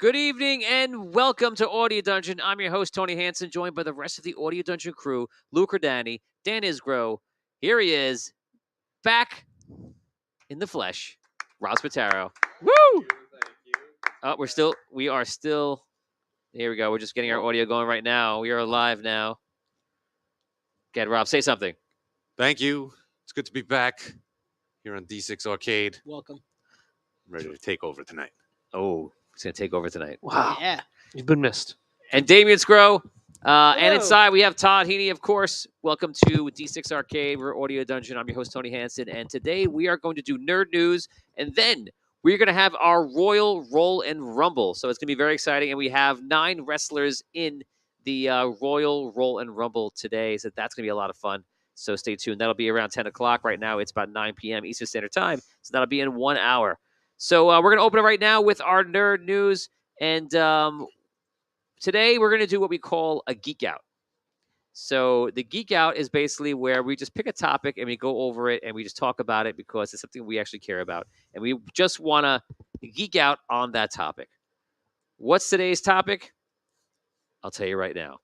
Good evening and welcome to Audio Dungeon. I'm your host, Tony Hansen, joined by the rest of the Audio Dungeon crew, Lou Cordani, Dan Isgro. Here he is, back in the flesh, Rob Spataro. Woo! Oh, we are still, here we go. We're just getting our audio going right now. We are live now. Go ahead, Rob, say something. Thank you. It's good to be back here on D6 Arcade. Welcome. I'm ready to take over tonight. Oh, it's going to take over tonight. Wow. Yeah. You've been missed. And Damien Scrow. And inside we have Todd Heaney, of course. Welcome to D6 Arcade. We're Audio Dungeon. I'm your host, Tony Hansen. And today we are going to do nerd news. And then we're going to have our Royal Roll and Rumble. So it's going to be very exciting. And we have 9 wrestlers in the Royal Roll and Rumble today. So that's going to be a lot of fun. So stay tuned. That'll be around 10 o'clock. Right now it's about 9 p.m. Eastern Standard Time. So that'll be in 1 hour. So we're going to open it right now with our nerd news. And today we're going to do what we call a geek out. So the geek out is basically where we just pick a topic and we go over it and we just talk about it because it's something we actually care about. And we just want to geek out on that topic. What's today's topic? I'll tell you right now.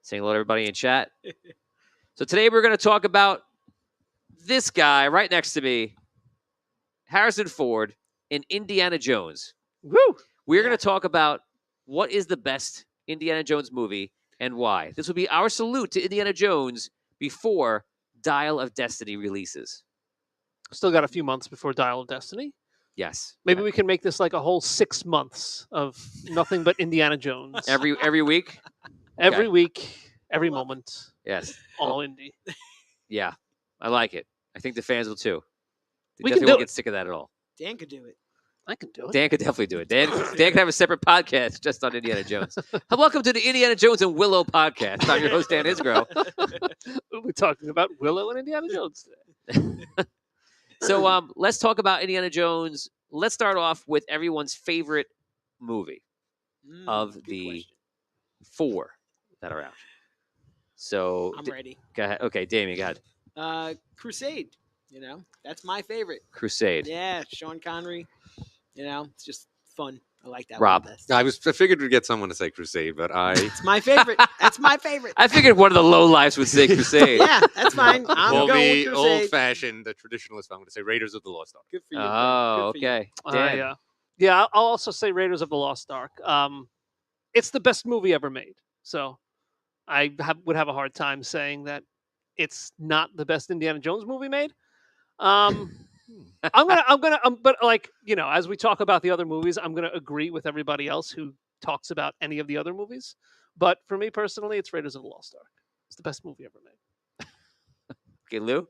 Saying hello to everybody in chat. So today we're going to talk about this guy right next to me, Harrison Ford in Indiana Jones. Woo! We're going to talk about what is the best Indiana Jones movie and why. This will be our salute to Indiana Jones before Dial of Destiny releases. Still got a few months before Dial of Destiny. Yes. Maybe we can make this like a whole 6 months of nothing but Indiana Jones. Every week? Every Okay. week, every moment. Yes. All indie. Yeah. I like it. I think the fans will too. They We can definitely do won't it. get sick of that at all. Dan could do it. I can do it. Dan could definitely do it. Dan can have a separate podcast just on Indiana Jones. Welcome to the Indiana Jones and Willow podcast. I'm your host, Dan Isgro. We're talking about Willow and Indiana Jones today. So let's talk about Indiana Jones. Let's start off with everyone's favorite movie of Good the question. 4 that are out. So I'm ready. go ahead. Okay, Damien, go ahead. Crusade. That's my favorite. Crusade. Yeah, Sean Connery. It's just fun. I like that Rob. one best. I figured we'd get someone to say Crusade, but It's my favorite. That's my favorite. I figured one of the low lives would say Crusade. Yeah, that's fine. I'm will going be with Crusade. old-fashioned, the traditionalist. I'm going to say Raiders of the Lost Ark. Good for you. Oh, Good for you. okay. Dan. Yeah, I'll also say Raiders of the Lost Ark. It's the best movie ever made. So I would have a hard time saying that it's not the best Indiana Jones movie made. But like, as we talk about the other movies, I'm going to agree with everybody else who talks about any of the other movies. But for me personally, it's Raiders of the Lost Ark. It's the best movie ever made. Okay, Lou?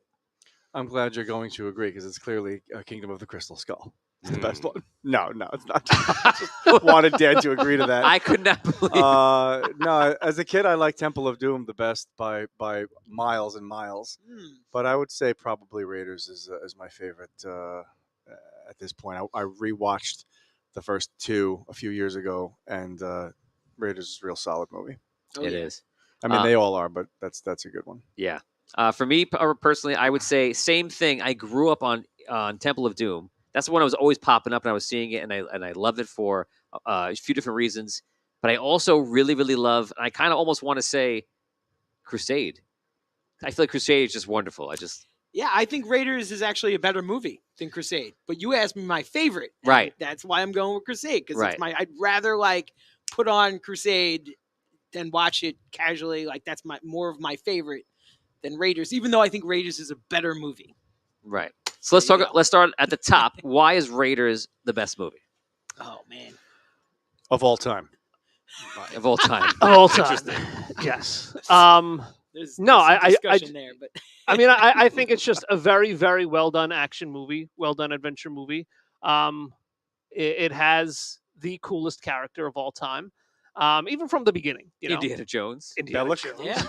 I'm glad you're going to agree because it's clearly Kingdom of the Crystal Skull. It's the best Mm. one. No, it's not. I just wanted Dan to agree to that. I could not believe No, as a kid, I liked Temple of Doom the best by miles and miles. But I would say probably Raiders is my favorite at this point. I rewatched the first 2 a few years ago, and Raiders is a real solid movie. Oh, it yeah. is. I mean, they all are, but that's a good one. Yeah. For me personally, I would say same thing. I grew up on Temple of Doom. That's the one I was always popping up, and I was seeing it, and I loved it for a few different reasons. But I also really, really love. I kind of almost want to say Crusade. I feel like Crusade is just wonderful. Yeah, I think Raiders is actually a better movie than Crusade. But you asked me my favorite. and Right. That's why I'm going with Crusade. Because Right. I'd rather put on Crusade than watch it casually. That's more of my favorite than Raiders, even though I think Raiders is a better movie. Right. So let's There you talk. go. Let's start at the top. Why is Raiders the best movie Oh, man. Of all time. of all time? All time. Yes. There's No, some I discussion there, but I mean, I think it's just a very, very well done action movie, well done adventure movie. It has the coolest character of all time, even from the beginning. Indiana Jones. Indiana Bellic? Jones. yeah.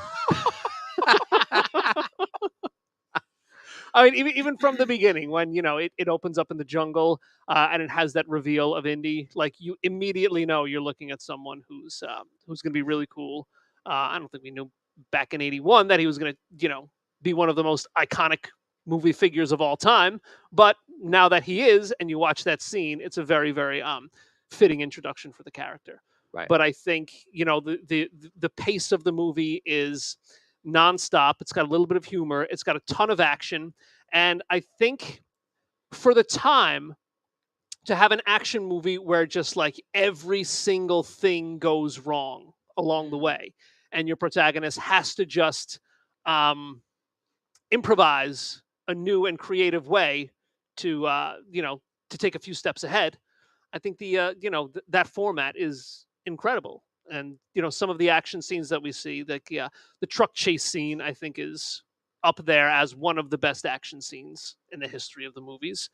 I mean, even from the beginning, when it opens up in the jungle and it has that reveal of Indy, you immediately know you're looking at someone who's going to be really cool. I don't think we knew back in '81 that he was going to be one of the most iconic movie figures of all time. But now that he is, and you watch that scene, it's a very, very fitting introduction for the character. Right. But I think the pace of the movie is nonstop. It's got a little bit of humor. It's got a ton of action, and I think for the time to have an action movie where just like every single thing goes wrong along the way, and your protagonist has to just improvise a new and creative way to to take a few steps ahead. I think that format is incredible, and some of the action scenes that we see, like the truck chase scene, I think is up there as one of the best action scenes in the history of the movies.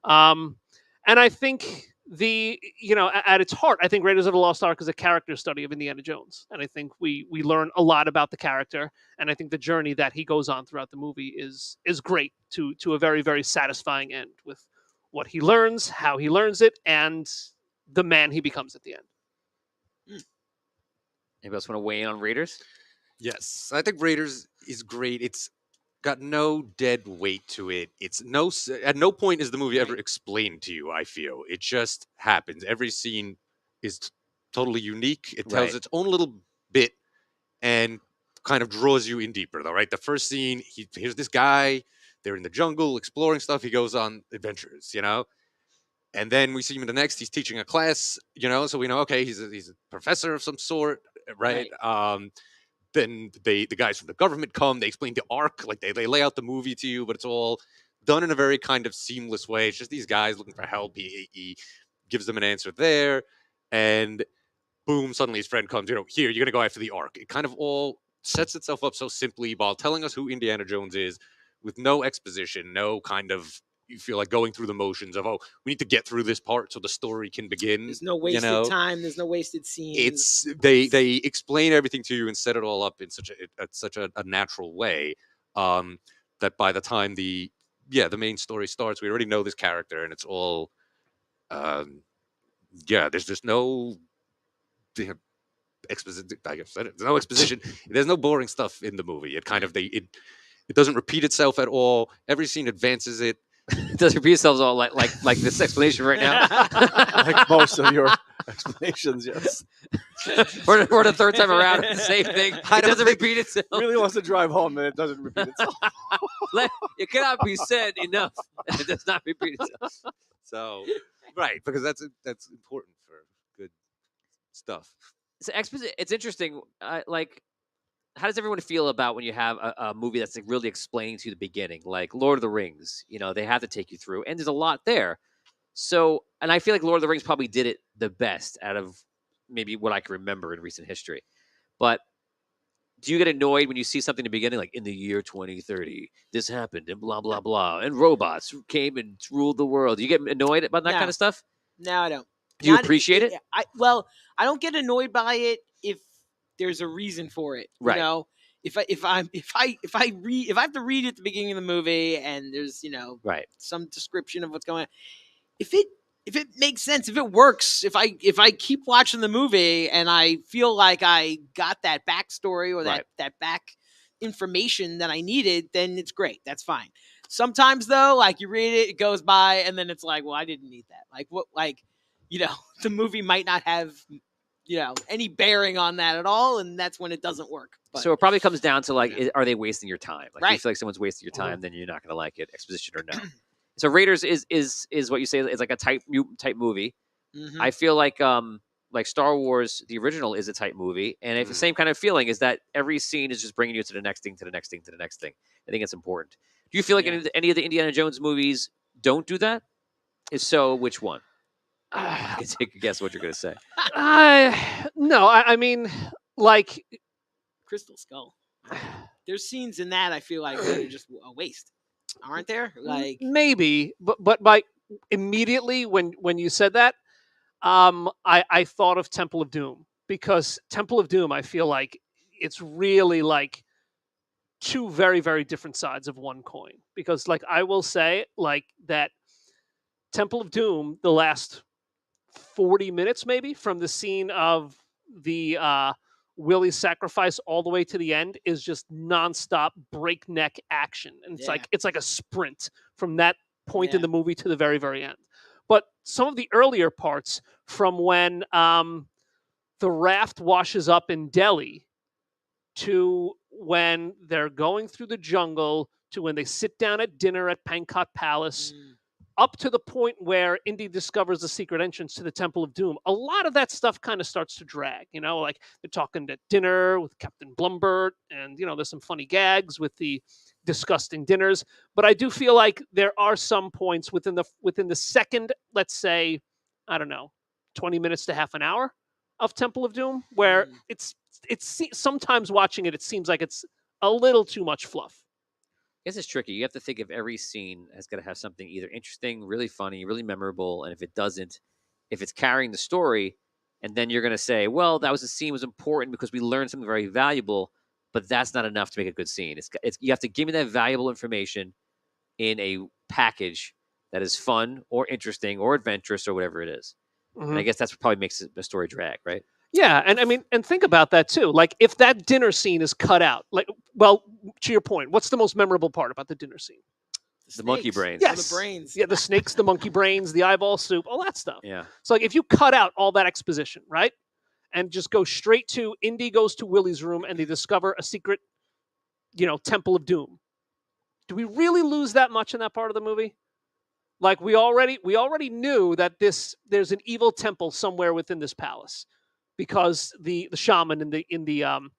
And I think at its heart, I think Raiders of the Lost Ark is a character study of Indiana Jones, and I think we learn a lot about the character, and I think the journey that he goes on throughout the movie is great to a very, very satisfying end with what he learns, how he learns it, and the man he becomes at the end. Anybody else want to weigh in on Raiders? Yes, I think Raiders is great. It's got no dead weight to it. At no point is the movie ever explained to you. I feel it just happens. Every scene is totally unique. It tells its own little bit and kind of draws you in deeper, though. Right, the first scene, here's this guy. They're in the jungle exploring stuff. He goes on adventures, and then we see him in the next. He's teaching a class, so we know, okay, he's a professor of some sort, right? Then the guys from the government come. They explain the arc, like they lay out the movie to you, but it's all done in a very kind of seamless way. It's just these guys looking for help. He gives them an answer there, and boom, suddenly his friend comes. Here, you're gonna go after the arc. It kind of all sets itself up so simply while telling us who Indiana Jones is, with no exposition, no kind of, you feel like going through the motions of, we need to get through this part so the story can begin. There's no wasted time. There's no wasted scenes. They explain everything to you and set it all up in such a natural way that by the time the main story starts, we already know this character, and it's all there's just no exposition. I guess there's no exposition. There's no boring stuff in the movie. It kind of it doesn't repeat itself at all. Every scene advances it. It doesn't repeat itself all like this explanation right now. Like most of your explanations, yes. We're the third time around. It's the same thing. It doesn't repeat itself. Really wants to drive home, and it doesn't repeat itself. It cannot be said enough. It does not repeat itself. So, right, because that's important for good stuff. So it's interesting. How does everyone feel about when you have a movie that's like really explaining to you the beginning, like Lord of the Rings? They have to take you through, and there's a lot there. So, and I feel like Lord of the Rings probably did it the best out of maybe what I can remember in recent history. But do you get annoyed when you see something in the beginning, like in the year 2030, this happened, and blah blah blah, and robots came and ruled the world? Do you get annoyed about that kind of stuff? No, I don't. Do you appreciate it? I don't get annoyed by it if there's a reason for it. Right. If I have to read at the beginning of the movie and there's some description of what's going on, if it makes sense, if it works, if I keep watching the movie and I feel like I got that backstory or that back information that I needed, then it's great. That's fine. Sometimes though, like you read it, it goes by, and then it's like, well, I didn't need that. The movie might not have any bearing on that at all, and that's when it doesn't work. But, so it probably comes down to are they wasting your time? Like, if you feel like someone's wasting your time, Mm-hmm. then you're not going to like it, exposition or no. So Raiders is what you say is like a type movie. Mm-hmm. I feel like Star Wars, the original, is a type movie, and it's the same kind of feeling. Is that every scene is just bringing you to the next thing, to the next thing, to the next thing. I think it's important. Do you feel like any of the Indiana Jones movies don't do that? If so, which one? I can take a guess what you're going to say. No, I mean, like Crystal Skull. There's scenes in that I feel like they're just a waste, aren't there? Like maybe, but by immediately when you said that, I thought of Temple of Doom, because Temple of Doom, I feel like it's really like two very, very different sides of one coin. Because like I will say like that Temple of Doom, the last 40 minutes maybe from the scene of the Willie's sacrifice all the way to the end is just nonstop breakneck action, and it's like a sprint from that point in the movie to the very, very end. but some of the earlier parts from when the raft washes up in Delhi to when they're going through the jungle to when they sit down at dinner at Pankot Palace, up to the point where Indy discovers the secret entrance to the Temple of Doom. A lot of that stuff kind of starts to drag, like they're talking at dinner with Captain Blumbert, and there's some funny gags with the disgusting dinners. But I do feel like there are some points within the second, let's say, I don't know, 20 minutes to half an hour of Temple of Doom, where it's sometimes watching it seems like it's a little too much fluff. I guess it's tricky. You have to think of every scene has got to have something either interesting, really funny, really memorable, and if it doesn't, if it's carrying the story, and then you're going to say, well, that scene was important because we learned something very valuable, but that's not enough to make a good scene. You have to give me that valuable information in a package that is fun or interesting or adventurous or whatever it is. And I guess that's what probably makes the story drag, right? Yeah, and I mean, and think about that too. Like, if that dinner scene is cut out, well, to your point, what's the most memorable part about the dinner scene? The monkey brains. Yes, the brains. Yeah, the snakes, the monkey brains, the eyeball soup, all that stuff. Yeah. So, like, if you cut out all that exposition, right, and just go straight to Indy goes to Willie's room and they discover a secret, Temple of Doom. Do we really lose that much in that part of the movie? Like, we already knew that there's an evil temple somewhere within this palace, because the shaman in the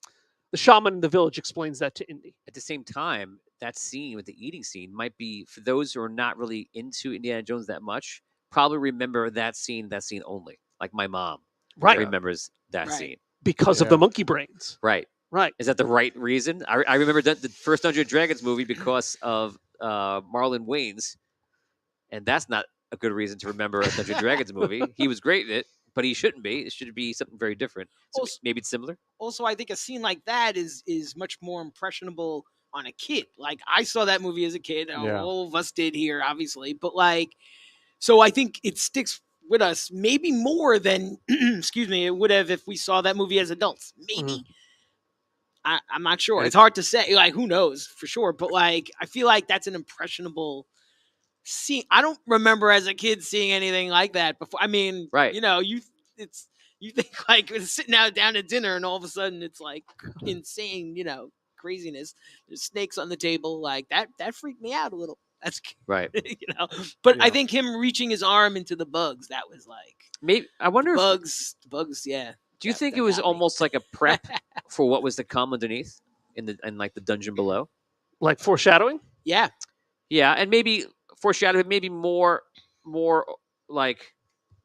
shaman in the village explains that to Indy. At the same time, that scene with the eating scene might be, for those who are not really into Indiana Jones that much, probably remember that scene only. Like my mom remembers that scene. Because of the monkey brains. Right. Right. Is that the right reason? I remember the first Dungeons & Dragons movie because of Marlon Wayans, and that's not a good reason to remember a Dungeons & Dragons movie. He was great in it, but he shouldn't be. It should be something very different. So maybe it's similar. Also, I think a scene like that is much more impressionable on a kid. Like, I saw that movie as a kid. All of us did here, obviously. But, so I think it sticks with us maybe more than, it would have if we saw that movie as adults. Maybe. I'm not sure. It's hard to say. Like, who knows for sure? But, I feel like that's an impressionable scene. I don't remember as a kid seeing anything like that before. I mean, you think like sitting down at dinner and all of a sudden it's like insane, craziness. There's snakes on the table, like that freaked me out a little. That's right. But I think him reaching his arm into the bugs, that was like, maybe I wonder bugs. Yeah. Do you think it was almost like a prep for what was to come underneath in the dungeon below? Like foreshadowing? Yeah. Yeah, and maybe foreshadowing, maybe more like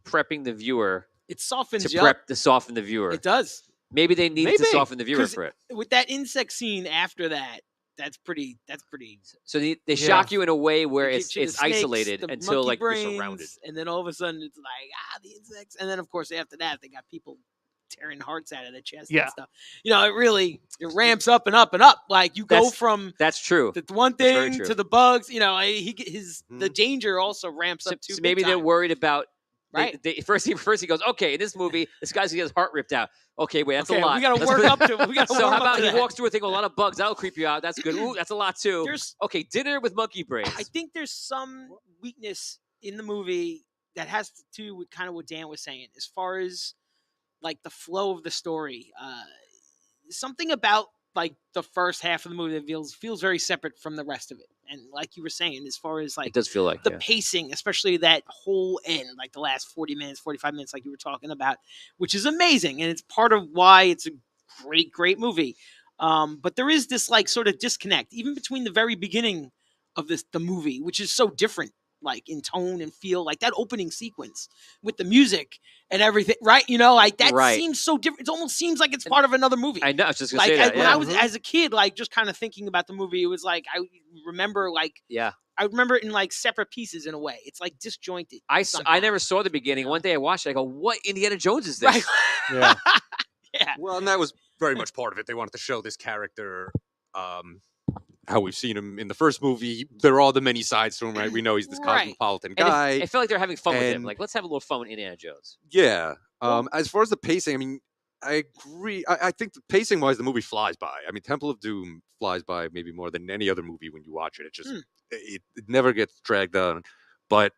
prepping the viewer. It softens to soften the viewer. It does. Maybe they needed to soften the viewer for it. With that insect scene after that, that's pretty. So they shock you in a way where it's snakes, isolated until like brains, you're surrounded, and then all of a sudden it's like the insects, and then of course after that they got people tearing hearts out of the chest and stuff. It ramps up and up and up. Like you go from that's true. The one thing to the bugs. The danger also ramps up too. So maybe they're worried about. Right. First he goes, okay, in this movie, this guy's going to get his heart ripped out. Okay, wait, that's a lot. We got to work up to So how about he walks through a thing with a lot of bugs? That'll creep you out. That's good. Ooh, that's a lot too. Okay, dinner with monkey brains. I think there's some weakness in the movie that has to do with kind of what Dan was saying, as far as like the flow of the story. Something about like the first half of the movie that feels very separate from the rest of it. And like you were saying, as far as like it does feel like the pacing, especially that whole end, like the last 40 minutes, 45 minutes, like you were talking about, which is amazing. And it's part of why it's a great, great movie. But there is this like sort of disconnect, even between the very beginning of the movie, which is so different, like in tone and feel, like that opening sequence with the music and everything, right? Like that seems so different. It almost seems like it's part of another movie. I know. I was just gonna like say that. when I was as a kid, like just kind of thinking about the movie, it was like I remember I remember it in like separate pieces in a way. It's like disjointed. I never saw the beginning. One day I watched it. I go, "What Indiana Jones is this?" Right. Yeah. Yeah. Well, and that was very much part of it. They wanted to show this character. How we've seen him in the first movie. There are all the many sides to him, right? We know he's this cosmopolitan guy. I felt like they're having fun with him. Like, let's have a little fun with Indiana Jones. Yeah. As far as the pacing, I mean, I agree. I think the pacing-wise, the movie flies by. I mean, Temple of Doom flies by maybe more than any other movie when you watch it. It just it never gets dragged on. But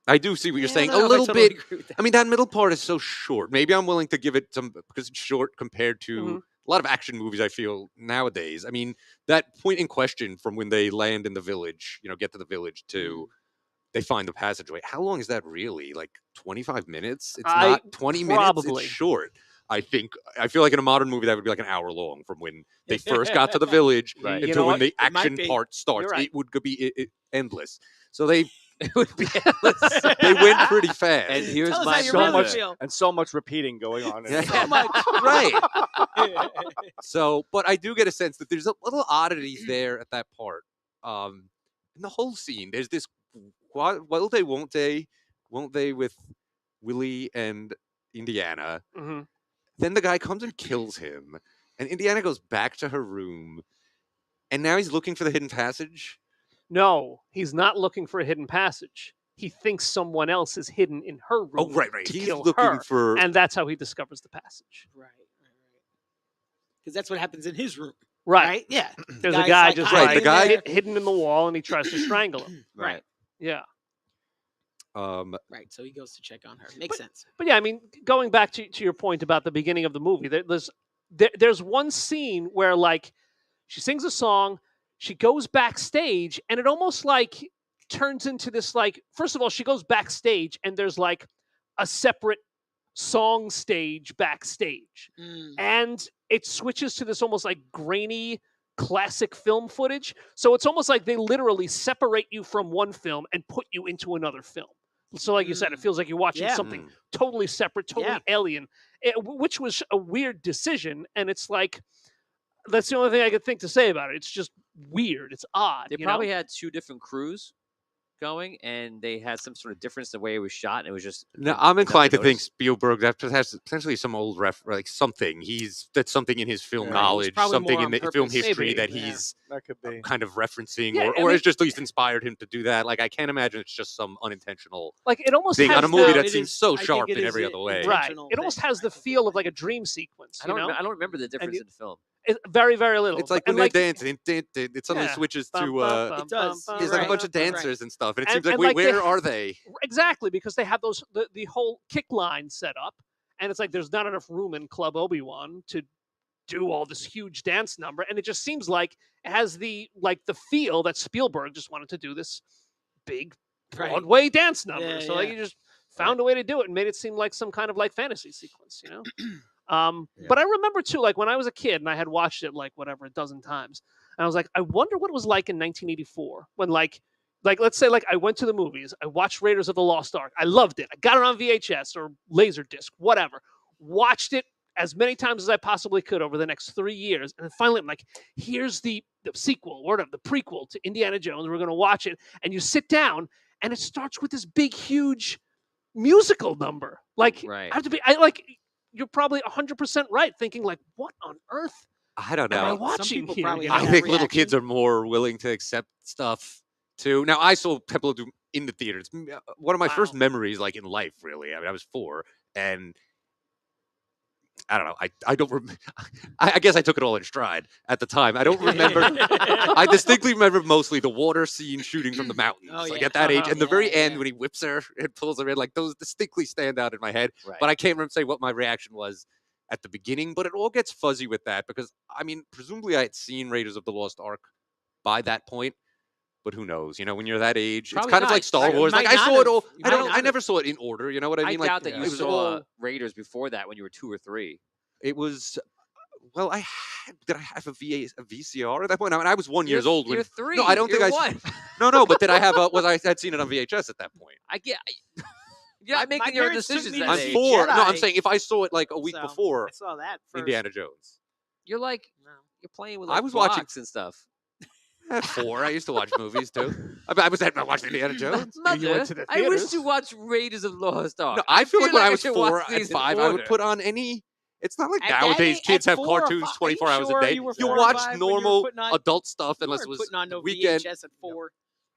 I do see what you're saying. I don't A know if I little totally bit. agree with that. I mean, that middle part is so short. Maybe I'm willing to give it some because it's short compared to a lot of action movies. I feel nowadays. I mean, that point in question from when they land in the village, get to the village to they find the passageway. How long is that really? Like 25 minutes? It's not 20 minutes. It's Probably. short. I feel like in a modern movie that would be like an hour long from when they first got to the village Right. until when the It might action be. part starts. You're right. It would be endless. So they It would be endless. they went pretty fast. And here's Tell us my how you so really much feel. and so much repeating going on. Yeah. So much. Right. So, but I do get a sense that there's a little oddities there at that part. In the whole scene, there's this will they, won't they with Willie and Indiana. Then the guy comes and kills him, and Indiana goes back to her room, and now he's looking for the hidden passage. No, he's not looking for a hidden passage. He thinks someone else is hidden in her room. Oh, right. To He's kill looking her, for, and that's how he discovers the passage. Right. Because that's what happens in his room. Right. Right? Yeah. There's a Guy's guy like, just Right, the guy- hidden in the wall, and he tries to strangle him. Right. Yeah. Right. So he goes to check on her. Makes sense. But yeah, I mean, going back to your point about the beginning of the movie, there's one scene where like she sings a song, she goes backstage, and it almost like turns into this like. First of all, she goes backstage, and there's like a separate song stage backstage, and it switches to this almost like grainy classic film footage. So it's almost like they literally separate you from one film and put you into another film. So like you said, it feels like you're watching something totally separate, totally alien, which was a weird decision. And it's like, that's the only thing I could think to say about it. It's just weird. It's odd. They probably had two different crews going, and they had some sort of difference in the way it was shot, and it was just. No, I'm inclined to think Spielberg has potentially some old like something. That's something in his film knowledge, something in the film history that he's That could be. kind of referencing, Yeah, or it's just at least inspired him to do that. Like I can't imagine it's just some unintentional like it almost thing has on a movie the, that seems so sharp in every other way. right. It almost has the feel of like a dream sequence. I don't remember the difference in the film. Very, very little. It's like when they're dancing, it suddenly switches to. It does. There's like a Right. bunch of dancers and stuff, and it seems and like, wait, like where are they? Exactly, because they have the whole kick line set up, and it's like there's not enough room in Club Obi-Wan to do all this huge dance number, and it just seems like it has the feel that Spielberg just wanted to do this big Broadway dance number. So like he just found a way to do it and made it seem like some kind of like fantasy sequence, you know? But I remember too, like when I was a kid and I had watched it like whatever a dozen times, and I was like, I wonder what it was like in 1984 when like let's say like I went to the movies, I watched Raiders of the Lost Ark, I loved it, I got it on VHS or Laserdisc, whatever, watched it as many times as I possibly could over the next 3 years, and then finally I'm like, here's the sequel or the prequel to Indiana Jones. We're gonna watch it, and you sit down, and it starts with this big, huge musical number. Like I have to be, you're probably 100% right, thinking like, what on earth I don't am I know. watching here? probably I have think that little kids reaction. are more willing to accept stuff too. Now, I saw Temple of Doom in the theaters. One of my first memories, like in life, really. I mean, I was 4, and I don't know. I don't. I guess I took it all in stride at the time. I don't remember. I distinctly remember mostly the water scene shooting from the mountains. Oh, Like yeah. at that age, and the very Yeah, end yeah. when he whips her and pulls her in, like those distinctly stand out in my head. Right. But I can't remember say what my reaction was at the beginning. But it all gets fuzzy with that because I mean, presumably I had seen Raiders of the Lost Ark by that point. But who knows? You know, when you're that age, Probably it's kind of not. like Star You Wars. might Like I not saw it have. all. You I might don't. not I have. never saw it in order. You know what I I mean? doubt that it you was saw all. Raiders before that when you were 2 or 3. It was. Well, did I have a VCR at that point? I mean, I was 1 years old when. You're 3. No, I don't think You're I. 1. No. But did I have a? Was I had seen it on VHS at that point? I get. You're not My making your parents took decisions me that to I'm see age. 4. No, I'm Jedi. saying if I saw it like a week So, before I saw that first. Indiana Jones. You're like No. you're playing with I like was watching- blocks and stuff. At 4, I used to watch movies too. I was at watching Indiana Jones. Mother, to the I wish theaters. to watch Raiders of the Lost Ark. No, I feel like when I was should 4 watch and these in 5, I would order. put on any. It's not like At that nowadays age- kids at have 4 or cartoons 5, 24 are you hours sure a day. you were You 4 or watch 5 when you were normal putting on- adult stuff You unless it weren't was putting on no weekend. VHS at 4.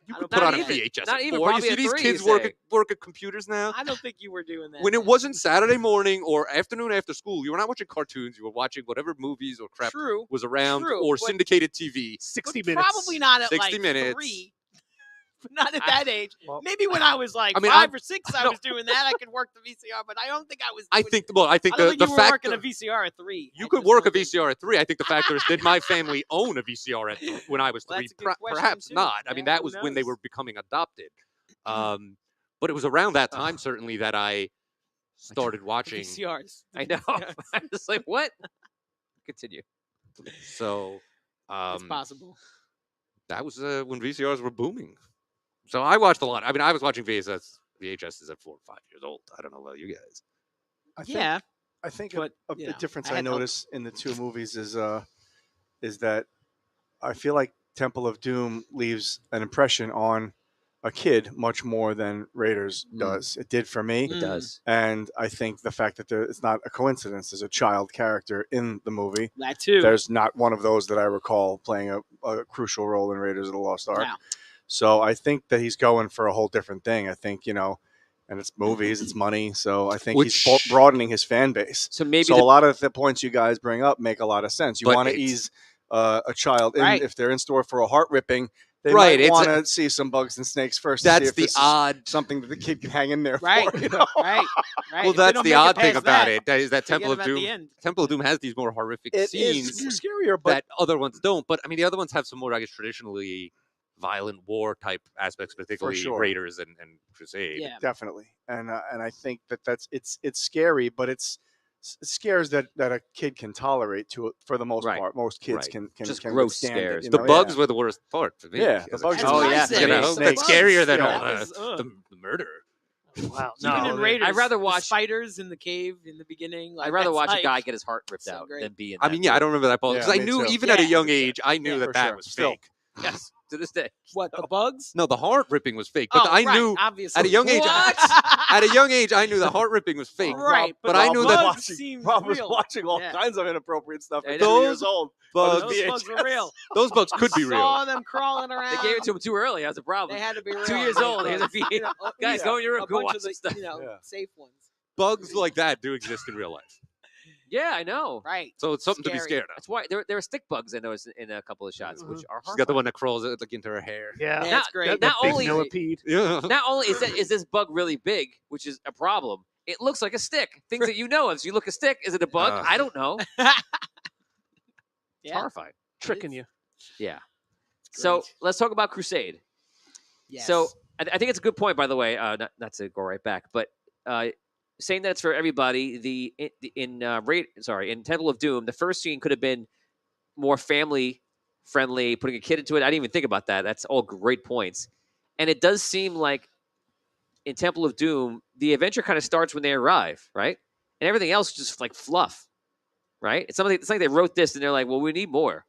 You I could don't put on a Not even- VHS not at even 4. You probably see at these 3, kids you say. work at computers now. I don't think you were doing that. When it then. wasn't Saturday morning or afternoon after school, you were not watching cartoons. You were watching whatever movies or crap True. was around True, or but- syndicated TV. 60 But minutes. probably not at 60 like minutes. 3. not at that age. Well, Maybe when I was like I mean, 5 or 6, I was doing that. I could work the VCR, but I don't think I was. I think. Well, I think I don't think the you were fact working a VCR at 3. you could work a VCR at 3. I think the factor is, did my family own a VCR when I was Well, 3? that's a good question, Perhaps too. not. I mean, Yeah, that who was when they knows? were becoming adopted. But it was around that time, certainly, that I started watching. VCRs. I know. I was like, what? Continue. So It's possible. that was when VCRs were booming. So I watched a lot. I mean, I was watching VHSs at 4 or 5 years old. I don't know about you guys. I think but, a difference I had help. notice in the two movies is that I feel like Temple of Doom leaves an impression on a kid much more than Raiders does. It did for me. It does. And I think the fact that it's not a coincidence. There's a child character in the movie. That too. There's not one of those that I recall playing a crucial role in Raiders of the Lost Ark. No. So I think that he's going for a whole different thing. I think, and it's movies, it's money. So I think he's broadening his fan base. So maybe a lot of the points you guys bring up make a lot of sense. You But want to ease a child in Right. if they're in store for a heart ripping. They Right, might it's want to see some bugs and snakes first. That's to see if the this is odd. something that the kid can hang in there Right. for. You know? Right. Well, If they that's don't the make odd thing past about that, it. That is that forget Temple of about the Doom. end. Temple of Doom has these more horrific It scenes is scarier, but that other ones don't. But I mean, the other ones have some more, I guess, traditionally violent war type aspects, particularly sure. Raiders and Crusade. Yeah. definitely. And I think that's it's scary, but it scares that a kid can tolerate for the most Right. part. Most kids Right. can Just can gross withstand scares. it. You The know? bugs Yeah. were the worst part for me. Yeah, the as a bugs kid. are Oh, yeah, You know, snakes. that's scarier than Yeah. all the murder. Wow. Even No, in they- Raiders, I'd rather the watch- spiders in the cave in the beginning. Like, I'd rather that's watch a like- guy get his heart ripped so out great. than be in I that mean, yeah, I movie. don't remember that part because Yeah, I me knew too. even at a Yeah, young me too. age, I knew Yeah. that For that sure. was Still. fake. Yes, to this day. What, the bugs? No, the heart ripping was fake, but Oh, I right, knew obviously. at a young age. What? At a young age, I knew the heart ripping was fake. Right, but I the knew bugs that seemed Rob was real. watching all Yeah. kinds of inappropriate stuff I at know. 2 years old. bugs, Those bugs were real. those bugs could be real. Saw them crawling around. They gave it to him too early. That's a problem. They had to be real. 2 years old. Here's a You know, guys, yeah, go in your room. a Go bunch watch of the, some stuff. Yeah. safe ones. Bugs like that do exist in real life, Yeah, I know. Right. so it's something to be Scary. scared of. That's why there are stick bugs I noticed in a couple of shots, which are She's got the horrifying. one that crawls like into her hair. Yeah. Yeah, Not- it's great. That Not big only- millipede. Yeah. Not only is this bug really big, which is a problem, it looks like a stick. Things that you know of. So you look a stick, is it a bug? I don't know. It's Yeah. horrifying. Tricking you. Yeah. So Great. let's talk about Crusade. Yes. So I think it's a good point, by the way. Not to go right back, but saying that it's for everybody. In Temple of Doom, the first scene could have been more family friendly, putting a kid into it. I didn't even think about that. That's all great points. And it does seem like in Temple of Doom, the adventure kind of starts when they arrive, right? And everything else is just like fluff, right? It's something. It's like they wrote this and they're like, "Well, we need more,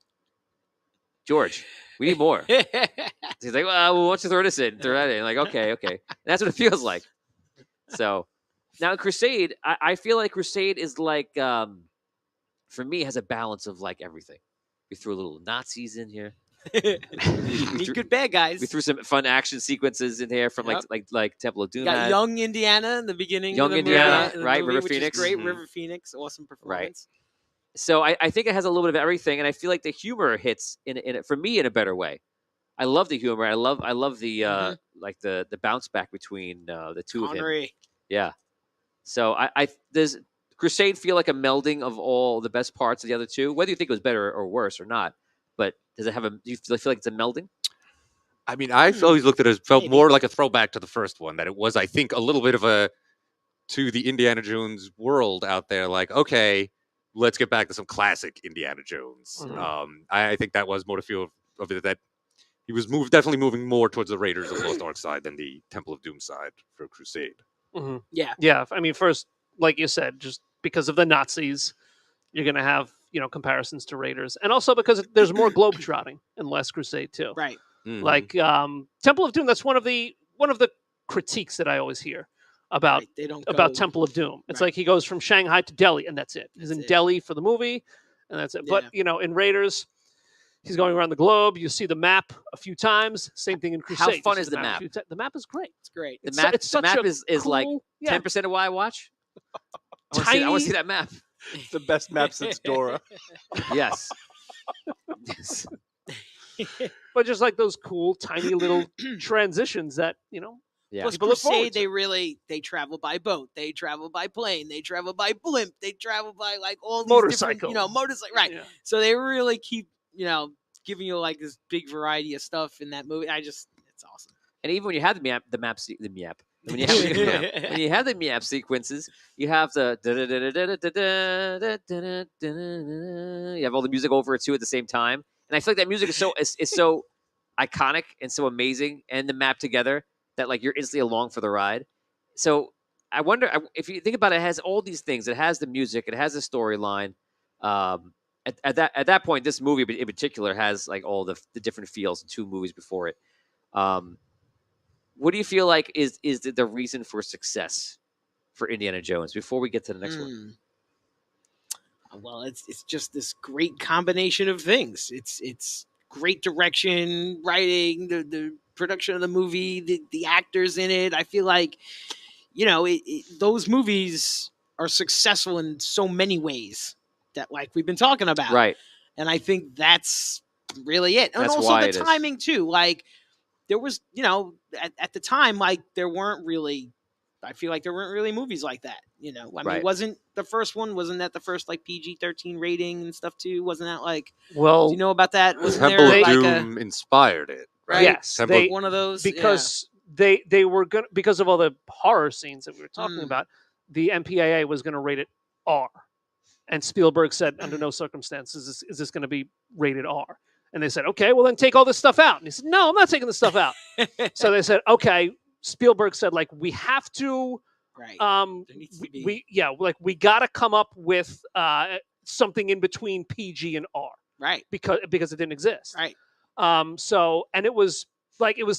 George. We need more." He's like, "Well, why don't you throw this in? Throw that in." Like, okay. And that's what it feels like. So now Crusade, I feel like Crusade is like, for me, has a balance of like everything. We threw a little Nazis in here. Need good bad guys. We threw some fun action sequences in here from Yep. like Temple of Doom. Got had. young Indiana in the beginning. Young of the Indiana, movie, in the right, movie, River which is Phoenix. great. Mhm. River Phoenix, awesome performance. So I think it has a little bit of everything, and I feel like the humor hits in for me in a better way. I love the humor. I love the like the bounce back between the two of them. Connery. Yeah. So I does Crusade feel like a melding of all the best parts of the other two? Whether you think it was better or worse or not, but does it have do you feel like it's a melding? I mean, I've always looked at it as felt Maybe. more like a throwback to the first one. That it was, I think, a little bit of a to the Indiana Jones world out there. Like, okay, let's get back to some classic Indiana Jones. Mhm. I think that was more the feel of it, that he was definitely moving more towards the Raiders of the Lost Ark side than the Temple of Doom side for Crusade. Mhm. Yeah. Yeah. I mean, first, like you said, just because of the Nazis, you're going to have comparisons to Raiders, and also because there's more globetrotting in less Crusade too. Right. Mhm. Like Temple of Doom. That's one of the critiques that I always hear about Right. They don't about go- Temple of Doom. It's Right. like he goes from Shanghai to Delhi, and that's it. He's That's in it. Delhi for the movie, and that's it. Yeah. But in Raiders, he's going around the globe. You see the map a few times. Same thing in Crusade. You fun see is the a map? few the map is great. It's great. The It's map, it's the such map a is like cool- yeah. 10% of why I watch. I want to Tiny- see that map. It's the best map since Dora. Yes. Yes. but just like those cool, tiny little transitions that Yeah. Plus, people look forward Crusade, to. they travel by boat, they travel by plane, they travel by blimp, they travel by like all these different, Motorcycle. motorcycle. Right. Yeah. So they really keep, giving you like this big variety of stuff in that movie. It's awesome. And even when you have the map, when you have when you have the map sequences, you have the you have all the music over it too at the same time, and I feel like that music is so iconic and so amazing, and the map together that like you're instantly along for the ride. So I wonder if you think about it, it has all these things. It has the music, it has the storyline. At that point, this movie in particular has like all the different feels in 2 movies before it. What do you feel like is the reason for success for Indiana Jones before we get to the next one? Well, it's just this great combination of things. It's great direction, writing, the production of the movie, the actors in it. I feel like, those movies are successful in so many ways that like we've been talking about. Right. And I think that's really it. And That's also why the it is. timing too. Like there was, at the time, like there weren't really, I feel like there weren't really movies like that. I mean, wasn't the first one? Wasn't that the first like PG-13 rating and stuff too? Wasn't that like? Well, Do you know about that? Wasn't Temple there of like Doom inspired it, right? Yes, Temple they- one of those? because they were gonna, because of all the horror scenes that we were talking about, the MPAA was going to rate it R, and Spielberg said, under no circumstances is this going to be rated R. And they said, okay, well then take all this stuff out. And he said, no, I'm not taking this stuff out. So they said, okay. Spielberg said, like, we have to, right. There needs to be... we got to come up with something in between PG and R, right? Because it didn't exist, right? And it was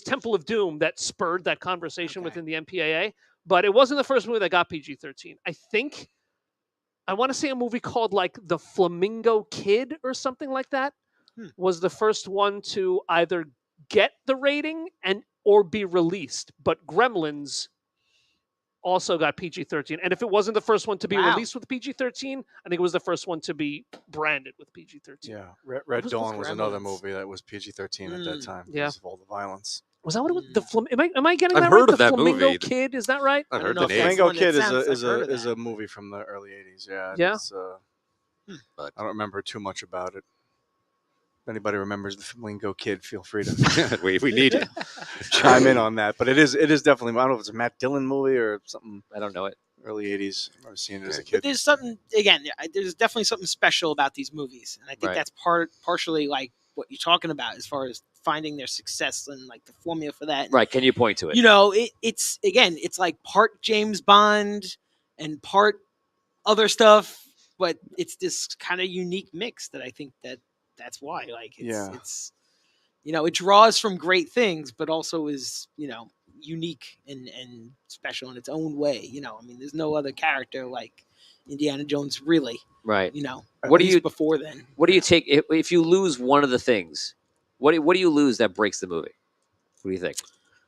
Temple of Doom that spurred that conversation within the MPAA, but it wasn't the first movie that got PG-13. I want to say a movie called like The Flamingo Kid or something like that was the first one to either get the rating or be released. But Gremlins also got PG-13. And if it wasn't the first one to be released with PG-13, I think it was the first one to be branded with PG-13. Yeah, Red Dawn was another movie that was PG-13 at that time because of all the violence. Was that what it was? Am I getting I've that heard right? of The that Flamingo movie. Kid, is that right? I've heard know the if name. that's Flamingo Kid I've is a movie from the early 80s. Yeah. Yeah. But I don't remember too much about it. If anybody remembers the Flamingo Kid, feel free to we need it. chime in on that. But it is definitely, I don't know if it's a Matt Dillon movie or something. I don't know it. Early 80s. I remember seeing it as a But kid. there's something, again, there's definitely something special about these movies. And I think that's partially like what you're talking about as far as finding their success and like the formula for that. Right. Can you point to it? It's like part James Bond and part other stuff, but it's this kind of unique mix that I think that's why, like, it's it draws from great things, but also is, unique and special in its own way. I mean, there's no other character like Indiana Jones, really. Right. What do you before then? What do you take if you lose one of the things? What do you lose that breaks the movie? What do you think?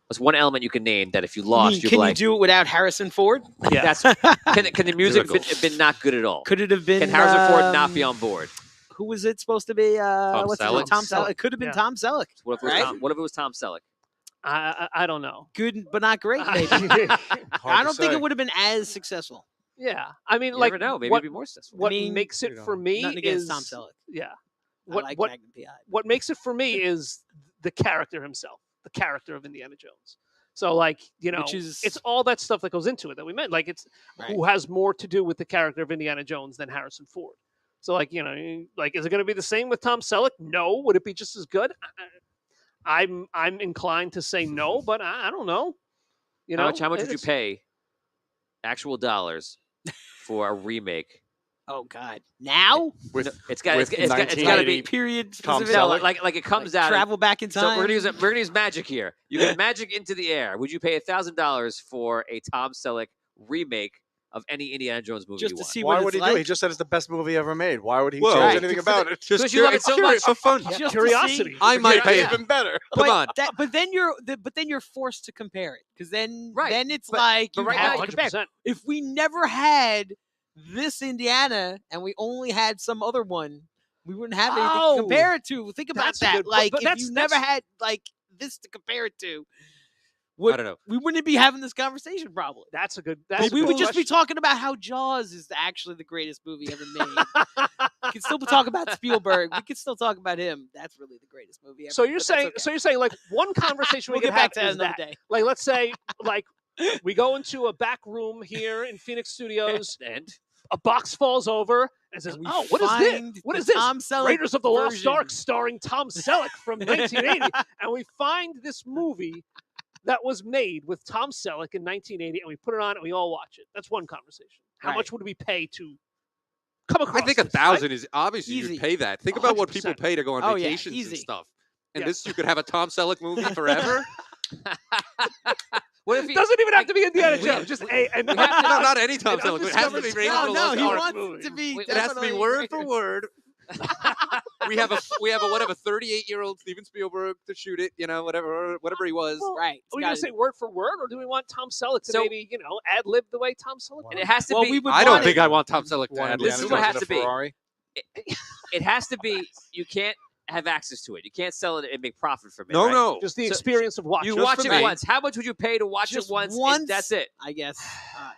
What's one element you can name that if you lost, can you do it without Harrison Ford? Yeah. Can the music have been not good at all? Could it have been? Can Harrison Ford not be on board? Who was it supposed to be? Tom Selleck. Tom Selleck. It could have been Tom Selleck. What if it was Tom Selleck? I don't know. Good, but not great. Maybe. I don't think it would have been as successful. Yeah, I mean, You like, never know. Maybe it'd be more successful. What makes it for me nothing is against Tom Selleck. Yeah. What makes it for me is the character himself, the character of Indiana Jones. So, like, it's all that stuff that goes into it that we meant. Like, it's who has more to do with the character of Indiana Jones than Harrison Ford. So, like, is it going to be the same with Tom Selleck? No. Would it be just as good? I'm inclined to say no, but I don't know. How much would you pay, actual dollars, for a remake? Oh God! Now it's got to be period. Tom no, like it comes out. Travel back in time. So we're gonna use magic here. You get magic into the air. Would you pay $1,000 for a Tom Selleck remake of any Indiana Jones movie? Just to see Why what would it's he do? like? He just said it's the best movie ever made. Why would he Whoa. change anything about it? Because you love it so much. For fun. Just Curiosity. I might pay even better. Come on. But then you're forced to compare it because then it's But like but you right have now, to compare. 100%. If we never had this Indiana and we only had some other one, We wouldn't have anything Oh, to compare it to. Think about that's a that. good point, Like, but if that's- you never that's- had like this to compare it to, I don't know. we wouldn't be having this conversation probably. That's a good. But That's we a would good just be question. talking about how Jaws is actually the greatest movie ever made. We can still talk about Spielberg. We can still talk about him. That's really the greatest movie ever. So you're but that's saying, okay. so you're saying, like one conversation We'll we get can back have to that is another that, day. like, let's say, like, we go into a back room here in Phoenix Studios, And a box falls over and says, And we "Oh, what is this? find What the is this? Tom Selleck Raiders of the Lost version." Ark, starring Tom Selleck from 1980." And we find this movie that was made with Tom Selleck in 1980, and we put it on and we all watch it. That's one conversation. How Right. much would we pay to come across? I think this, 1,000 is obviously Easy. you'd pay that. Think about what 100%. people pay to go on Oh, yeah, vacations and easy. stuff. And Yeah. this you could have a Tom Selleck movie forever. what if It he, doesn't even have to be Indiana we- Jones. Just a and we have to- No, not any Tom An Selleck. It has to be undiscovered Raiders of the No, Lost he Ark. wants movie. to be. It It has to be definitely word for Raiders. word. we have a 38-year-old Steven Spielberg to shoot it. You know, whatever he was. Well, Right. Are we going to say word for word, or do we want Tom Selleck to So- maybe, ad lib the way Tom Selleck? and it has to Well, be. we would I don't want think it. I want Tom Selleck to One ad This Indiana is what it Jones has in a to be. Ferrari. It has to be. You can't have access to it. You can't sell it and make profit from it. No, right? no. Just the So- experience of watching. You Just watch for it me. once. How much would you pay to watch Just it once? And once? that's it. I guess.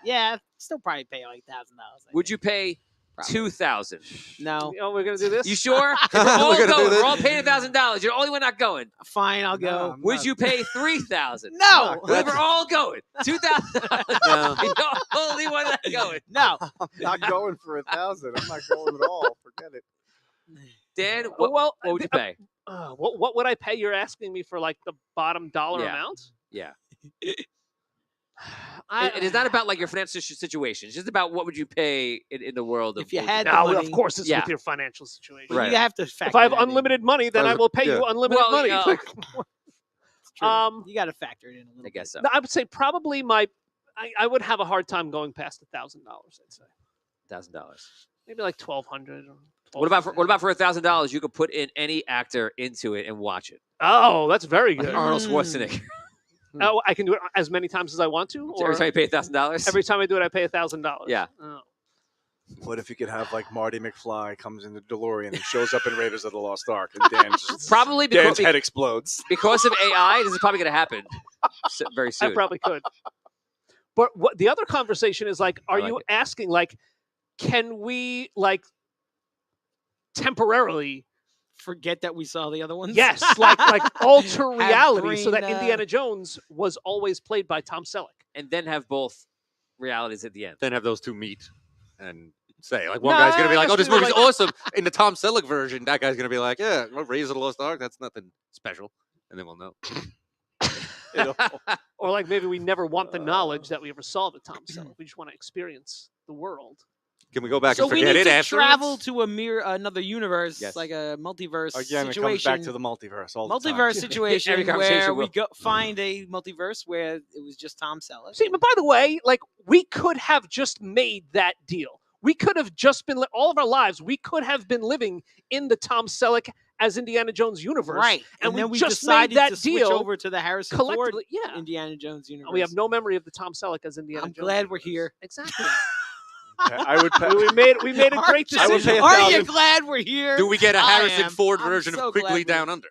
Yeah. Still probably pay like $1,000. Would you pay Probably. 2,000? No. Oh, we're going to do this? You sure? If we're all We're gonna do going. this. We're all paying $1,000. You're the only one not going. Fine. I'll No, go. I'm Would not- you pay 3,000? No. We were all going. 2,000. No. You're the only one not going. No. I'm not going for 1,000. I'm not going at all. Forget it. Dan, Well, what would you pay? what would I pay? You're asking me for like the bottom dollar Yeah. amount? Yeah. I, It is not about like your financial situation. It's just about what would you pay in the world of If you what would had pay. the No, money. of course, it's Yeah. with your financial situation. But Right. you have to factor If I have that in. unlimited money, then I will pay you unlimited Well, money. yeah. It's true. Um, You got to factor it in a little I guess so. No, I would say probably I would have a hard time going past $1,000. I'd say $1,000. maybe like 1,200. Or What about for $1,000? You could put in any actor into it and watch it. Oh, that's very Like good. Arnold Mm. Schwarzenegger. Oh, I can do it as many times as I want to. So every time you pay $1,000. every time I do it, I pay $1,000. Yeah. Oh. What if you could have like Marty McFly comes in the DeLorean and shows up in Raiders of the Lost Ark and Probably Dan's because, head explodes. because of AI, this is probably going to happen very I soon. probably could. But what the other conversation is like, are I like you it. asking like, can we like temporarily, Forget that we saw the other ones. yes, like alter reality so that brain, Indiana Jones was always played by Tom Selleck? And then have both realities at the end. Then have those two meet and say, like, one No, guy's going to be like, I oh, this guess we were movie's like- awesome. In the Tom Selleck version, that guy's going to be like, yeah, well, Raiders of the Lost Ark, that's nothing special. And then we'll know. Or like maybe we never want the knowledge that we ever saw the Tom Selleck. We just want to experience the world. Can we go back So and we forget need it to afterwards? travel to another universe, Yes. like a multiverse Again, it situation. comes back to the multiverse all the time. multiverse situation Every where conversation we will. go find a multiverse where it was just Tom Selleck. See, but by the way, like we could have just made that deal. We could have just been all of our lives. We could have been living in the Tom Selleck as Indiana Jones universe, Right, And then we we just decided made that to switch deal over to the Harrison Ford collectively. Yeah, Indiana Jones universe. we have no memory of the Tom Selleck as Indiana I'm Jones. glad we're universe. here. Exactly. I would pay, we made a great I would decision. pay Are you 1,000. glad we're here? Do we get a I Harrison am. Ford I'm version so of Quickly glad Down Under?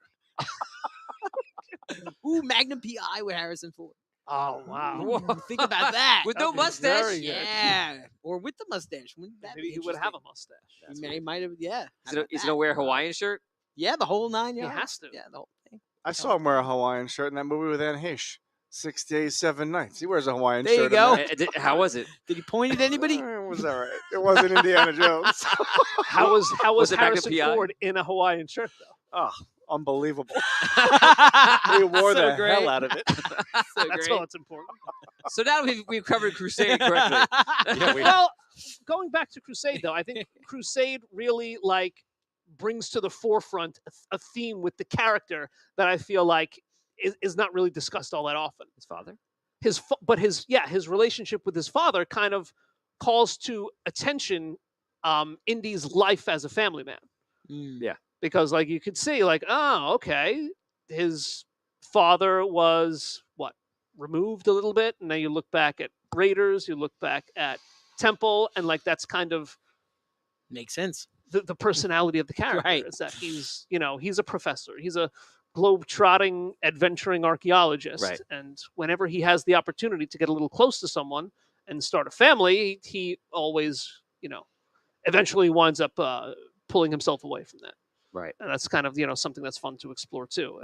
Ooh, Magnum PI with Harrison Ford. Oh wow! Ooh, think about that. With no That'd be mustache. very good. Yeah, or with the mustache. Wouldn't that Maybe be he would have a interesting? mustache. He might have. Yeah. He's going to wear a Hawaiian shirt. Yeah, the whole 9 He yards. has to. Yeah, the whole thing. I saw him wear a Hawaiian shirt in that movie with Anne Heche. 6 days, 7 nights. He wears a Hawaiian There you shirt. in go. that. How was it? Did he point at anybody? It was all right. It wasn't Indiana Jones. How was Was it Magnum Harrison PI? Ford in a Hawaiian shirt though? Oh, unbelievable. he He wore the hell out of it. So That's great. all that's important. So now we've covered Crusade correctly. Yeah, Well, going back to Crusade though, I think Crusade really like brings to the forefront a theme with the character that I feel like is not really discussed all that often. His father. His relationship with his father kind of calls to attention Indy's life as a family man. Mm. Because like you could see like, oh, okay, his father was removed a little bit, and now you look back at Raiders, you look back at Temple, and like that's kind of Makes sense. the personality of the character. Right. Is that he's he's a professor, he's a globe-trotting, adventuring archaeologist, Right. and whenever he has the opportunity to get a little close to someone and start a family, he always eventually winds up pulling himself away from that. Right. And that's kind of something that's fun to explore too.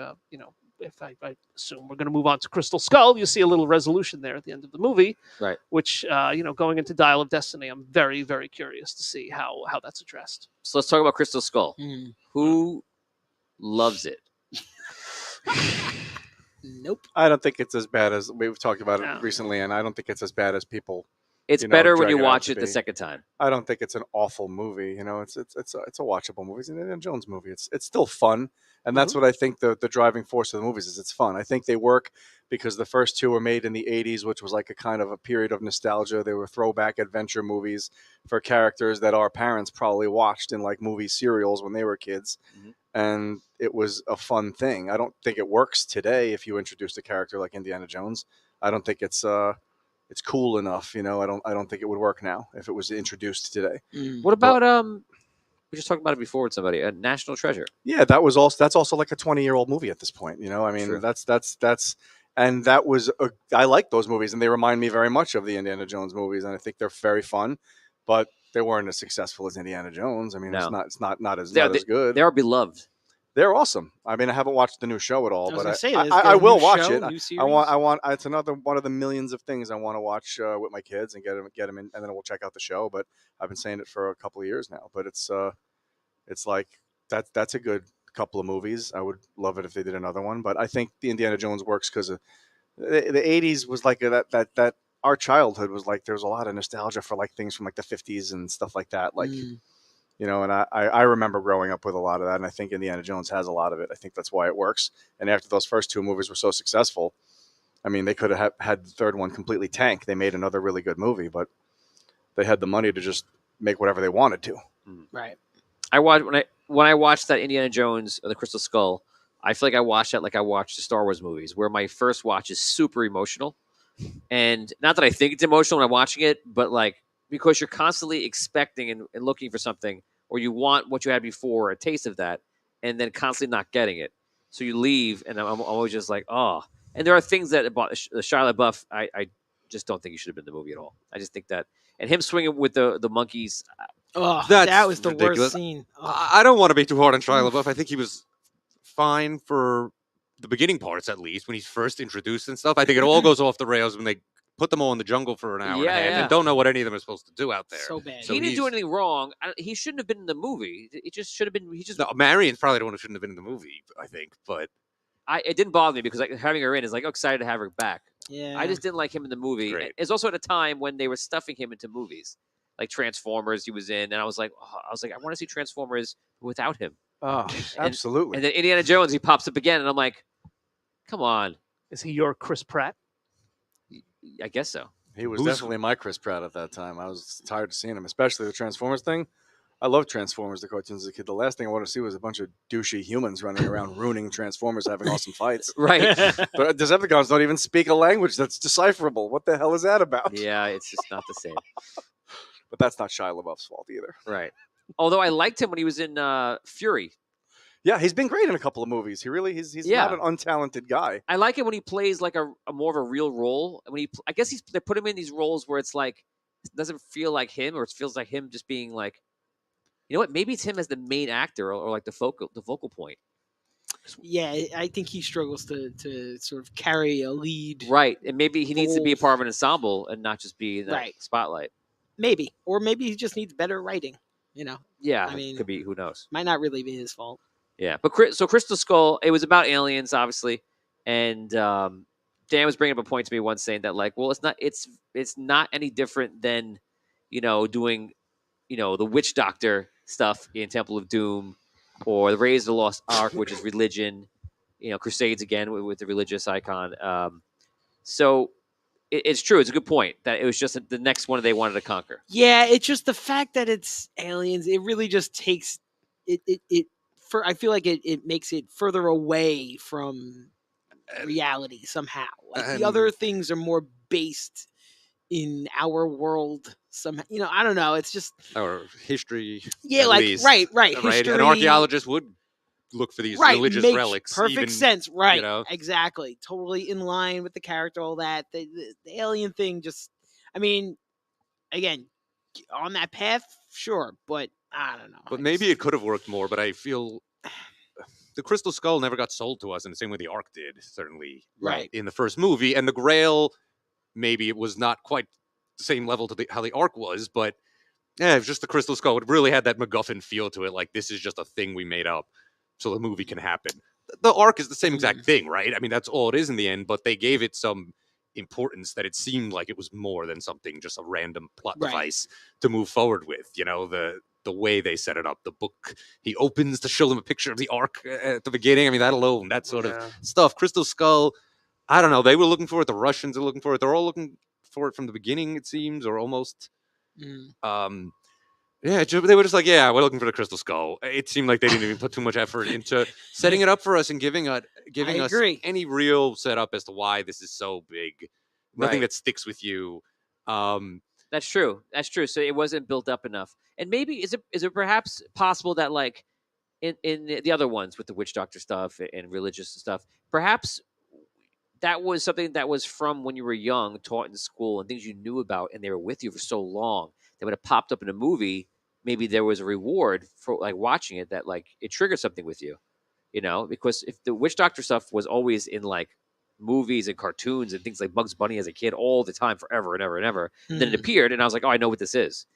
If I assume we're going to move on to Crystal Skull, you see a little resolution there at the end of the movie, Right. which going into Dial of Destiny, I'm very, very curious to see how that's addressed. So let's talk about Crystal Skull. Who loves it? Nope. I don't think it's as bad as we've talked about it No. recently, and I don't think it's as bad as people. It's better when drag you it out watch to it the be. second time. I don't think it's an awful movie. It's a watchable movie. It's an Indiana Jones movie. It's still fun, and that's what I think the driving force of the movies is. It's fun. I think they work because the first two were made in the '80s, which was like a kind of a period of nostalgia. They were throwback adventure movies for characters that our parents probably watched in like movie serials when they were kids. Mhm. And it was a fun thing. I don't think it works today if you introduced a character like Indiana Jones. I don't think it's cool enough. I don't think it would work now if it was introduced today. What about we just talked about it before with somebody, a National Treasure. Yeah, that's also like a 20-year-old movie at this point. I mean, True. that's and that was I like those movies, and they remind me very much of the Indiana Jones movies, and I think they're very fun, but they weren't as successful as Indiana Jones. I mean, No. it's not as good. They are beloved. They're awesome. I mean, I haven't watched the new show at all, I was but gonna say, I will watch it. New series? I want. It's another one of the millions of things I want to watch with my kids and get them in, and then we'll check out the show. But I've been saying it for a couple of years now. But it's like that's a good couple of movies. I would love it if they did another one. But I think the Indiana Jones works because the '80s was like that. Our childhood was like there's a lot of nostalgia for like things from like the '50s and stuff like that. Like. And I remember growing up with a lot of that, and I think Indiana Jones has a lot of it. I think that's why it works. And after those first two movies were so successful, I mean, they could have had the third one completely tank. They made another really good movie, but they had the money to just make whatever they wanted to. Right. I watched when I watched that Indiana Jones or the Crystal Skull. I feel like I watched that like I watched the Star Wars movies, where my first watch is super emotional, and not that I think it's emotional when I'm watching it, but like. Because you're constantly expecting and looking for something, or you want what you had before, a taste of that, and then constantly not getting it. So you leave, and I'm always just like, oh. And there are things that about Shia LaBeouf, I just don't think he should have been in the movie at all. I just think that, and him swinging with the monkeys. Oh, That's that was the ridiculous. worst scene. Oh. I don't want to be too hard on Shia LaBeouf. I think he was fine for the beginning parts, at least, when he's first introduced and stuff. I think it all goes off the rails when they put them all in the jungle for an hour and a half and don't know what any of them are supposed to do out there. So bad. He didn't do anything wrong. He shouldn't have been in the movie. It just should have been. No, Marion's probably the one who shouldn't have been in the movie, I think. But it didn't bother me because like, having her in is like excited to have her back. Yeah. I just didn't like him in the movie. Great. It's also at a time when they were stuffing him into movies, like Transformers. He was in, and I was like, I want to see Transformers without him. Oh, absolutely. And then Indiana Jones, he pops up again, and I'm like, come on. Is he your Chris Pratt? I guess so. He was definitely my Chris Pratt at that time. I was tired of seeing him, especially the Transformers thing. I love Transformers, the cartoons as a kid. The last thing I wanted to see was a bunch of douchey humans running around ruining Transformers, having awesome fights. Right. But Decepticons don't even speak a language that's decipherable. What the hell is that about? Yeah, it's just not the same. But that's not Shia LaBeouf's fault either. Right. Although I liked him when he was in Fury. Yeah, he's been great in a couple of movies. He's not an untalented guy. I like it when he plays like a more of a real role. When I guess they put him in these roles where it's like it doesn't feel like him, or it feels like him just being like, you know what? Maybe it's him as the main actor or like the focal point. Yeah, I think he struggles to sort of carry a lead. Right, and maybe he needs to be a part of an ensemble and not just be in that spotlight. Maybe, or maybe he just needs better writing. Yeah, I mean, could be. Who knows? Might not really be his fault. Yeah, but so Crystal Skull, it was about aliens, obviously, and Dan was bringing up a point to me once, saying that like, well, it's not any different than doing the witch doctor stuff in Temple of Doom, or the Raise of the Lost Ark, which is religion, Crusades again with the religious icon. So it's true. It's a good point that it was just the next one they wanted to conquer. Yeah, it's just the fact that it's aliens. It really just takes it. I feel like it makes it further away from reality somehow. Like the other things are more based in our world somehow. I don't know. It's just Or history, yeah, at like least, right, right? history. An archaeologist would look for these Right, religious makes relics, perfect even sense. Right, you know. exactly, totally in line with the character. All that the alien thing, just, I mean, again, on that path, sure, but I don't know. But maybe it could have worked more. But I feel the Crystal Skull never got sold to us in the same way the Ark did, certainly Right. in the first movie. And the Grail, maybe it was not quite the same level to how the Ark was, but yeah, it was just the Crystal Skull. It really had that MacGuffin feel to it. Like, this is just a thing we made up so the movie can happen. The Ark is the same exact thing, right? I mean, that's all it is in the end, but they gave it some importance that it seemed like it was more than something, just a random plot device to move forward with. The way they set it up, the book he opens to show them a picture of the Ark at the beginning. I mean, that alone, that sort of stuff. Crystal Skull, I don't know. They were looking for it. The Russians are looking for it. They're all looking for it from the beginning, it seems, or almost. Yeah, they were just like, yeah, we're looking for the Crystal Skull. It seemed like they didn't even put too much effort into setting it up for us and giving us any real setup as to why this is so big. Nothing that sticks with you. That's true. That's true. So it wasn't built up enough. And maybe is it perhaps possible that, like, in the other ones with the witch doctor stuff and religious stuff, perhaps that was something that was from when you were young, taught in school, and things you knew about, and they were with you for so long that when it popped up in a movie, maybe there was a reward for, like, watching it, that, like, it triggered something with you, because if the witch doctor stuff was always in, like, movies and cartoons and things like Bugs Bunny as a kid all the time, forever and ever and ever, then it appeared, and I was like, oh, I know what this is,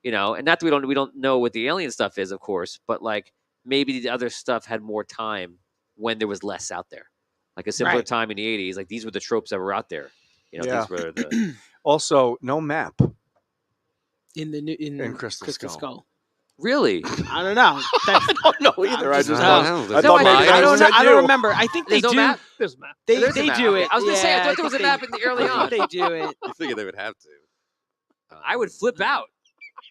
and not that we don't know what the alien stuff is, of course, but, like, maybe the other stuff had more time when there was less out there, like a simpler time in the 80s. Like, these were the tropes that were out there. Yeah. These were the Also, no map in Crystal Skull. really. I don't know. I don't know either. I just I thought don't know. maybe I that don't was know. meant I don't you. remember. I think they There's no do. map? There's a map. They There's a map. do Okay. it. I was gonna say, I thought there was a think map in the early I think on. they do it. You figure they would have to. I would flip out.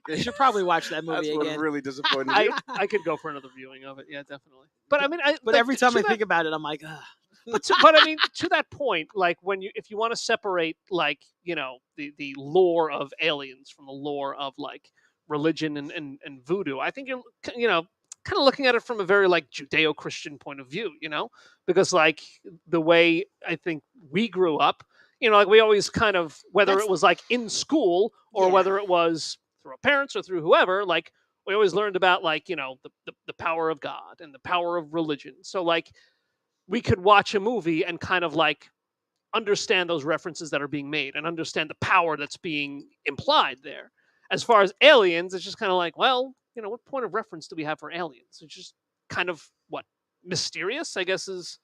You should probably watch that movie That's what again. really disappointed you. I could go for another viewing of it. Yeah, definitely. But I mean, But every time I think about it, I'm like, ugh. but I mean, to that point, like, if you want to separate, like, the lore of aliens from the lore of, like, religion and voodoo, I think you're kind of looking at it from a very, like, Judeo-Christian point of view, because, like, the way I think we grew up, like, we always kind of, whether it was, like, in school or whether it was through our parents or through whoever, like, we always learned about, like, the power of God and the power of religion. So, like, we could watch a movie and kind of, like, understand those references that are being made and understand the power that's being implied there. As far as aliens, it's just kind of like, well, what point of reference do we have for aliens? It's just kind of, what, mysterious, I guess, is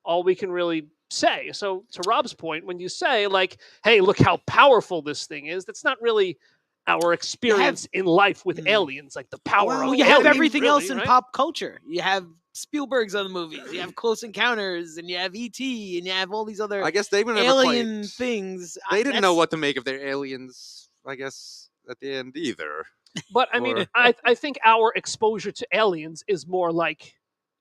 all we can really say. So to Rob's point, when you say, like, hey, look how powerful this thing is, that's not really our experience in life with aliens, like the power of you have aliens, everything really, else in right? pop culture. You have Spielberg's other movies. You have Close Encounters, and you have E.T., and you have all these other I guess they were never alien quite, things. They didn't know what to make of their aliens, I guess, at the end either. But I mean, I think our exposure to aliens is more like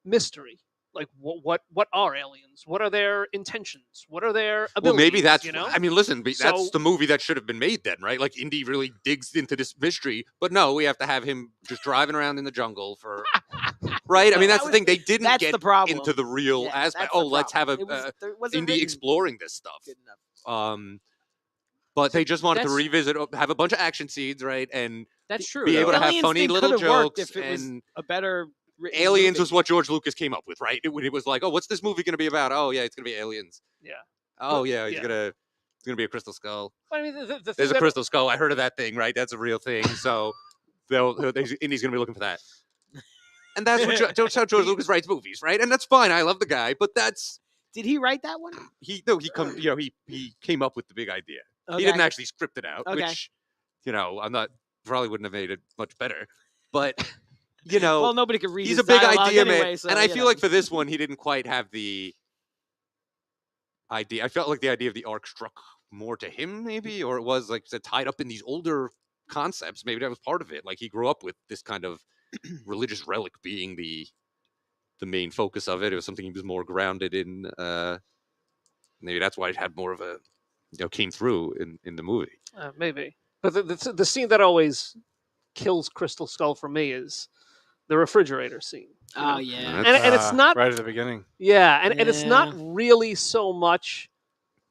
mystery. Like, what are aliens? What are their intentions? What are their abilities? Well, maybe that's. you know. I mean, listen, So- that's the movie that should have been made then, right? Like, Indy really digs into this mystery, but no, we have to have him just driving around in the jungle for. Right? I mean, that's the thing. They didn't that's get the problem. into the real Yeah, aspect. that's the Oh, let's have problem. There wasn't Indy written exploring this stuff. good enough. But they just wanted to that's- revisit, have a bunch of action scenes, right? And That's true. be able though. to have Aliens funny thing little could have worked jokes. if it was And a better written Aliens movie. was what George Lucas came up with, right? It was like, oh, what's this movie going to be about? Oh, yeah, it's going to be aliens. Yeah. Oh, But- yeah, yeah. it's going to be a crystal skull. I mean, the thing There's a that- crystal skull. I heard of that thing, right? That's a real thing. So Indy's going to be looking for that. And that's how George Lucas writes movies, right? And that's fine. I love the guy, but Did he write that one? he came up with the big idea. Okay. He didn't actually script it out, Okay. which probably wouldn't have made it much better. But Well, nobody could read. he's his a big dialogue idea anyway, man, so, and I you feel know. like for this one he didn't quite have the idea. I felt like the idea of the arc struck more to him, maybe, or it was like tied up in these older concepts. Maybe that was part of it. Like, he grew up with this kind of religious relic being the main focus of it. It was something he was more grounded in. Maybe that's why it had more of a came through in the movie. Maybe. But the scene that always kills Crystal Skull for me is the refrigerator scene. Oh yeah, and it's not right at the beginning. Yeah, and it's not Yeah. really so much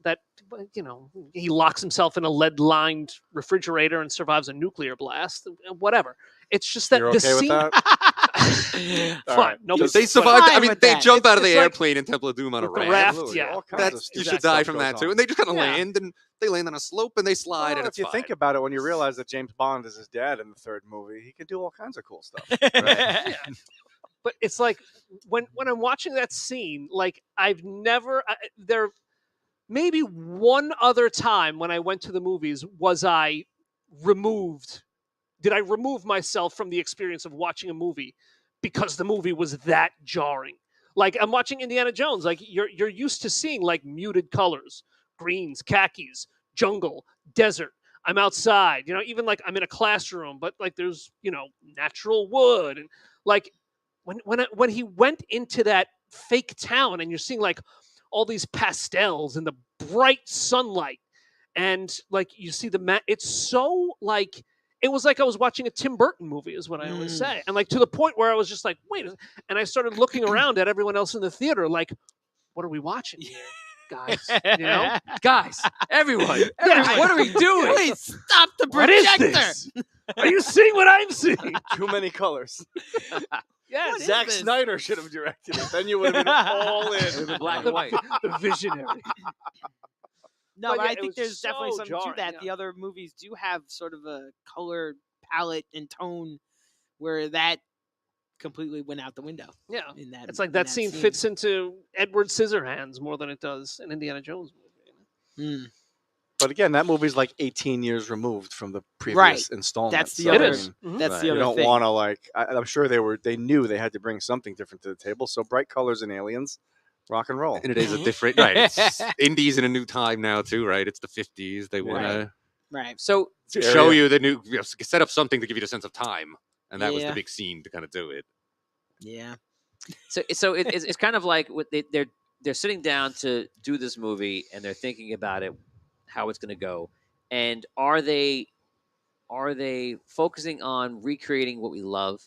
that he locks himself in a lead-lined refrigerator and survives a nuclear blast. Whatever. It's just that You're the okay with scene. that? Fine. right. Nobody They says- but survived. I fine mean, with they that. jump out of It's the like- airplane in Temple of Doom on a with the raft. raft, yeah. All kinds of That's you stupid should die stuff from goes that too. on. And they just kind of Yeah. land, and they land on a slope, and they slide, Well, and if it's you fine. think about it, when you realize that James Bond is his dad in the third movie, he can do all kinds of cool stuff. Yeah. But it's like when I'm watching that scene, like I've never there. Maybe one other time when I went to the movies was I removed. Did I remove myself from the experience of watching a movie because the movie was that jarring? Like I'm watching Indiana Jones. Like you're used to seeing like muted colors, greens, khakis, jungle, desert. I'm outside, even like I'm in a classroom, but like there's natural wood and like when he went into that fake town and you're seeing like all these pastels and the bright sunlight and like you see it's so like it was like I was watching a Tim Burton movie is what I always say. And like to the point where I was just like, wait, and I started looking around at everyone else in the theater like, what are we watching here, guys? Guys, everyone, Yeah. what are we doing? Please stop the What is projector. this? Are you seeing what I'm seeing? Too many colors. Yes. What is Zack this? Snyder should have directed it. Then you would have been all in. Black and white. The visionary. No, But but yeah, I it think was there's definitely so something jarring, to that. yeah. The other movies do have sort of a color palette and tone where that completely went out the window. Yeah. In that, It's like in that scene fits into Edward Scissorhands more than it does an Indiana Jones movie. Mm. But again, that movie's like 18 years removed from the previous Right. installment. That's the so, other. It I is. mean, Mhm. That's Right. the you other don't thing. want to I'm sure they knew they had to bring something different to the table. So bright colors and aliens, rock and roll. And it is a different, right? It's Indies in a new time now too, right? It's the 50s. They want to Right. So show you the new, set up something to give you the sense of time, and that was the Yeah. big scene to kind of do it. Yeah. So it's kind of like they're sitting down to do this movie and they're thinking about it, how it's going to go, and are they focusing on recreating what we love,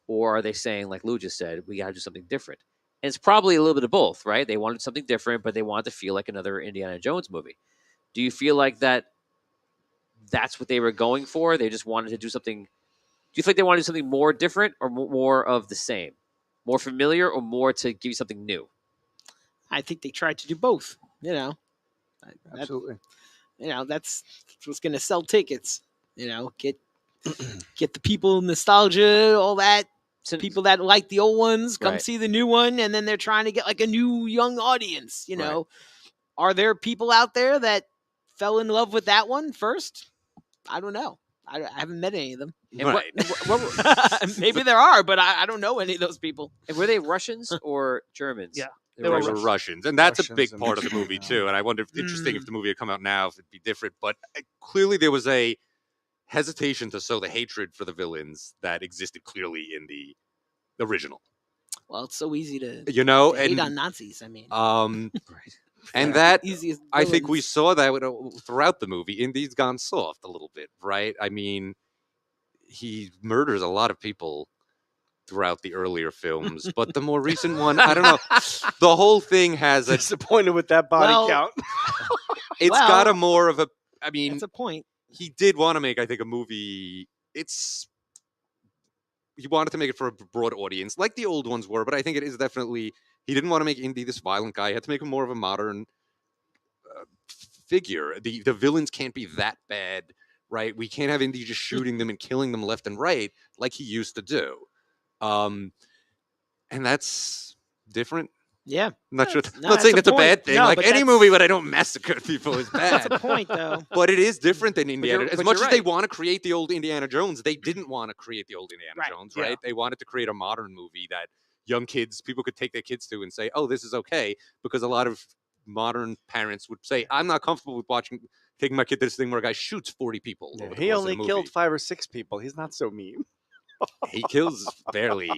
or are they saying, like Lou just said, we got to do something different? And it's probably a little bit of both, right? They wanted something different, but they wanted to feel like another Indiana Jones movie. Do you feel like that's what they were going for? They just wanted to do something. Do you think they wanted to do something more different or more of the same? More familiar or more to give you something new? I think they tried to do both. That- Absolutely. that's what's going to sell tickets. Get the people nostalgia, all that. So, People that like the old ones come Right. see the new one, and then they're trying to get like a new young audience. Are there people out there that fell in love with that one first? I don't know. I haven't met any of them. and Right. Maybe there are, but I don't know any of those people. and were they Russians or Germans? Yeah. They They were were They were Russians. Russians, and that's a Russians big and- part of the movie yeah. too. And I wonder, if interesting if Mm. the movie had come out now, if it'd be different. But clearly, there was a hesitation to sow the hatred for the villains that existed clearly in the original. Well, it's so easy to hate And on Nazis. I mean, Right. and that easiest. I think we villains. saw that throughout the movie. Indy's gone soft a little bit, right? I mean, he murders a lot of people throughout the earlier films, but the more recent one, I don't know. The whole thing has a. Disappointed with that body Well, count. It's well, got a more of a. I mean, That's a point. he did want to make, I think, a movie. He wanted to make it for a broad audience, like the old ones were, but I think it is definitely. He didn't want to make Indy this violent guy. He had to make him more of a modern figure. The villains can't be that bad, right? We can't have Indy just shooting them and killing them left and right like he used to do. And that's different. Yeah, I'm not sure. No, I'm not saying that's that's a a bad point. thing. No, like but any that's- movie where I don't massacre people is that's bad. a point, though. But it is different than Indiana. you're- As but much you're as they right. want to create the old Indiana Jones, they didn't want to create the old Indiana Right, Jones, yeah. right? They wanted to create a modern movie that young kids, people could take their kids to and say, "Oh, this is okay," because a lot of modern parents would say, "I'm not comfortable with taking my kid to this thing where a guy shoots 40 people." over the He course of only the movie. killed 5 or 6 people. He's not so mean. He kills barely.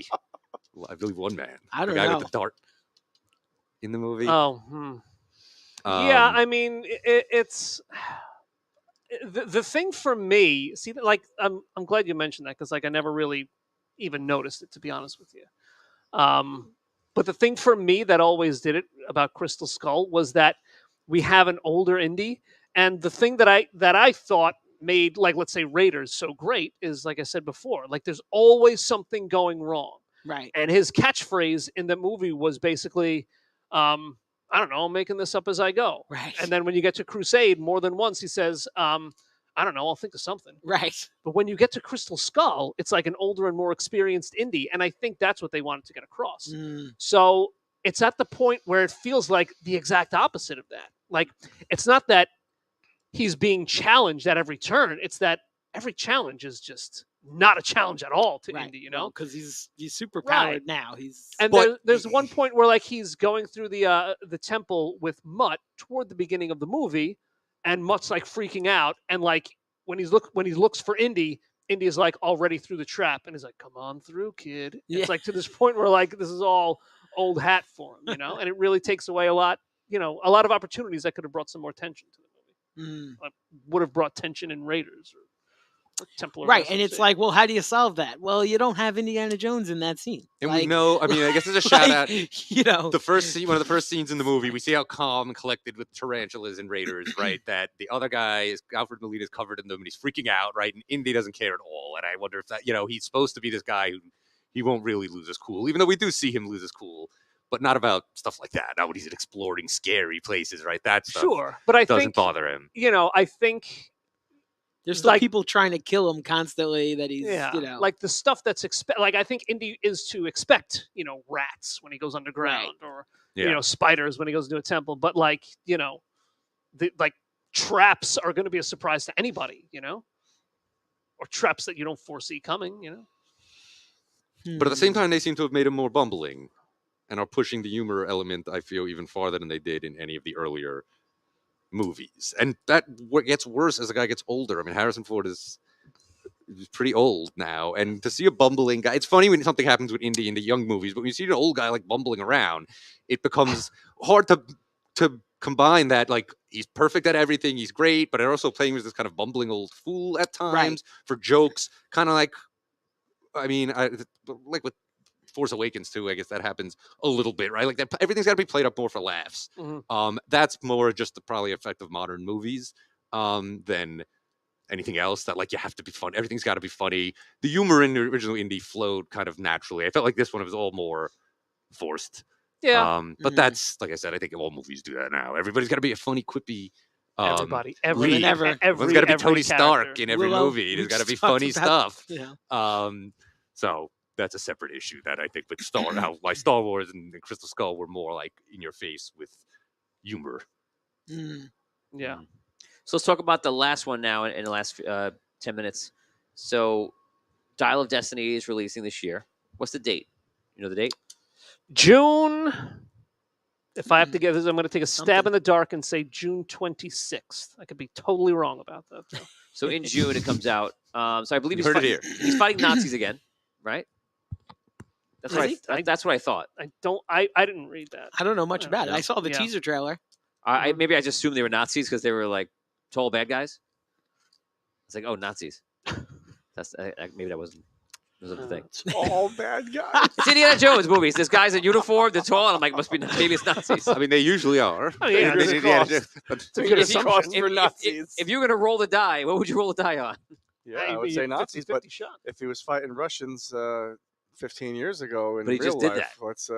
Well, I believe one man. I don't the guy know. with the dart in the movie. Oh, Yeah, I mean, it's the thing for me. See, like, I'm glad you mentioned that, because like I never really even noticed it, to be honest with you. But the thing for me that always did it about Crystal Skull was that we have an older indie, and the thing that I thought made, like, let's say, Raiders so great is, like I said before, like there's always something going wrong. Right. And his catchphrase in the movie was basically, I don't know, I'm making this up as I go. Right. And then when you get to Crusade, more than once he says, I don't know, I'll think of something. Right. But when you get to Crystal Skull, it's like an older and more experienced indie. And I think that's what they wanted to get across. So it's at the point where it feels like the exact opposite of that. Like, it's not that he's being challenged at every turn, it's that every challenge is just not a challenge at all to Right. Indy, you know? Because he's super powered Right. now. He's And there's one point where, like, he's going through the temple with Mutt toward the beginning of the movie, and Mutt's like freaking out, and like when he looks for Indy, Indy is like already through the trap, and he's like, "Come on through, kid." Yeah. It's like to this point where like this is all old hat for him, you know, and it really takes away a lot of opportunities that could have brought some more tension to the movie. Like, would have brought tension in Raiders or Temple. Right, and it's like, well, how do you solve that? Well, you don't have Indiana Jones in that scene. And like, we know, I mean, I guess it's a shout out. You know, The first scene, one of the first scenes in the movie, we see how calm and collected with tarantulas and raiders, right? That the other guy is Alfred Molina's covered in them and he's freaking out, right? And Indy doesn't care at all. And I wonder if that, he's supposed to be this guy who he won't really lose his cool, even though we do see him lose his cool, but not about stuff like that. Not when he's exploring scary places, right? That stuff sure, but I doesn't think bother him. I think there's still like, people trying to kill him constantly. That he's, like the stuff that's like I think Indy is to expect, rats when he goes underground, or spiders when he goes into a temple. But like, like traps are going to be a surprise to anybody, or traps that you don't foresee coming, But at the same time, they seem to have made him more bumbling and are pushing the humor element, I feel, even farther than they did in any of the earlier movies. And that gets worse as the guy gets older. I mean, Harrison Ford is pretty old now, and to see a bumbling guy, it's funny when something happens with Indy in the young movies, but when you see an old guy like bumbling around, it becomes hard to combine that. Like, he's perfect at everything, he's great, but also playing with this kind of bumbling old fool at times for jokes, kind of like, I mean, like with Force Awakens too, I guess that happens a little bit, right? Like that, everything's got to be played up more for laughs. That's more just the probably effect of modern movies than anything else. That, like, you have to be fun. Everything's got to be funny. The humor in the original Indy flowed kind of naturally. I felt like this one was all more forced. Yeah. But that's, like I said, I think all movies do that now. Everybody's got to be a funny, quippy. Everyone's got to be Tony Stark in every movie. There's got to be funny stuff. So that's a separate issue that I think with why Star Wars and Crystal Skull were more like in your face with humor. Yeah. So let's talk about the last one now in the last 10 minutes. So Dial of Destiny is releasing this year. What's the date? You know the date? June. If I have to give this, I'm going to take a stab in the dark and say June 26th. I could be totally wrong about that, though. So in June it comes out. So I believe he's fighting Nazis again, right? That's right. That's what I thought. I didn't read that. I don't know much about it. I saw the teaser trailer. Maybe I just assumed they were Nazis because they were like tall bad guys. It's like, oh, Nazis. That's maybe that wasn't the thing. All bad guys. It's Indiana Jones movies. This guy's in uniform. They're tall, and I'm like, maybe it's Nazis. I mean, they usually are. Oh, yeah, it's a good assumption for Nazis. If you're gonna roll the die, what would you roll the die on? Yeah, I would say Nazis, but if he was fighting Russians 15 years ago in real life, what's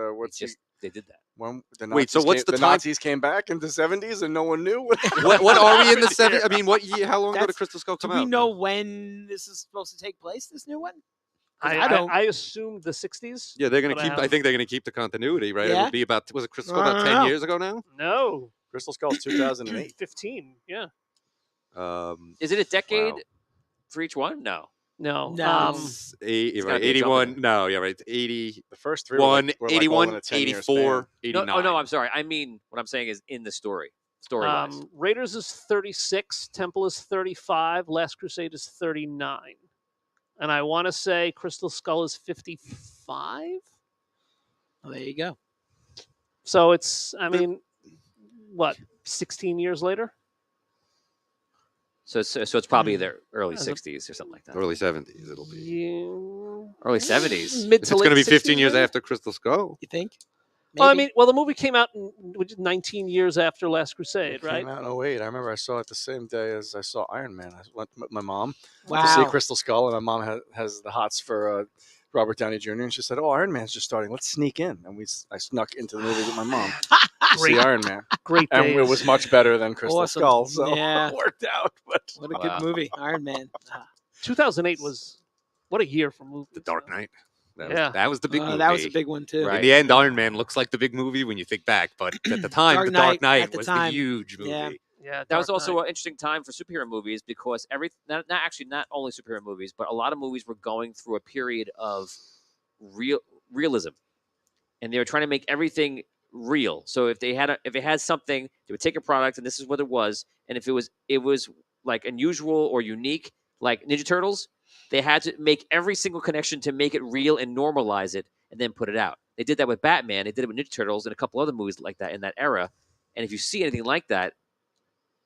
they did that. When the Wait, so what's the Nazis came back in the 70s and no one knew? What are we in the 70s? I mean, what year? How long ago did Crystal Skull come out? Do we know when this is supposed to take place? This new one? I assumed the 60s. Yeah, they're gonna keep. I think they're gonna keep the continuity, right? Yeah? It would be about. Was it Crystal Skull about 10 years ago now? No, Crystal Skull's 2008. 15. Yeah. Is it a decade for each one? No. 81. No, yeah, right. 80. The first three 1, were 81, 84, 89. No, I'm sorry. I mean, what I'm saying is in the story-wise. Raiders is 36. Temple is 35. Last Crusade is 39. And I want to say Crystal Skull is 55. Well, there you go. So it's, I mean, what? 16 years later. So it's probably their early 60s or something like that. Early 70s, it'll be. Yeah. Early 70s. Mid If to it's late going to be 60s, 15 years maybe? after Crystal Skull. You think? Well, I Maybe. mean, the movie came out in 19 years after Last Crusade, It right? came out in 08. I remember I saw it the same day as I saw Iron Man. I went with my mom to see Wow. Crystal Skull, and my mom has the hots for Robert Downey Jr. And she said, "Oh, Iron Man's just starting. Let's sneak in." And I snuck into the movie with my mom to see Iron Man. Great And days. it was much better than Crystal Awesome. Skull, so Yeah. it worked out. But What a Wow. good movie, Iron Man. 2008 was what a year for movies. The Dark Knight. Yeah. That was the big movie. That was a big one too. Right. In the end, Iron Man looks like the big movie when you think back, but at the time, Dark The Dark Knight, Knight at the was time. the huge movie. Yeah. Yeah, That was Dark also Knight. an interesting time for superhero movies because not only superhero movies, but a lot of movies were going through a period of realism, and they were trying to make everything real. So if it had something, they would take a product, and this is what it was. And if it was like unusual or unique, like Ninja Turtles, they had to make every single connection to make it real and normalize it, and then put it out. They did that with Batman. They did it with Ninja Turtles and a couple other movies like that in that era. And if you see anything like that,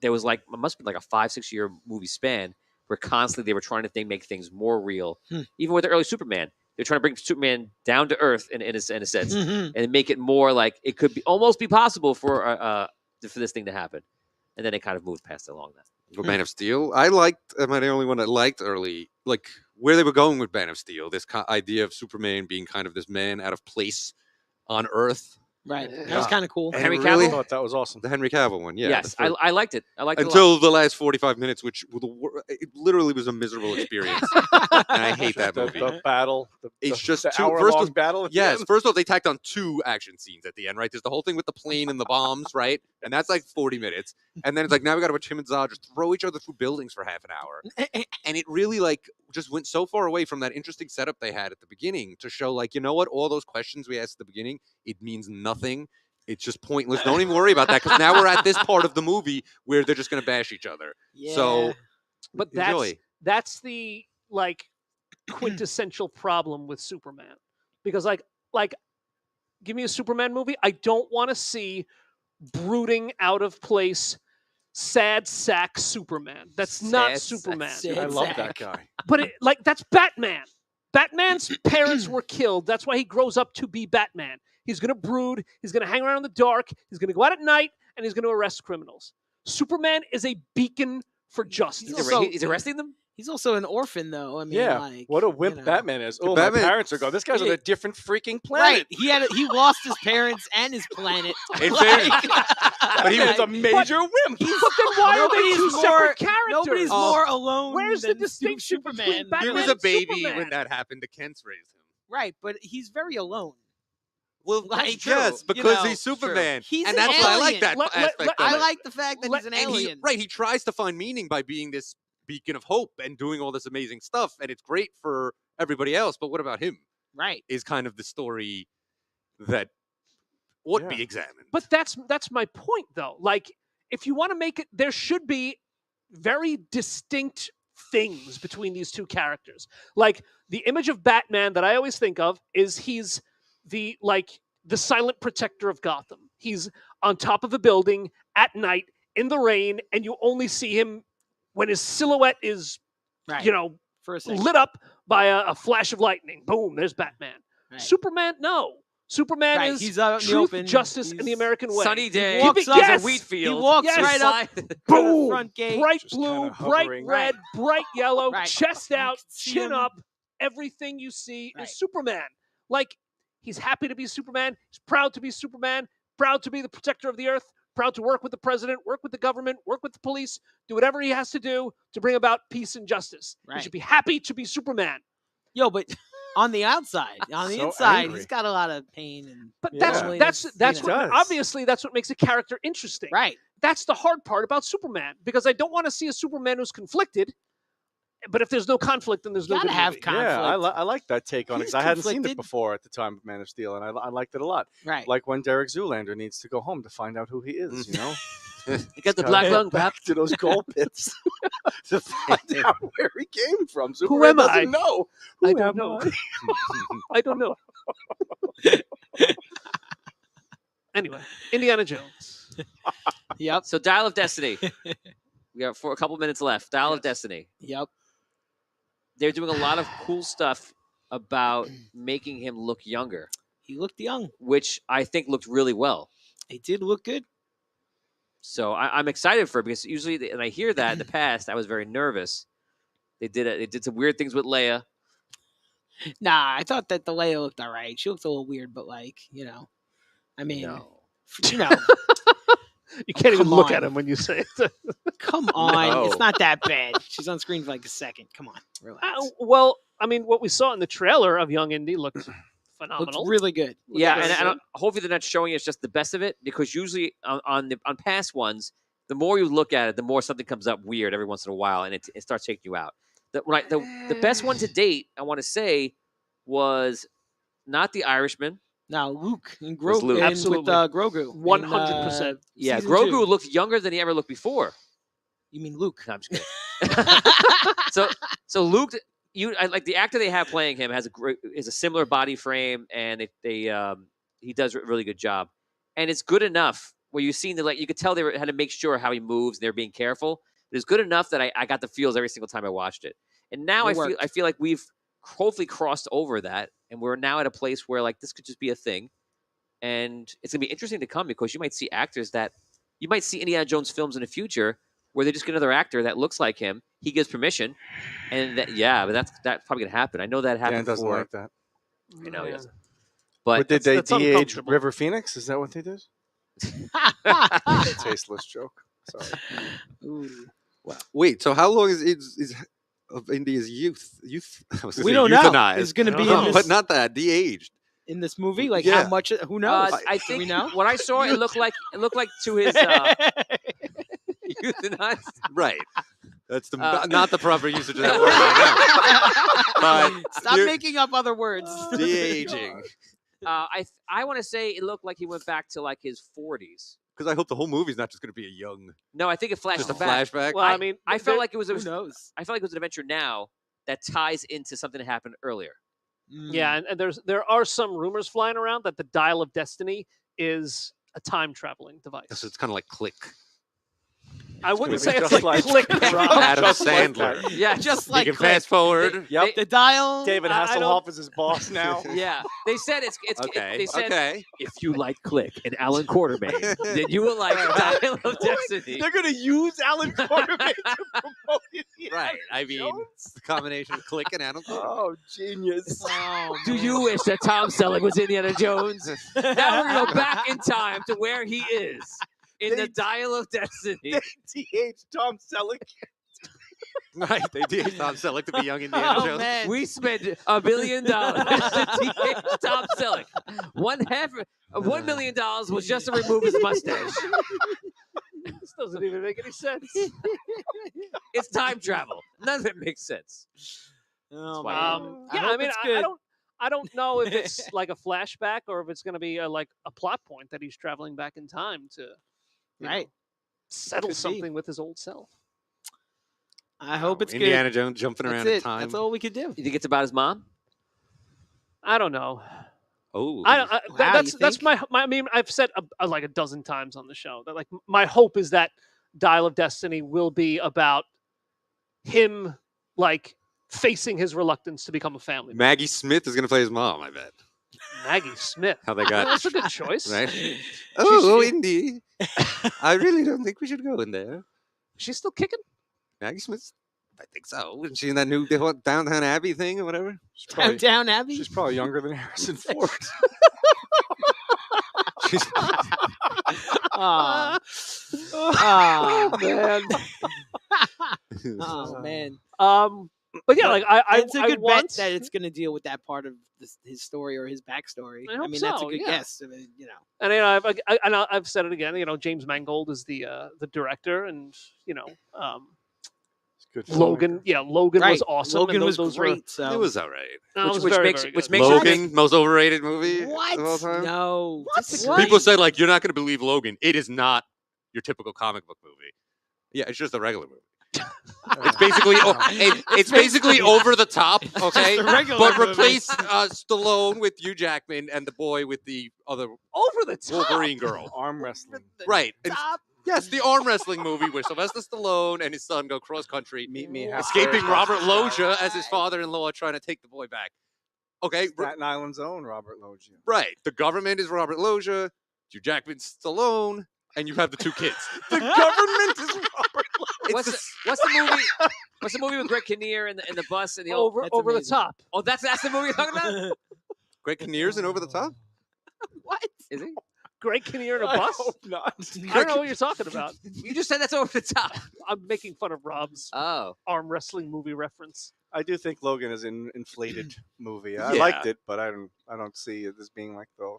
there was it must have been like a 5-6 year movie span where constantly they were trying to make things more real. Even with the early Superman, they're trying to bring Superman down to earth in a sense, and make it more like it could almost be possible for this thing to happen. And then they kind of moved past it along that. With Man of Steel, am I the only one that liked early, like where they were going with Man of Steel? This idea of Superman being kind of this man out of place on Earth. Right. That was kind of cool. And Henry it Cavill? I thought that was awesome. The Henry Cavill one, yeah. Yes, I liked it. I liked it Until the last 45 minutes, which it literally was a miserable experience. And I hate that movie. The battle. It's just the two- hour-long first of- battle. at the Yes, end. first off, they tacked on 2 action scenes at the end, right? There's the whole thing with the plane and the bombs, right? And that's like 40 minutes. And then it's like, now we got to watch him and Zod just throw each other through buildings for half an hour. And it really just went so far away from that interesting setup they had at the beginning to show you know what? All those questions we asked at the beginning, it means nothing. It's just pointless. Don't even worry about that because now we're at this part of the movie where they're just going to bash each other. Yeah. So, But enjoy. that's the quintessential problem with Superman, because give me a Superman movie. I don't want to see brooding, out of place, sad sack Superman. That's not Sad sack. Superman. Sad I love sack. that guy. But that's Batman. Batman's parents were killed. That's why he grows up to be Batman. He's going to brood. He's going to hang around in the dark. He's going to go out at night, and he's going to arrest criminals. Superman is a beacon for justice. He's arresting them? He's also an orphan, though. I mean, Yeah. What a wimp you know. Batman is. Oh, Batman- my parents are gone. This guy's on Yeah. a different freaking planet. Right. He lost his parents and his planet. In fairness. But he was a major wimp. But then why are they two separate characters? Nobody's more alone. Where's the than distinction Superman? between Batman He was and a baby Superman? when that happened. The Kents raised him. Right, but he's very alone. Well, Like, yes, true, because you know, he's Superman. He's and an that's why I like alien. that aspect of I it. like the fact that he's an And alien. he tries to find meaning by being this beacon of hope and doing all this amazing stuff, and it's great for everybody else. But what about him? Right. Is kind of the story that would be examined. But that's my point, though. If you want to make it, there should be very distinct things between these two characters. The image of Batman that I always think of is he's the silent protector of Gotham. He's on top of a building at night in the rain, and you only see him when his silhouette is, Right. For a second. lit up by a flash of lightning. Boom, there's Batman. Right. Superman, no. Superman Right, is he's out in the truth, open. justice, and the He's American way. Sunny day. He walks He's up- a yes! wheat field. He walks Yes! right up to the Boom! front gate. Bright Just blue, kinda bright hovering. red, bright yellow, Right. chest out, See chin him. up. Everything you see Right. is Superman. He's happy to be Superman. He's proud to be Superman. Proud to be the protector of the earth. Proud to work with the president, work with the government, work with the police, do whatever he has to do to bring about peace and justice. He Right. should be happy to be Superman. Yo, but on the outside, on the So inside, angry. he's got a lot of pain and But Yeah. that's loneliness, that's you what, know. does. obviously that's what makes a character interesting. right. That's the hard part about Superman, because I don't want to see a Superman who's conflicted. But if there's no conflict, then there's no Gotta good have movie. conflict. Yeah, I like that take on it He's because I hadn't seen it conflicted. before at the time of Man of Steel, and I liked it a lot. Right. Like when Derek Zoolander needs to go home to find out who he is, you know? You got the Gotta black head lung, back Pap. to those coal pits to find out where he came from. Who Superman am I? doesn't know. I Who don't am know. I? I don't know. Anyway, Indiana Jones. Yep. So Dial of Destiny. We got a couple minutes left. Dial of Destiny. Yep. They're doing a lot of cool stuff about making him look younger, He looked young. which I think looked really well. He did look good. So I'm excited for it because usually, and I hear that in the past, I was very nervous. They did some weird things with Leia. Nah, I thought that the Leia looked all right. She looked a little weird, but I mean, No. You can't even come look on. at him when you say it. Come on. No. It's not that bad. She's on screen for like a second. Come on. Relax. Well, I mean, what we saw in the trailer of Young Indy looked phenomenal. Looked really good. Yeah, very and good. hopefully they're not showing us just the best of it because usually on past ones, the more you look at it, the more something comes up weird every once in a while, and it starts taking you out. The best one to date, I want to say, was not The Irishman. Now Luke and Was Luke. Grogu, Absolutely. with Grogu, 100%. Yeah, season Grogu 2. looked younger than he ever looked before. You mean Luke? No, I'm just kidding. So Luke, I like the actor they have playing him is a similar body frame, and he does a really good job, and it's good enough where you've seen you could tell they had to make sure how he moves and they're being careful. It's good enough that I got the feels every single time I watched it, and now It worked. I feel like we've hopefully crossed over that, and we're now at a place where this could just be a thing, and it's gonna be interesting to come because you might see actors that you might see Indiana Jones films in the future where they just get another actor that looks like him. He gives permission, and but that's probably gonna happen. I know that happened Dan doesn't before. like that. You know, he Yeah. doesn't. But Did they that's de-age uncomfortable. River Phoenix? Is that what they did? Tasteless joke. Sorry. Ooh. Wait, so how long is of India's youth? I was gonna We say don't know. euthanized. It's gonna I be don't in know. this, but not that de-aged. in this movie. Like Yeah. how much? Who knows? I Do think we know? when I saw it, it looked like to his euthanized. Right. That's Uh, not the proper usage of that word right now. But Stop you're making up other words. de-aging. I want to say it looked like he went back to his 40s. Because I hope the whole movie's not just going to be a young, No, I think it flashed just a back. flashback. Well, I mean, I felt like it was Who knows? I felt like it was an adventure now that ties into something that happened earlier. yeah, and there are some rumors flying around that the Dial of Destiny is a time traveling device. So it's kind of like Click. I wouldn't gonna say be it's just like like click. Adam Just like Sandler. that. Yeah, Just You like can Click. fast forward. Yep. The dial. David I don't- Hasselhoff is his boss now. yeah. They said it's Okay. They said Okay. if you like Click and Alan Quartermain, then you will like Dial of Destiny. They're gonna use Alan Quartermain to promote it. Right. I mean, the combination of Click and Adam. Oh, genius! Oh, Do man. you wish that Tom Selleck was Indiana Jones? Now we're gonna go back in time to where he is in the Dial of Destiny. Th Tom Selleck. Right. They did Tom Selleck to be young Indiana Oh, Jones. man. We spent $1 billion to de-age Tom Selleck. $1 million was just to remove his mustache. This doesn't even make any sense. It's time travel. None of it makes sense. Oh, why- man. Yeah, hope I mean, it's I good. don't know if it's like a flashback or if it's going to be a plot point that he's traveling back in time to, you Right. know, settle Could be. something with his old self. I hope it's Indiana good. Jones jumping That's around it. in time. That's all we could do. You think it's about his mom? I don't know. Oh. That- Wow, that's you that's think? my. I mean, I've said like a dozen times on the show that my hope is that Dial of Destiny will be about him facing his reluctance to become a family man. Maggie Smith is going to play his mom, I bet. Maggie Smith. How they got. That's a good choice. Right? She's- Oh, Indy. I really don't think we should go in there. She's still kicking. Maggie Smith? I think so. Isn't she in that new Downtown Abbey thing or whatever? Downtown Abbey. She's probably younger than Harrison Ford. She's, Aw. Oh Aw. man. Oh man. But yeah, I It's a I good want bet that it's going to deal with that part of his story or his backstory. I hope mean, that's a so, good yeah. guess. I mean, and I've said it again. James Mangold is the director, and Good Logan. filmmaker. Yeah, Logan right. was awesome. Logan and was those great. So it was all right. Which makes very which good. makes you Logan, most overrated movie what? of all time. No. What? Disagree. People said, like, you're not going to believe Logan. It is not your typical comic book movie. Yeah, it's just a regular movie. It's basically it's basically over the top, okay? Just a regular But movie. replace Stallone with Hugh Jackman and the boy with the other Over the top. Wolverine girl. Arm wrestling. Right. And Top. yes, the arm wrestling movie where Sylvester Stallone and his son go cross country, Meet me halfway escaping across Robert the sky. Loggia as his father-in-law, trying to take the boy back. Okay, Staten Island's own Robert Loggia. right. The government is Robert Loggia, Hugh Jackman's Stallone, and you have the two kids. The government is Robert Loggia. What's the movie? What's the movie with Greg Kinnear and the bus and the old? Over the amazing. top. Oh, that's the movie you're talking about. Greg Kinnear's and Over the Top? What? Is he? Greg Kinnear in a I bus? hope not. I don't know what you're talking about. You just said that's over the top. I'm making fun of Rob's Oh, arm wrestling movie reference. I do think Logan is an inflated movie. I Yeah. liked it, but I don't see it as being like the.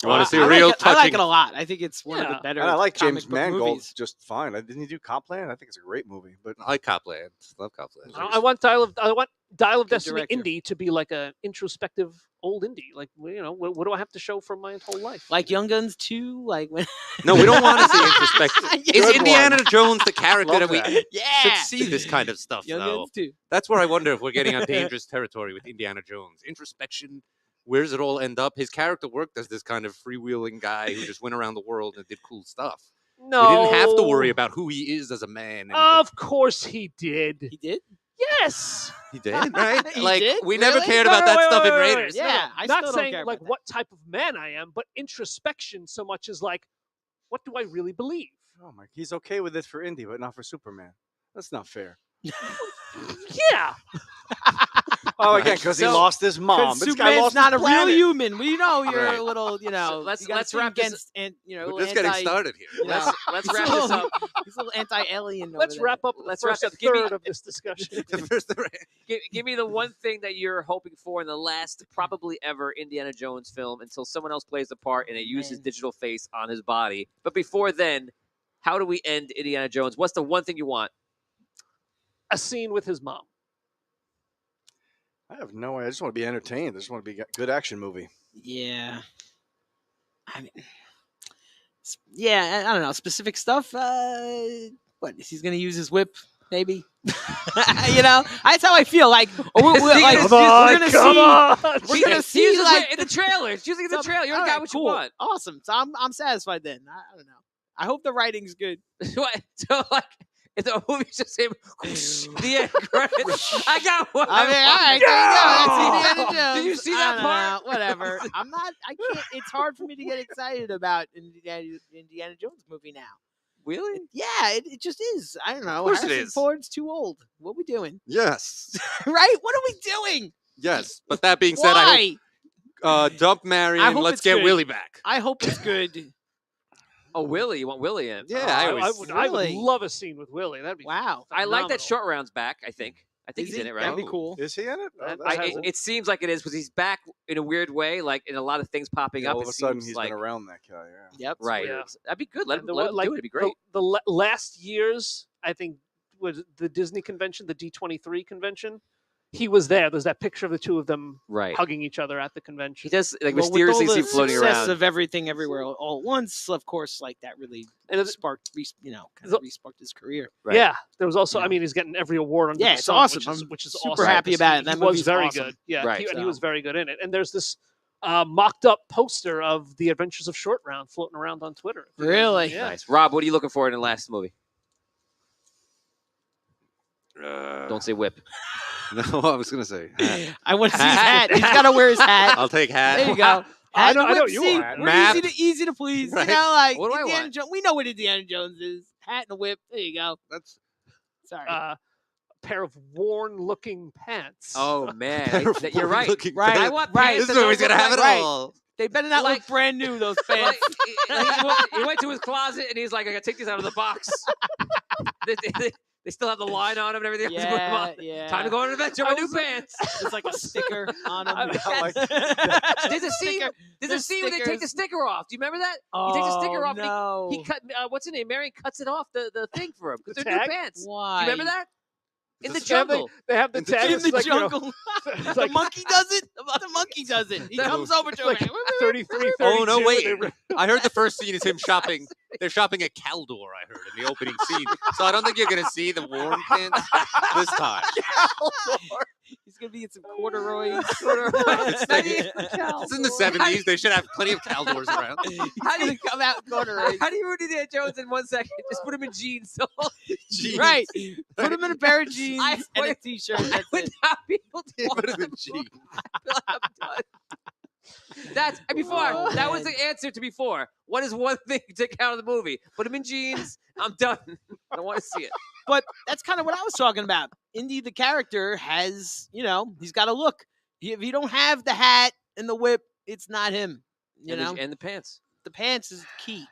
You want to see a I real like it, I like touching... it a lot. I think it's one of Yeah. the better. And I like comic James book Mangold movies. just fine. Didn't he do Copland? I think it's a great movie. But I like Copland. Love Copland. I want Dial of Good Destiny director. indie to be like an introspective old indie. Like, what do I have to show for my whole life? Like Young Guns 2, like when No, we don't want to see introspective. Is Good Indiana one. Jones the character Love that we that. yeah, should see this kind of stuff, Young though? Guns 2. That's where I wonder if we're getting on dangerous territory with Indiana Jones. Introspection, where does it all end up? His character worked as this kind of freewheeling guy who just went around the world and did cool stuff. No, We didn't have to worry about who he is as a man. And Of course he did. He did? Yes. he did, right? He like did? we never Really? cared No, about no, that wait, stuff wait, in wait, wait. Raiders. Yeah, I Not still don't saying care like about what type of man I am, but introspection so much as like, what do I really believe? oh my, he's okay with it for Indy, but not for Superman. That's not fair. Yeah. Oh, again, because he So- lost his mom. This guy Superman's lost not his a real planet. human. We know you're Right. a little, let's- you gotta let's see wrap this- against, and We're just getting started here. you know, let's he's wrap a this little- up. He's a little anti-alien. Let's over there. wrap up. Let's the wrap first up. Give me- third of this discussion. Give me the one thing that you're hoping for in the last, probably ever, Indiana Jones film until someone else plays the part and they use his Man. digital face on his body. But before then, how do we end Indiana Jones? What's the one thing you want? A scene with his mom. I have no idea. I just want to be entertained. I just want to be a good action movie. Yeah. I mean, yeah, I don't know. Specific stuff. What? He's going to use his whip, maybe? That's how I feel. Like, we're going to see. We're gonna see, Use like, in the trailer. It's using in the trailer. You already got what you want. Awesome. So I'm satisfied then. I don't know. I hope the writing's good. So like, if the movie's just him, the end credits. I got one. I mean, all right, there you go. That's Indiana Jones. Did you see I that don't part? know, whatever. I can't. It's hard for me to get excited about Indiana Jones movie now. Really? Yeah, it just is. I don't know. Of course it Harrison is. Ford's too old. What we doing? Yes, Right? What are we doing? yes. But that being said, I Why? hope dump Marion. I hope Let's it's get good. Willie back. I hope it's good. Oh, Willie. You want Willie in? Yeah, Oh, I I would Really? love a scene with Willie. That'd be Wow. I like that phenomenal. Short Round's back. I think Is he's he? in it, right? That'd be cool. Is he in it? Oh, That- that I- has It seems like it is because he's back in a weird way, like in a lot of things popping yeah, up. all It of a sudden seems he's like been around that guy. Yeah. Yep. right. Yeah. That'd be good. Let him, And let him do it. It'd be great. The last year's, I think, was the Disney convention, the D23 convention. He was there. There's that picture of the two of them Right. hugging each other at the He convention. does like Well, with mysteriously all see the floating success around. of everything everywhere all at once, of course, like that really And it- sparked, kind The- of resparked his career. Right. Yeah, there was also. Yeah. I mean, he's getting every award under Yeah, the it's sun, awesome. which is super awesome. happy about it. He That was movie's very awesome. good. Yeah, Right. and he was very good in it. And there's this mocked up poster of the Adventures of Short Round floating around on Twitter. Really? Yeah. Nice. Rob, what are you looking for in the last movie? Uh, Don't say whip. No, I was gonna say hat. I want to see his hat. He's got to wear his hat. I'll take hat. There you go. I know- Hat and I know whip, you see, want. we're Map. easy to please. Right. You know, like What do I Indiana want? Jones. We know what Indiana Jones is. Hat and a whip. There you go. That's Sorry. A pair of worn-looking pants. Oh man, you're right. Right. I want Right. pants This that movie's don't gonna look have it like- all. They better not like- look brand new. Those Like, pants. he went to his closet and he's like, I gotta take these out of the box. They still have the line on them and everything. else going yeah, on. yeah. Time to go on an adventure. My new pants. There's like a sticker on them. I like There's a scene. Sticker. There's a There's scene where they take the stickers. sticker off. Do you remember that? Oh, He takes the sticker off. no. And he cut. What's his name? Marion cuts it off the thing for him because The they're new tag? pants. Why? Do you remember that? In the Is this- jungle. They have the In the tag. In it's the like, you know, jungle. it's The like monkey does it. The monkey does it. He No. comes over to like him. 33, 32. Oh no! and Wait, they- I heard the first scene is him shopping. They're shopping at Caldor, I heard, in the opening scene. So I don't think you're going to see the warm pants this time. He's gonna be in some corduroys. It's in the 70s. They should have plenty of Caldors around. How do you come out in corduroys? How do you do that, Jones, in 1 second? Just put him in jeans. Jeans. Right. Put him in a pair of jeans and a t-shirt. That's Would it. not be able to Put him in jeans. I'm done. That's before. That was the answer to before. What is one thing you take out of the movie? Put him in jeans. I'm done. I don't want to see it. But that's kind of what I was talking about. Indy, the character, has, he's got a look. If you don't have the hat and the whip, it's not him. And the pants. The pants is key.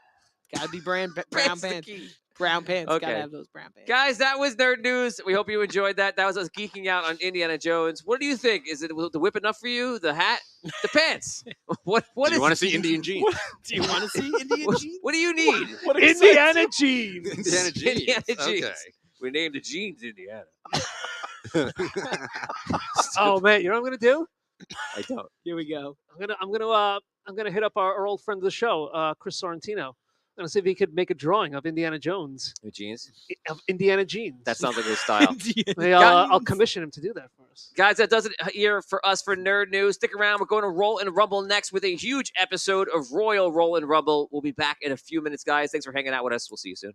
Got to be brown Pants the pants. key. Brown pants. Got Okay. to have those brown pants. Guys, that was Nerd News. We hope you enjoyed that. That was us geeking out on Indiana Jones. What do you think? Is it the whip enough for you? The hat? The pants? What Do you want to see Indian jeans? Do you want to see Indian jeans? What do you need? Indiana jeans. Indiana jeans. Indiana jeans. Okay. We named the jeans Indiana. Oh man, you know what I'm gonna do? I don't. Here we go. I'm gonna hit up our old friend of the show, Chris Sorrentino. I'm gonna see if he could make a drawing of Indiana Jones, New jeans? of Indiana jeans. That sounds like his style. Maybe I'll commission him to do that for us. Guys, that does it here for us for Nerd News. Stick around. We're going to Roll and Rumble next with a huge episode of Royal Roll and Rumble. We'll be back in a few minutes, guys. Thanks for hanging out with us. We'll see you soon.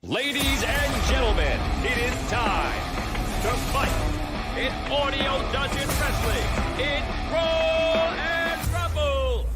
Ladies and gentlemen, it is time to fight in Audio Dungeon Wrestling in Roll and Rumble.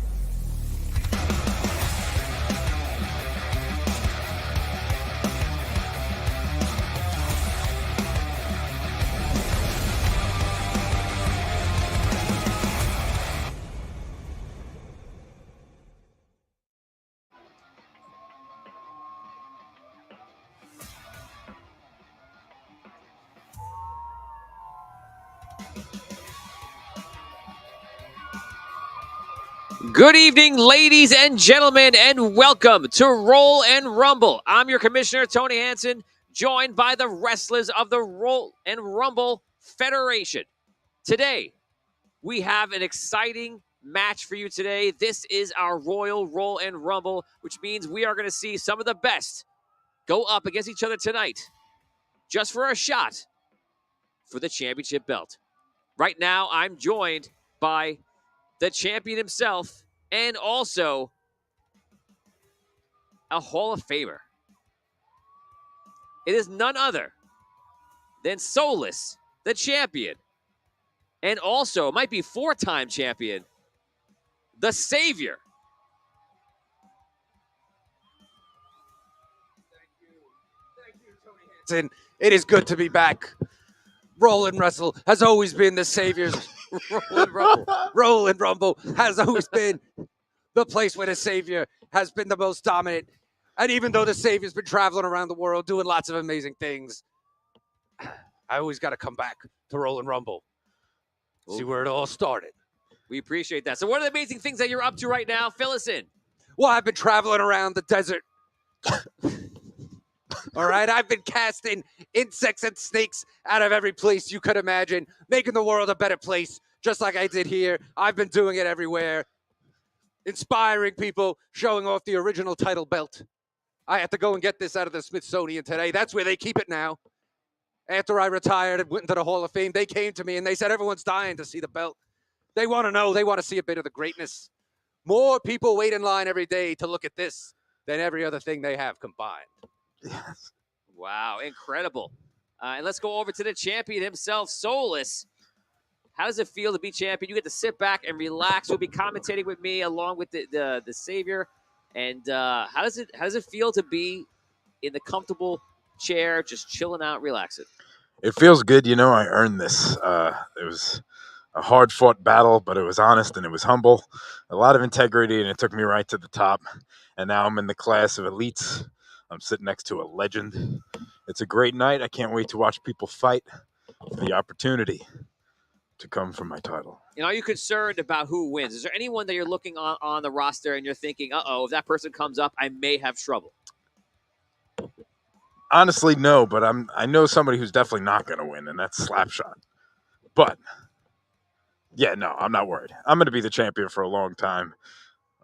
Good evening, ladies and gentlemen, and welcome to Roll and Rumble. I'm your commissioner, Tony Hansen, joined by the wrestlers of the Roll and Rumble Federation. Today, we have an exciting match for you today. This is our Royal Roll and Rumble, which means we are going to see some of the best go up against each other tonight, just for a shot for the championship belt. Right now, I'm joined by the champion himself and also a Hall of Famer. It is none other than Soulless, the champion, and also might be four-time champion, the Savior. And it is good to be back. Roll and Wrestle has always been the Savior's Roll and Rumble. Roll and Rumble has always been the place where the Savior has been the most dominant. And even though the Savior's been traveling around the world doing lots of amazing things, I always got to come back to Roll and Rumble. See where it all started. We appreciate that. So what are the amazing things that you're up to right now? Fill us in. Well, I've been traveling around the desert. All right, I've been casting insects and snakes out of every place you could imagine, making the world a better place, just like I did here. I've been doing it everywhere, inspiring people, showing off the original title belt. I had to go and get this out of the Smithsonian today. That's where they keep it now. After I retired and went into the Hall of Fame, they came to me and they said, everyone's dying to see the belt. They want to know. They want to see a bit of the greatness. More people wait in line every day to look at this than every other thing they have combined. Yes. Wow, incredible. And let's go over to the champion himself, Soulless. How does it feel to be champion? You get to sit back and relax. You'll be commentating with me along with the Savior. And how does it feel to be in the comfortable chair, just chilling out, relaxing? It feels good. You know, I earned this. It was a hard-fought battle, but it was honest and it was humble. A lot of integrity, and it took me right to the top. And now I'm in the class of elites. I'm sitting next to a legend. It's a great night. I can't wait to watch people fight for the opportunity to come for my title. And are you concerned about who wins? Is there anyone that you're looking on the roster and you're thinking, uh-oh, if that person comes up, I may have trouble? Honestly, no, but I know somebody who's definitely not going to win, and that's Slapshot. But, yeah, no, I'm not worried. I'm going to be the champion for a long time.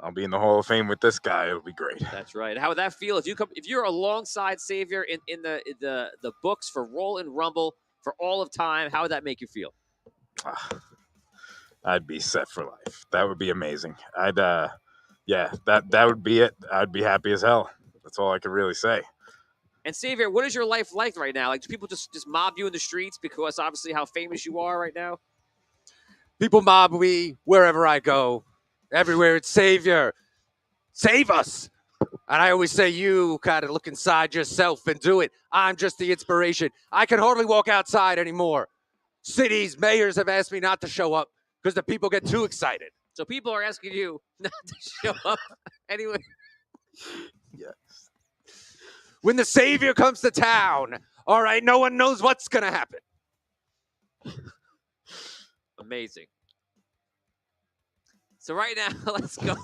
I'll be in the Hall of Fame with this guy. It'll be great. That's right. How would that feel if you're alongside Savior in the books for Roll and Rumble for all of time? How would that make you feel? I'd be set for life. That would be amazing. That would be it. I'd be happy as hell. That's all I can really say. And Savior, what is your life like right now? Like, do people just mob you in the streets because obviously how famous you are right now? People mob me wherever I go. Everywhere it's Savior. Save us. And I always say, you got to look inside yourself and do it. I'm just the inspiration. I can hardly walk outside anymore. Cities, mayors have asked me not to show up because the people get too excited. So people are asking you not to show up anyway. Yes. When the Savior comes to town, all right, no one knows what's going to happen. Amazing. So right now, let's go.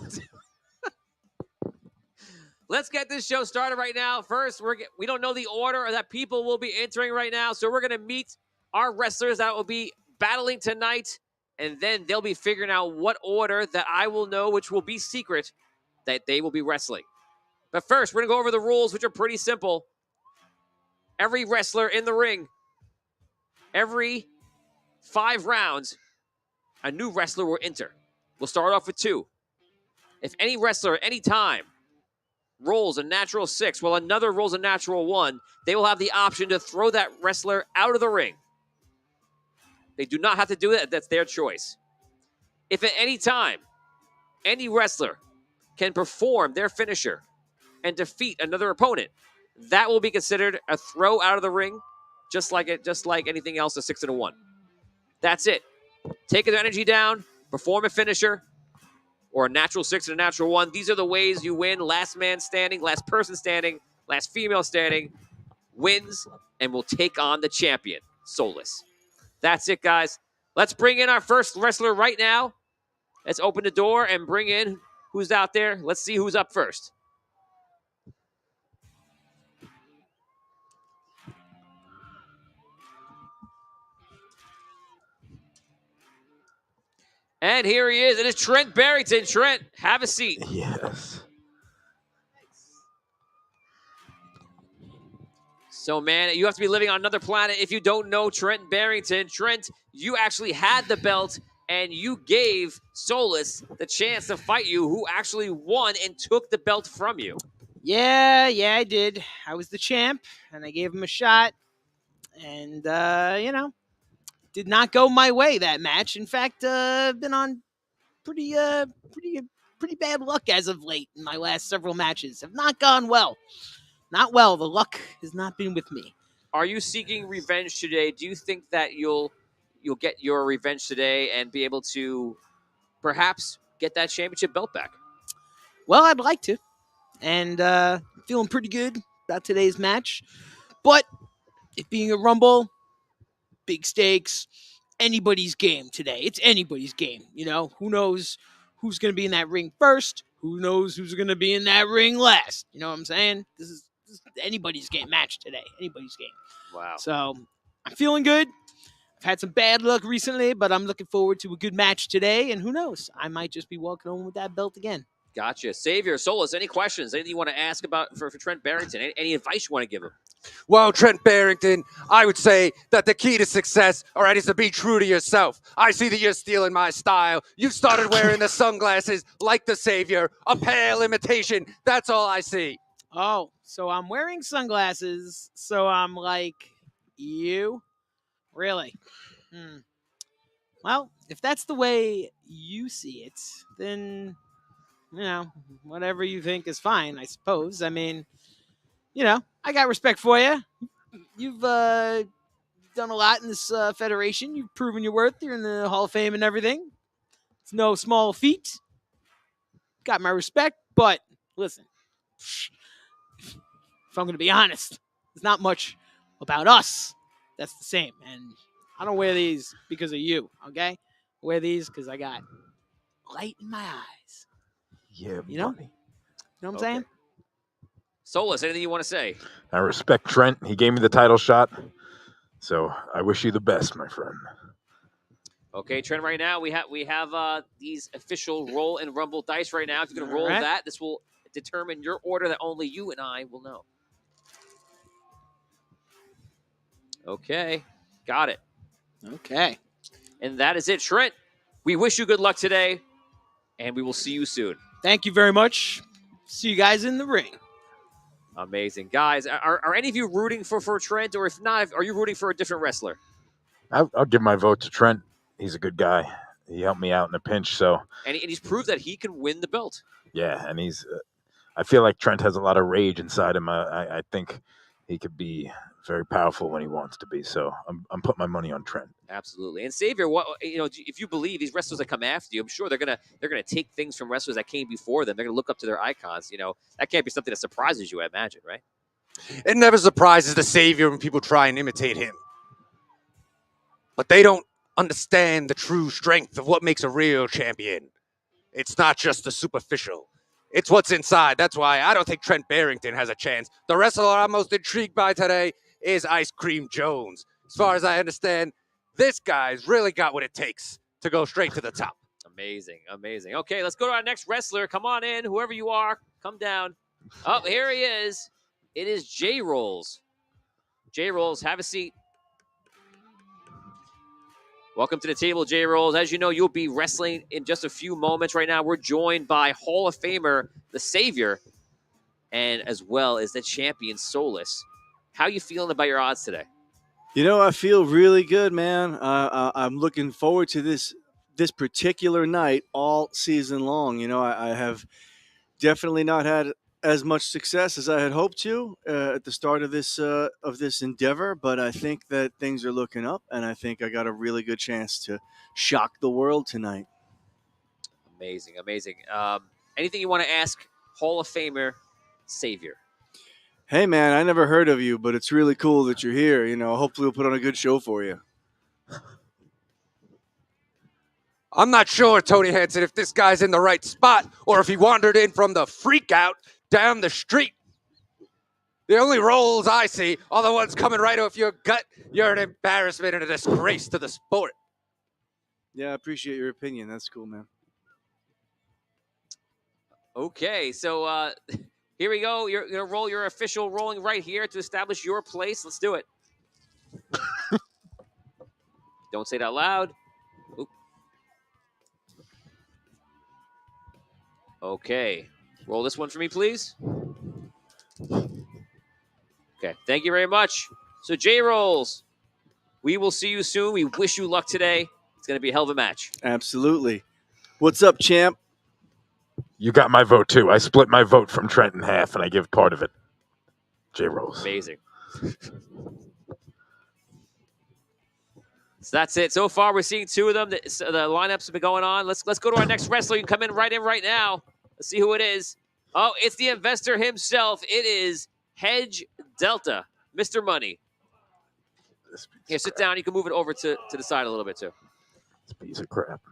Let's get this show started right now. First, we don't know the order that people will be entering right now, so we're going to meet our wrestlers that will be battling tonight, and then they'll be figuring out what order that I will know, which will be secret, that they will be wrestling. But first, we're going to go over the rules, which are pretty simple. Every wrestler in the ring, every 5 rounds, a new wrestler will enter. We'll start off with 2. If any wrestler at any time rolls a natural 6 while another rolls a natural 1, they will have the option to throw that wrestler out of the ring. They do not have to do it. That's their choice. If at any time, any wrestler can perform their finisher and defeat another opponent, that will be considered a throw out of the ring, just like anything else, a 6 and a 1. That's it. Take their energy down, perform a finisher, or a natural 6 and a natural 1. These are the ways you win. Last man standing, last person standing, last female standing wins and will take on the champion, Soulless. That's it, guys. Let's bring in our first wrestler right now. Let's open the door and bring in who's out there. Let's see who's up first. And here he is. It is Trent Barrington. Trent, have a seat. Yes. So, man, you have to be living on another planet if you don't know Trent Barrington. Trent, you actually had the belt, and you gave Soulless the chance to fight you, who actually won and took the belt from you. Yeah, I did. I was the champ, and I gave him a shot. And, did not go my way that match. In fact, been on pretty bad luck as of late in my last several matches. Have not gone well. Not well. The luck has not been with me. Are you seeking revenge today? Do you think that you'll get your revenge today and be able to perhaps get that championship belt back? Well, I'd like to. And feeling pretty good about today's match. But it being a Rumble, big stakes, anybody's game today. It's anybody's game. Who knows who's going to be in that ring first? Who knows who's going to be in that ring last? You know what I'm saying? This is anybody's game match today. Anybody's game. Wow. So I'm feeling good. I've had some bad luck recently, but I'm looking forward to a good match today. And who knows? I might just be walking home with that belt again. Gotcha. Savior, Soulless, any questions? Anything you want to ask about for Trent Barrington? Any advice you want to give him? Well, Trent Barrington, I would say that the key to success, all right, is to be true to yourself. I see that you're stealing my style. You started wearing the sunglasses like the Savior, a pale imitation. That's all I see. Oh, so I'm wearing sunglasses, so I'm like you? Really? Well, if that's the way you see it, then, whatever you think is fine, I suppose. I mean, I got respect for you. You've done a lot in this federation. You've proven your worth. You're in the Hall of Fame and everything. It's no small feat. Got my respect, but listen, if I'm going to be honest, there's not much about us that's the same. And I don't wear these because of you, okay? I wear these because I got light in my eyes. Yeah, You know? buddy. You know what I'm saying? Soulless, anything you want to say? I respect Trent. He gave me the title shot. So I wish you the best, my friend. Okay, Trent, right now we have these official roll and rumble dice right now. If you're going to roll All right. that, this will determine your order that only you and I will know. Okay, got it. Okay. And that is it, Trent. We wish you good luck today, and we will see you soon. Thank you very much. See you guys in the ring. Amazing. Guys, are any of you rooting for Trent, or if not, are you rooting for a different wrestler? I'll give my vote to Trent. He's a good guy. He helped me out in a pinch, so And he's proved that he can win the belt. yeah. And he's. I feel like Trent has a lot of rage inside him. I think he could be very powerful when he wants to be. So I'm putting my money on Trent. Absolutely. And Savior, if you believe these wrestlers that come after you, I'm sure they're gonna take things from wrestlers that came before them. They're gonna look up to their icons. That can't be something that surprises you, I imagine, right? It never surprises the Savior when people try and imitate him. But they don't understand the true strength of what makes a real champion. It's not just the superficial. It's what's inside. That's why I don't think Trent Barrington has a chance. The wrestler I'm most intrigued by today is Ice Cream Jones. As far as I understand, this guy's really got what it takes to go straight to the top. Amazing, amazing. Okay, let's go to our next wrestler. Come on in, whoever you are, come down. Oh, here he is. It is J Rolls. J Rolls, have a seat. Welcome to the table, J Rolls. As you know, you'll be wrestling in just a few moments. Right now, we're joined by Hall of Famer, the Savior. and as well as the champion Solus. How you feeling about your odds today? You know, I feel really good, man. I'm looking forward to this particular night all season long. You know, I have definitely not had as much success as I had hoped to at the start of this endeavor, but I think that things are looking up, and I think I got a really good chance to shock the world tonight. Amazing, amazing. Anything you want to ask Hall of Famer Savior? Hey, man, I never heard of you, but it's really cool that you're here. You know, hopefully we'll put on a good show for you. I'm not sure, Tony Hansen, if this guy's in the right spot or if he wandered in from the freak out down the street. The only roles I see are the ones coming right off your gut. You're an embarrassment and a disgrace to the sport. Yeah, I appreciate your opinion. That's cool, man. Okay, so here we go. You're going to roll your official rolling right here to establish your place. Let's do it. Don't say it out loud. Oop. Okay. Roll this one for me, please. Okay, thank you very much. So, J-Rolls, we will see you soon. We wish you luck today. It's going to be a hell of a match. Absolutely. What's up, champ? You got my vote, too. I split my vote from Trent in half, and I give part of it. J-Rolls. Amazing. So that's it. So far, we're seeing two of them. The lineups have been going on. Let's go to our next wrestler. You can come in right now. Let's see who it is. Oh, it's the investor himself. It is Hedge Delta, Mr. Money. Here, sit down. You can move it over to the side a little bit, too. This piece of crap.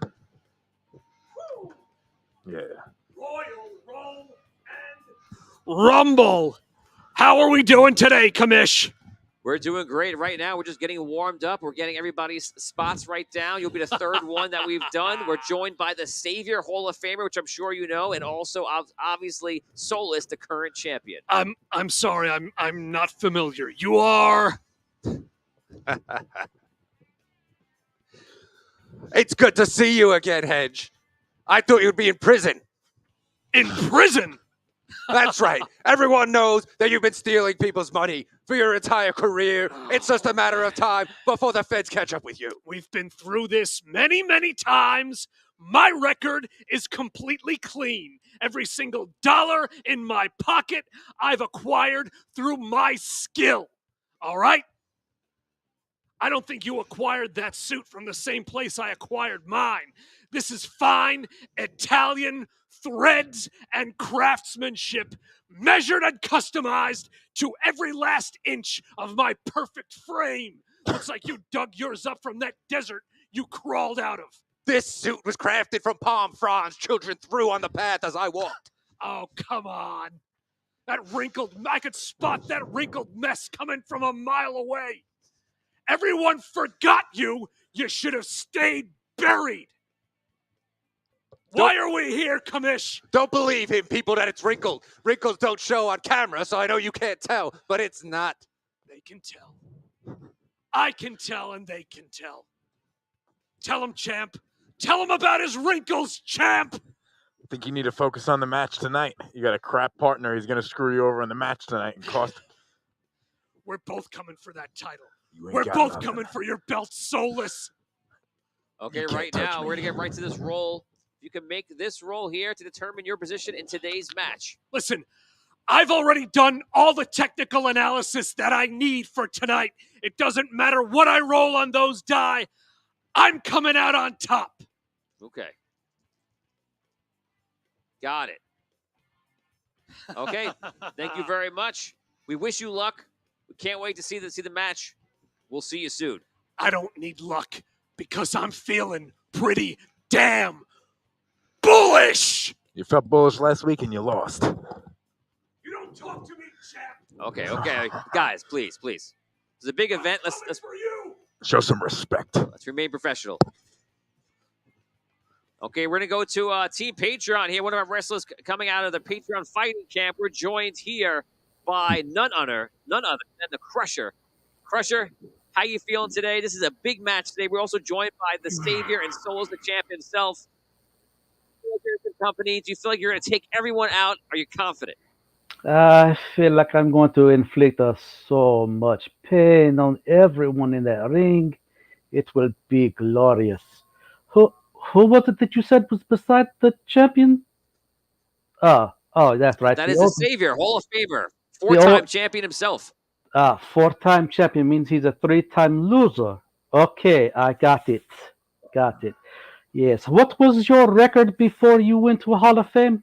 Yeah. Rumble. How are we doing today, Commish? We're doing great right now. We're just getting warmed up. We're getting everybody's spots right down. You'll be the third one that we've done. We're joined by the Savior Hall of Famer, which I'm sure you know, and also obviously Solus, the current champion. I'm sorry. I'm not familiar. You are. It's good to see you again, Hedge. I thought you'd be in prison. In prison? That's right. Everyone knows that you've been stealing people's money for your entire career. It's just a matter of time before the feds catch up with you. We've been through this many, many times. My record is completely clean. Every single dollar in my pocket I've acquired through my skill. All right? I don't think you acquired that suit from the same place I acquired mine. This is fine Italian threads and craftsmanship, measured and customized to every last inch of my perfect frame. Looks like you dug yours up from that desert you crawled out of. This suit was crafted from palm fronds children threw on the path as I walked. Oh, come on. I could spot that wrinkled mess coming from a mile away. Everyone forgot you. You should have stayed buried. Why are we here, Commish? Don't believe him, people, that it's wrinkled. Wrinkles don't show on camera, so I know you can't tell, but it's not. They can tell. I can tell, and they can tell. Tell him, champ. Tell him about his wrinkles, champ. I think you need to focus on the match tonight. You got a crap partner. He's going to screw you over in the match tonight and cost. We're both coming for that title. We're both coming for your belt, Solus. Okay, right now, we're going to get right to this roll. You can make this roll here to determine your position in today's match. Listen, I've already done all the technical analysis that I need for tonight. It doesn't matter what I roll on those die. I'm coming out on top. Okay. Got it. Okay, thank you very much. We wish you luck. We can't wait to see the match. We'll see you soon. I don't need luck because I'm feeling pretty damn bullish. You felt bullish last week and you lost. You don't talk to me, champ. Okay. Guys, please. It's a big event. Let's for you. Show some respect. Let's remain professional. Okay, we're going to go to Team Patreon here. One of our wrestlers coming out of the Patreon fighting camp. We're joined here by none other than the Crusher. Crusher, how you feeling today? This is a big match today. We're also joined by the Savior and Solus, the champ himself. Do you feel like you're in good company? Do you feel like you're going to take everyone out? Are you confident? I feel like I'm going to inflict so much pain on everyone in that ring. It will be glorious. Who who was it that you said was beside the champion? Oh, that's right. That is the Savior, Hall of Famer, The four-time old champion himself. four-time champion means he's a three-time loser. Okay, I got it. Got it. Yes. What was your record before you went to Hall of Fame?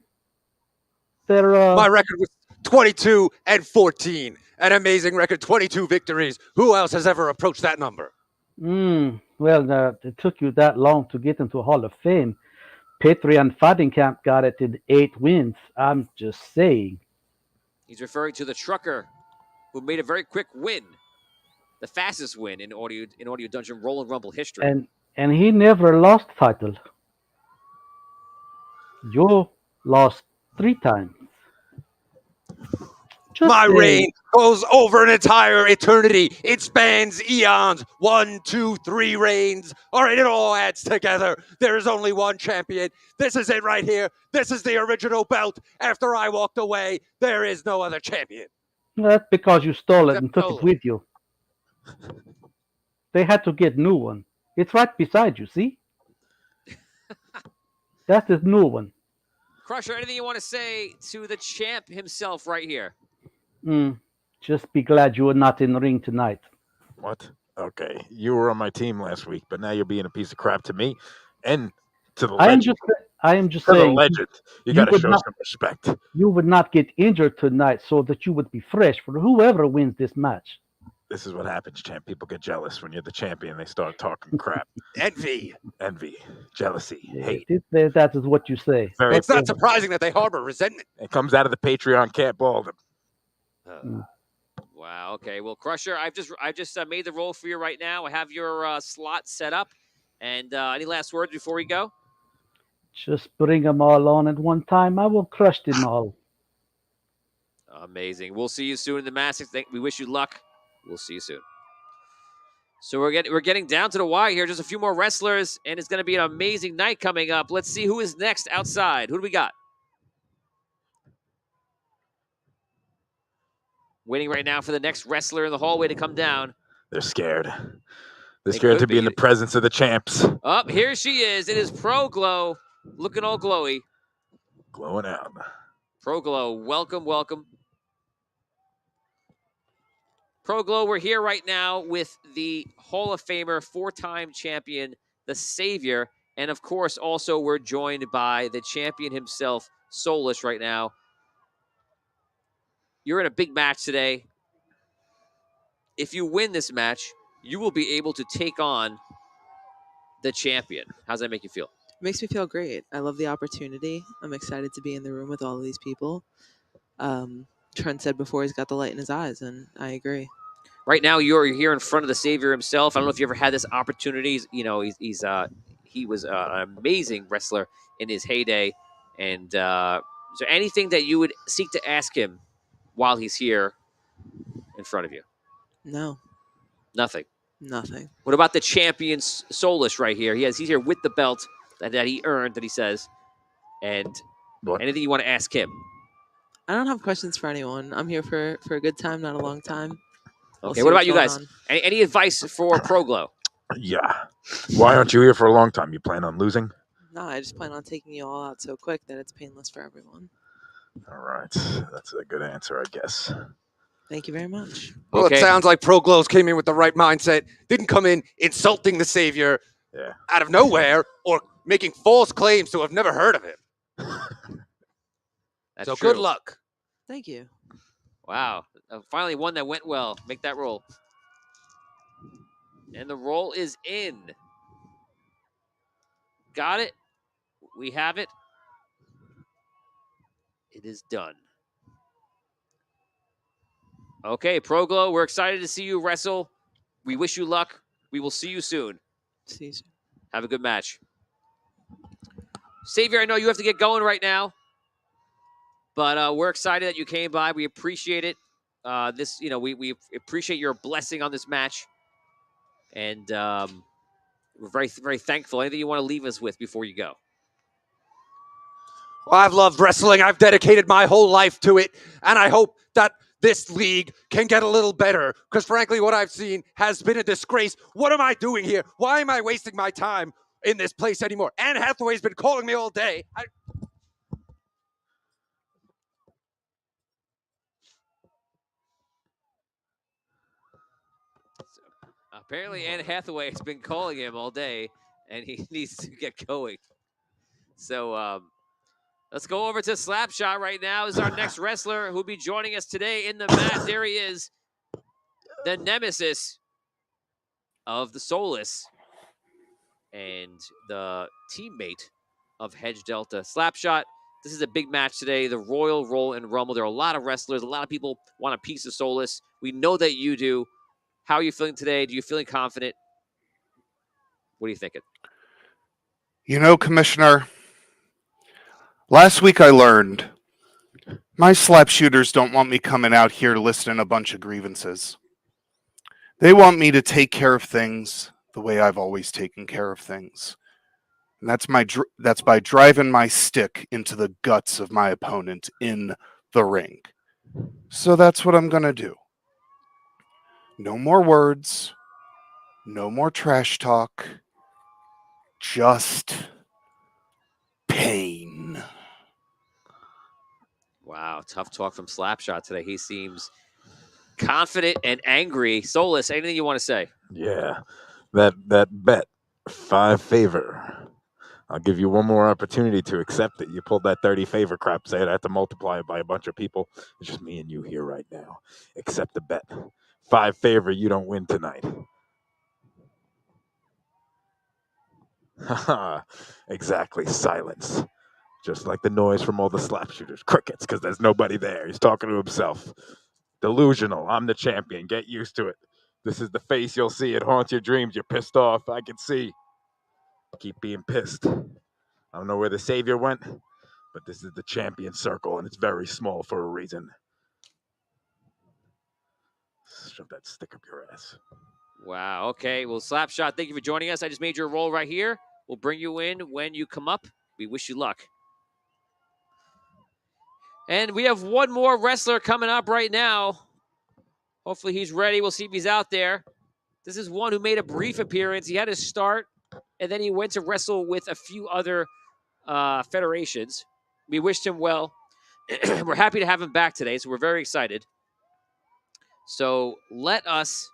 There. My record was 22 and 14. An amazing record, 22 victories. Who else has ever approached that number? Well, it took you that long to get into Hall of Fame. Patreon Fighting Camp got it in 8 wins. I'm just saying. He's referring to the trucker who made a very quick win, the fastest win in Audio Dungeon Roll and Rumble history. And he never lost title. You lost 3 times. Just My saying. reign goes over an entire eternity. It spans eons. 1, 2, 3 reigns. All right, it all adds together. There is only one champion. This is it right here. This is the original belt. After I walked away, there is no other champion. That's because you stole it Except and took Solo. it with you. They had to get new one. It's right beside you, see? That's the new one. Crusher, anything you want to say to the champ himself right here? Just be glad you were not in the ring tonight. What? Okay, you were on my team last week, but now you're being a piece of crap to me and to the legend. I am just To the saying. legend, you got to show some respect. You would not get injured tonight, so that you would be fresh for whoever wins this match. This is what happens, champ. People get jealous when you're the champion. They start talking crap. Envy, jealousy, hate. That is what you say. It's not surprising that they harbor resentment. It comes out of the Patreon camp, all of them. Wow. Okay. Well, Crusher, I've just made the roll for you right now. I have your slot set up. And any last words before we go? Just bring them all on at one time. I will crush them all. Amazing. We'll see you soon in the Masters. We wish you luck. We'll see you soon. So we're getting down to the wire here. Just a few more wrestlers, and it's going to be an amazing night coming up. Let's see who is next outside. Who do we got? Waiting right now for the next wrestler in the hallway to come down. They're scared. They're scared to be in the presence of the champs. Oh, here she is. It is Pro Glow, looking all glowy. Glowing out. Pro Glow, welcome, welcome. Pro Glow, we're here right now with the Hall of Famer, 4-time champion, the Savior, and of course, also we're joined by the champion himself, Soulless, right now. You're in a big match today. If you win this match, you will be able to take on the champion. How's that make you feel? It makes me feel great. I love the opportunity. I'm excited to be in the room with all of these people. Trent said before he's got the light in his eyes, and I agree. Right now, you're here in front of the Savior himself. I don't know if you ever had this opportunity. You know, he was an amazing wrestler in his heyday. And is there anything that you would seek to ask him while he's here in front of you? No. Nothing. Nothing. What about the champion Soulless right here? He's here with the belt that he earned, that he says. And anything you want to ask him? I don't have questions for anyone. I'm here for a good time, not a long time. Okay, what about you guys? Any advice for Pro Glow? Yeah. Why aren't you here for a long time? You plan on losing? No, I just plan on taking you all out so quick that it's painless for everyone. All right. That's a good answer, I guess. Thank you very much. Well, it sounds like Pro Glows came in with the right mindset. Didn't come in insulting the Savior out of nowhere or making false claims to have never heard of him. That's so true. good luck. Thank you. Wow. Finally one that went well. Make that roll. And the roll is in. Got it. We have it. It is done. Okay, Pro Glow, we're excited to see you wrestle. We wish you luck. We will see you soon. See you soon. Have a good match. Savior, I know you have to get going right now, but we're excited that you came by. We appreciate it. We appreciate your blessing on this match, and we're very, very thankful. Anything you want to leave us with before you go? Well, I've loved wrestling. I've dedicated my whole life to it, and I hope that this league can get a little better, because frankly, what I've seen has been a disgrace. What am I doing here? Why am I wasting my time in this place anymore? Anne Hathaway's been calling me all day. Apparently, Anne Hathaway has been calling him all day, and he needs to get going. So let's go over to Slapshot right now. This is our next wrestler who'll be joining us today in the mat. There he is, the nemesis of the Soulless and the teammate of Hedge Delta. Slapshot, this is a big match today, the Royal Roll and Rumble. There are a lot of wrestlers. A lot of people want a piece of Soulless. We know that you do. How are you feeling today? Do you feeling confident? What are you thinking? You know, Commissioner, last week I learned my slap shooters don't want me coming out here listing a bunch of grievances. They want me to take care of things the way I've always taken care of things. And that's by driving my stick into the guts of my opponent in the ring. So that's what I'm going to do. No more words, no more trash talk, just pain. Wow, tough talk from Slapshot today. He seems confident and angry. Soulless, anything you want to say? Yeah, that bet, 5 favor. I'll give you one more opportunity to accept it. You pulled that 30 favor crap. Say I have to multiply it by a bunch of people. It's just me and you here right now. Accept the bet. 5 favor, you don't win tonight. Haha, exactly. Silence. Just like the noise from all the slap shooters. Crickets, because there's nobody there. He's talking to himself. Delusional. I'm the champion. Get used to it. This is the face you'll see. It haunts your dreams. You're pissed off. I can see. Keep being pissed. I don't know where the savior went, but this is the champion circle, and it's very small for a reason. Shove that stick up your ass. Wow, okay. Well, Slapshot, thank you for joining us. I just made your roll right here. We'll bring you in when you come up. We wish you luck. And we have one more wrestler coming up right now. Hopefully he's ready. We'll see if he's out there. This is one who made a brief appearance. He had his start, and then he went to wrestle with a few other federations. We wished him well. We're happy to have him back today, so we're very excited. So let us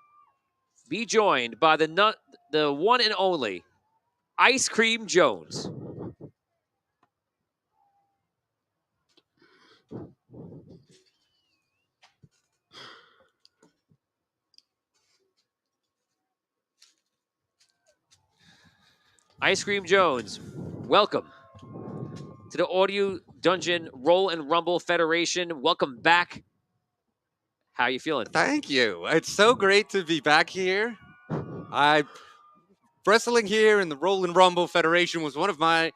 be joined by the one and only Ice Cream Jones. Ice Cream Jones, welcome to the Audio Dungeon Roll and Rumble Federation. Welcome back. How are you feeling? Thank you. It's so great to be back here. Wrestling here in the Roll and Rumble Federation was one of my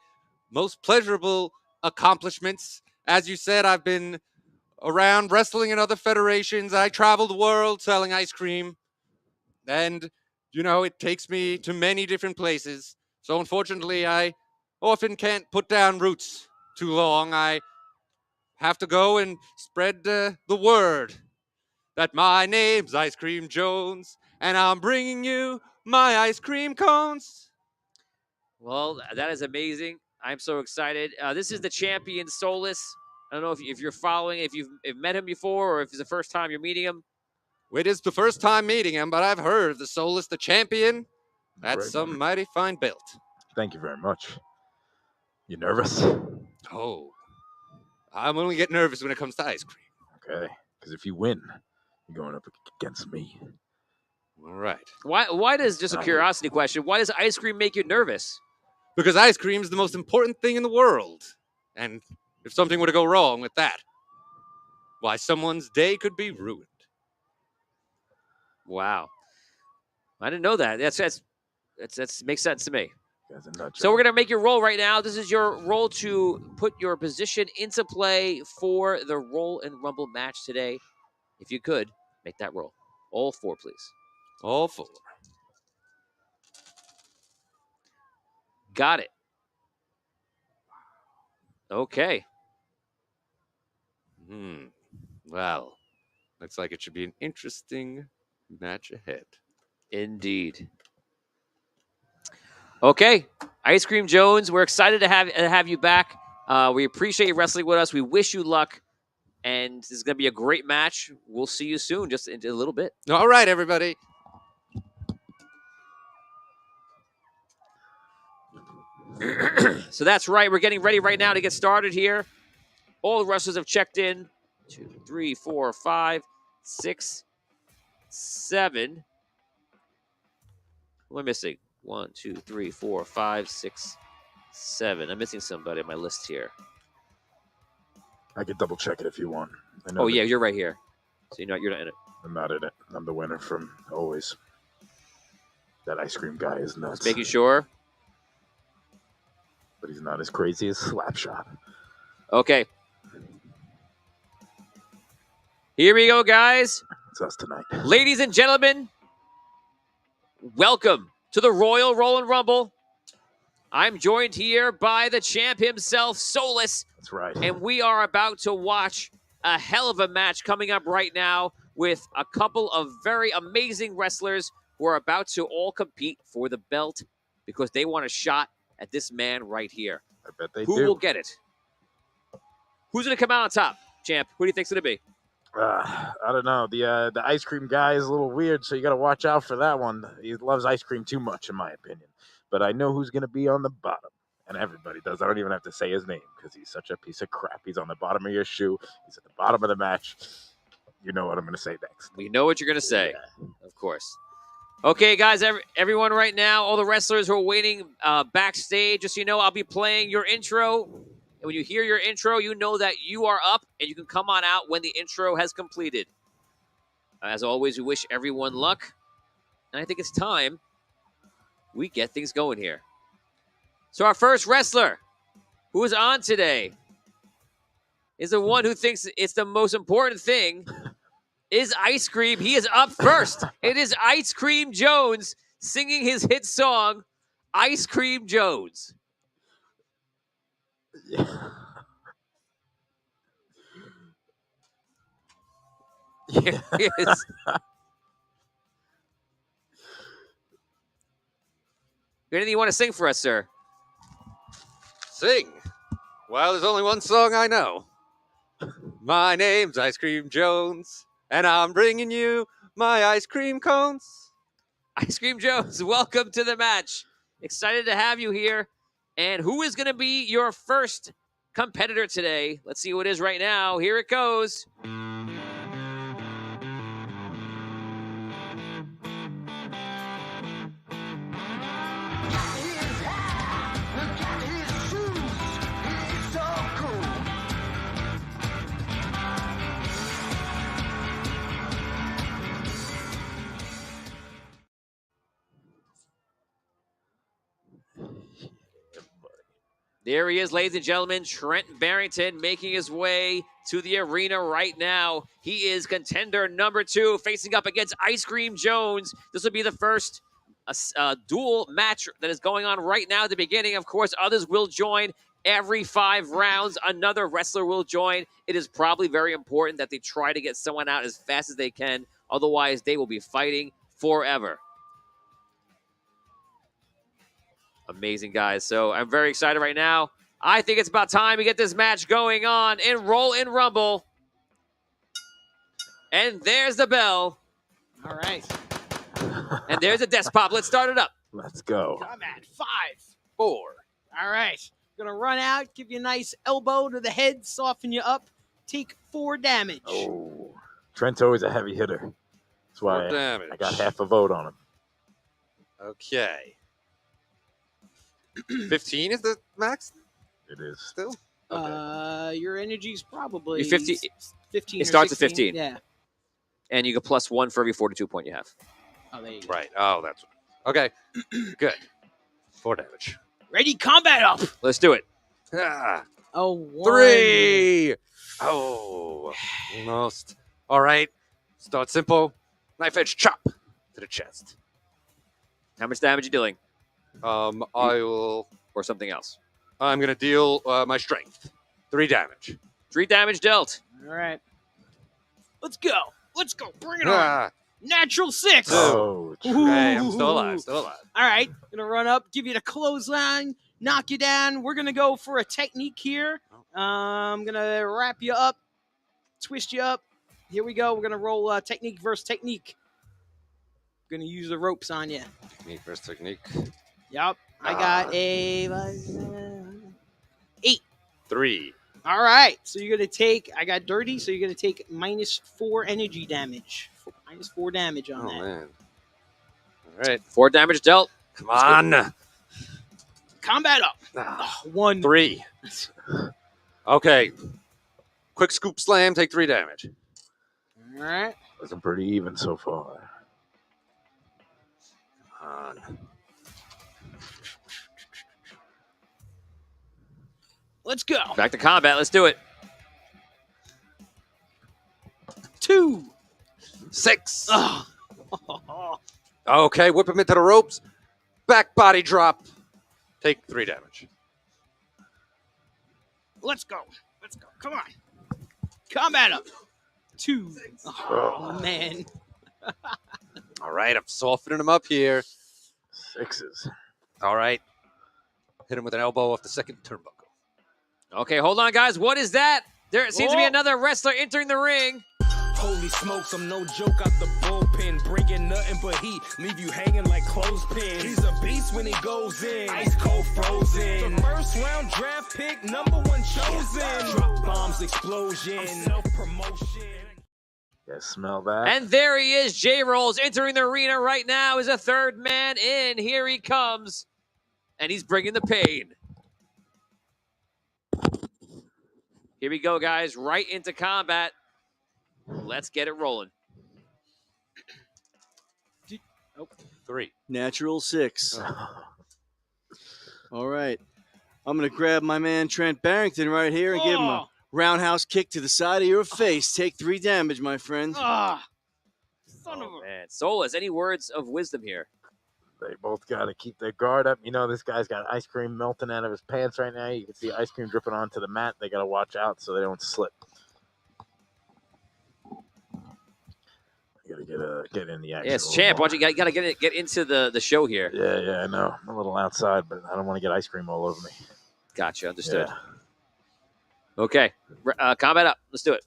most pleasurable accomplishments. As you said, I've been around wrestling in other federations. I travel the world selling ice cream. And, it takes me to many different places. So unfortunately, I often can't put down roots too long. I have to go and spread the word that my name's Ice Cream Jones, and I'm bringing you my ice cream cones. Well, that is amazing. I'm so excited. This is the champion, Soulless. I don't know if you're following, if you've met him before, or if it's the first time you're meeting him. It is the first time meeting him, but I've heard of the Soulless, the champion. That's Great. some mighty fine belt. Thank you very much. You nervous? Oh, I'm only get nervous when it comes to ice cream. Okay, because if you win, you're going up against me. All right. Why does, just a curiosity question, why does ice cream make you nervous? Because ice cream is the most important thing in the world. And if something were to go wrong with that, why, someone's day could be ruined. Wow. I didn't know that. That's makes sense to me. So we're going to make your roll right now. This is your roll to put your position into play for the Roll and Rumble match today. If you could, make that roll. All 4, please. All 4. Got it. Okay. Well, looks like it should be an interesting match ahead. Indeed. Okay, Ice Cream Jones, we're excited to have you back. We appreciate you wrestling with us. We wish you luck, and this is going to be a great match. We'll see you soon, just in a little bit. All right, everybody. So that's right. We're getting ready right now to get started here. All the wrestlers have checked in. 2, 3, 4, 5, 6, 7. What am I missing? 1, 2, 3, 4, 5, 6, 7. I'm missing somebody on my list here. I could double check it if you want. Oh yeah, you're right here. So you're not in it. I'm not in it. I'm the winner from always. That ice cream guy is nuts. Just making sure. But he's not as crazy as Slapshot. Okay. Here we go, guys. It's us tonight. Ladies and gentlemen, welcome to the Royal Roll and Rumble. I'm joined here by the champ himself, Solus. That's right. And we are about to watch a hell of a match coming up right now with a couple of very amazing wrestlers who are about to all compete for the belt because they want a shot at this man right here. I bet they Who do. will get it? Who's going to come out on top, champ? Who do you think's going to be? I don't know. The ice cream guy is a little weird, so you got to watch out for that one. He loves ice cream too much, in my opinion. But I know who's going to be on the bottom, and everybody does. I don't even have to say his name because he's such a piece of crap. He's on the bottom of your shoe. He's at the bottom of the match. You know what I'm going to say next. We know what you're going to say, of course. Okay, guys, everyone right now, all the wrestlers who are waiting backstage, just so you know, I'll be playing your intro. And when you hear your intro, you know that you are up and you can come on out when the intro has completed. As always, we wish everyone luck. And I think it's time we get things going here. So our first wrestler who is on today is the one who thinks it's the most important thing is ice cream. He is up first. It is Ice Cream Jones singing his hit song, Ice Cream Jones. Here he is. Anything you want to sing for us, sir? Sing. Well, there's only one song I know. My name's Ice Cream Jones, and I'm bringing you my ice cream cones. Ice Cream Jones, welcome to the match. Excited to have you here. And who is going to be your first competitor today? Let's see who it is right now. Here it goes. There he is, ladies and gentlemen, Trent Barrington making his way to the arena right now. He is contender number 2, facing up against Ice Cream Jones. This will be the first dual match that is going on right now at the beginning. Of course, others will join every 5 rounds. Another wrestler will join. It is probably very important that they try to get someone out as fast as they can. Otherwise, they will be fighting forever. Amazing, guys. So I'm very excited right now. I think it's about time we get this match going on in Roll and Rumble. And there's the bell. All right. And there's a desk pop. Let's start it up. Let's go. Come at 5, 4. All right. Gonna run out, give you a nice elbow to the head, soften you up, take 4 damage. Oh, Trent's always a heavy hitter. That's why 4 damage. I got half a vote on him. Okay. 15 is the max It is. still? Your energy's probably You're 50 15. it or starts at 16. 15. Yeah. And you get +1 for every 42 point you have. Oh, there you go. Right. Oh, that's okay. Good. 4 damage. Ready, combat up. Let's do it. Ah, Oh, 1. 3. Oh, almost. All right. Start simple. Knife edge chop to the chest. How much damage are you dealing? I will. Or something else? I'm gonna deal my strength. 3 damage. 3 damage dealt. All right. Let's go. Let's go. Bring it on. Ah, Natural 6. Oh, okay, I'm still alive. Still alive. All right. Gonna run up, give you the clothesline, knock you down. We're gonna go for a technique here. I'm gonna wrap you up, twist you up. Here we go. We're gonna roll technique versus technique. Gonna use the ropes on you. Technique versus technique. Yep. I got a 8. 3. All right. So you're gonna take. I got dirty. So you're gonna take -4 energy damage. -4 damage on that. Man. All right. 4 damage dealt. Come on. Combat up. 1. 3. Okay. Quick scoop slam. Take 3 damage. All right. looking pretty even so far. Come on. Let's go. Back to combat. Let's do it. 2. 6. Oh. Okay, whip him into the ropes. Back body drop. Take 3 damage. Let's go. Let's go. Come on. Combat up. 2. Oh, man. All right, I'm softening him up here. 6s. All right. Hit him with an elbow off the second turnbuckle. Okay, hold on, guys. What is that? There seems to be another wrestler entering the ring. Holy smokes, I'm no joke out the bullpen. Bringing nothing but heat, leave you hanging like clothespins. He's a beast when he goes in, ice cold frozen. The first round draft pick, #1 chosen. Drop bombs, explosion, self-promotion. Yeah, smell that. And there he is. J-Rolls entering the arena right now is a third man in. Here he comes. And he's bringing the pain. Here we go, guys. Right into combat. Let's get it rolling. 3. Natural 6. All right. I'm going to grab my man Trent Barrington right here and give him a roundhouse kick to the side of your face. Take 3 damage, my friend. Son of a... Man, Solas, any words of wisdom here? They both got to keep their guard up. You know, this guy's got ice cream melting out of his pants right now. You can see ice cream dripping onto the mat. They got to watch out so they don't slip. You got to get in the action. Yes, champ. Why don't you got to get into the show here? Yeah, I know. I'm a little outside, but I don't want to get ice cream all over me. Gotcha. Understood. Yeah. Okay. Combat up. Let's do it.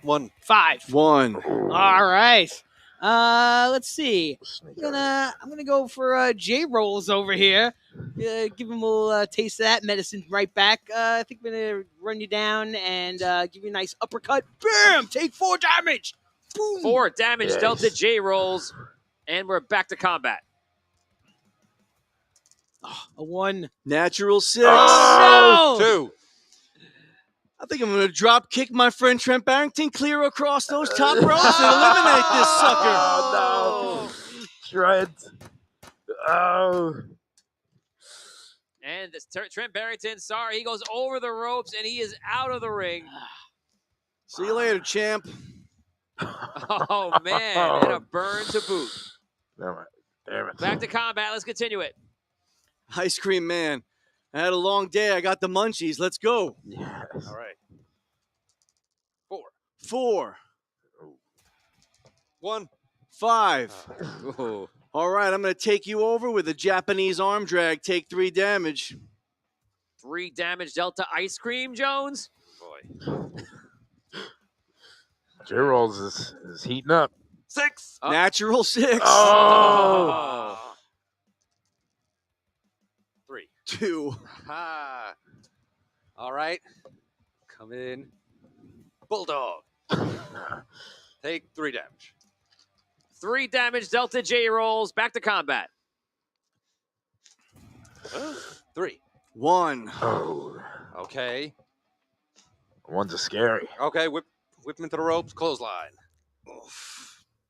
1. 5. 1. All right. Let's see. I'm gonna go for J-Rolls over here. Give him a little taste of that medicine right back. I think I'm gonna run you down and give you a nice uppercut. Bam! Take 4 damage. Boom. 4 damage dealt to J-Rolls, and we're back to combat. A 1. Natural 6. Oh, no! 2. I think I'm going to drop kick my friend Trent Barrington clear across those top ropes and eliminate this sucker. Oh, no. Trent. Oh. And this Trent Barrington, sorry, he goes over the ropes, and he is out of the ring. See you later, champ. Oh, man. And a burn to boot. Damn it. Back to combat. Let's continue it. Ice cream man. I had a long day. I got the munchies. Let's go. Yes. All right. 4. 4. 1. 5. Ooh. All right, I'm going to take you over with a Japanese arm drag. Take 3 damage. 3 damage dealt to Ice Cream Jones. Boy. J-Rolls is heating up. 6. Natural 6. Oh. 3. 2. Ha. All right. Come in. Bulldog. Take 3 damage. 3 damage dealt to J-Rolls. Back to combat. 3. 1. Oh. Okay. One's a scary. Okay, whip him into the ropes, clothesline.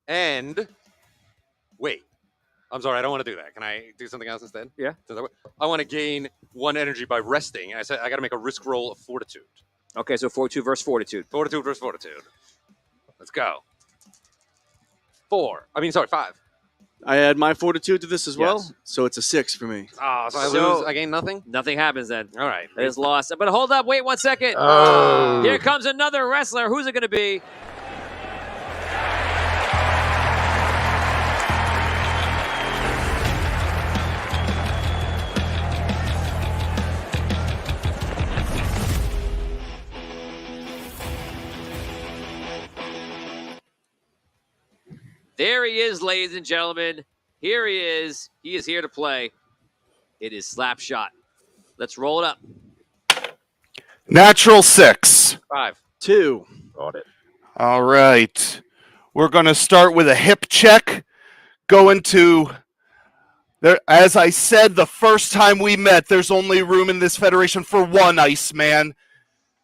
And wait. I'm sorry, I don't want to do that. Can I do something else instead? Yeah. I want to gain 1 energy by resting. I said I got to make a risk roll of fortitude. Okay, so Fortitude versus Fortitude. Fortitude versus fortitude. Let's go. 5. I add my fortitude to this as well, Yes. so it's a 6 for me. Oh, so I So- lose. I gain nothing. Nothing happens then. All right. That is lost. But hold up. Wait 1 second. Oh. Here comes another wrestler. Who's it going to be? There he is, ladies and gentlemen. Here he is. He is here to play. It is Slapshot. Let's roll it up. Natural 6. 5. 2. Got it. All right. We're going to start with a hip check. Go into there. As I said the first time we met, there's only room in this federation for one Iceman.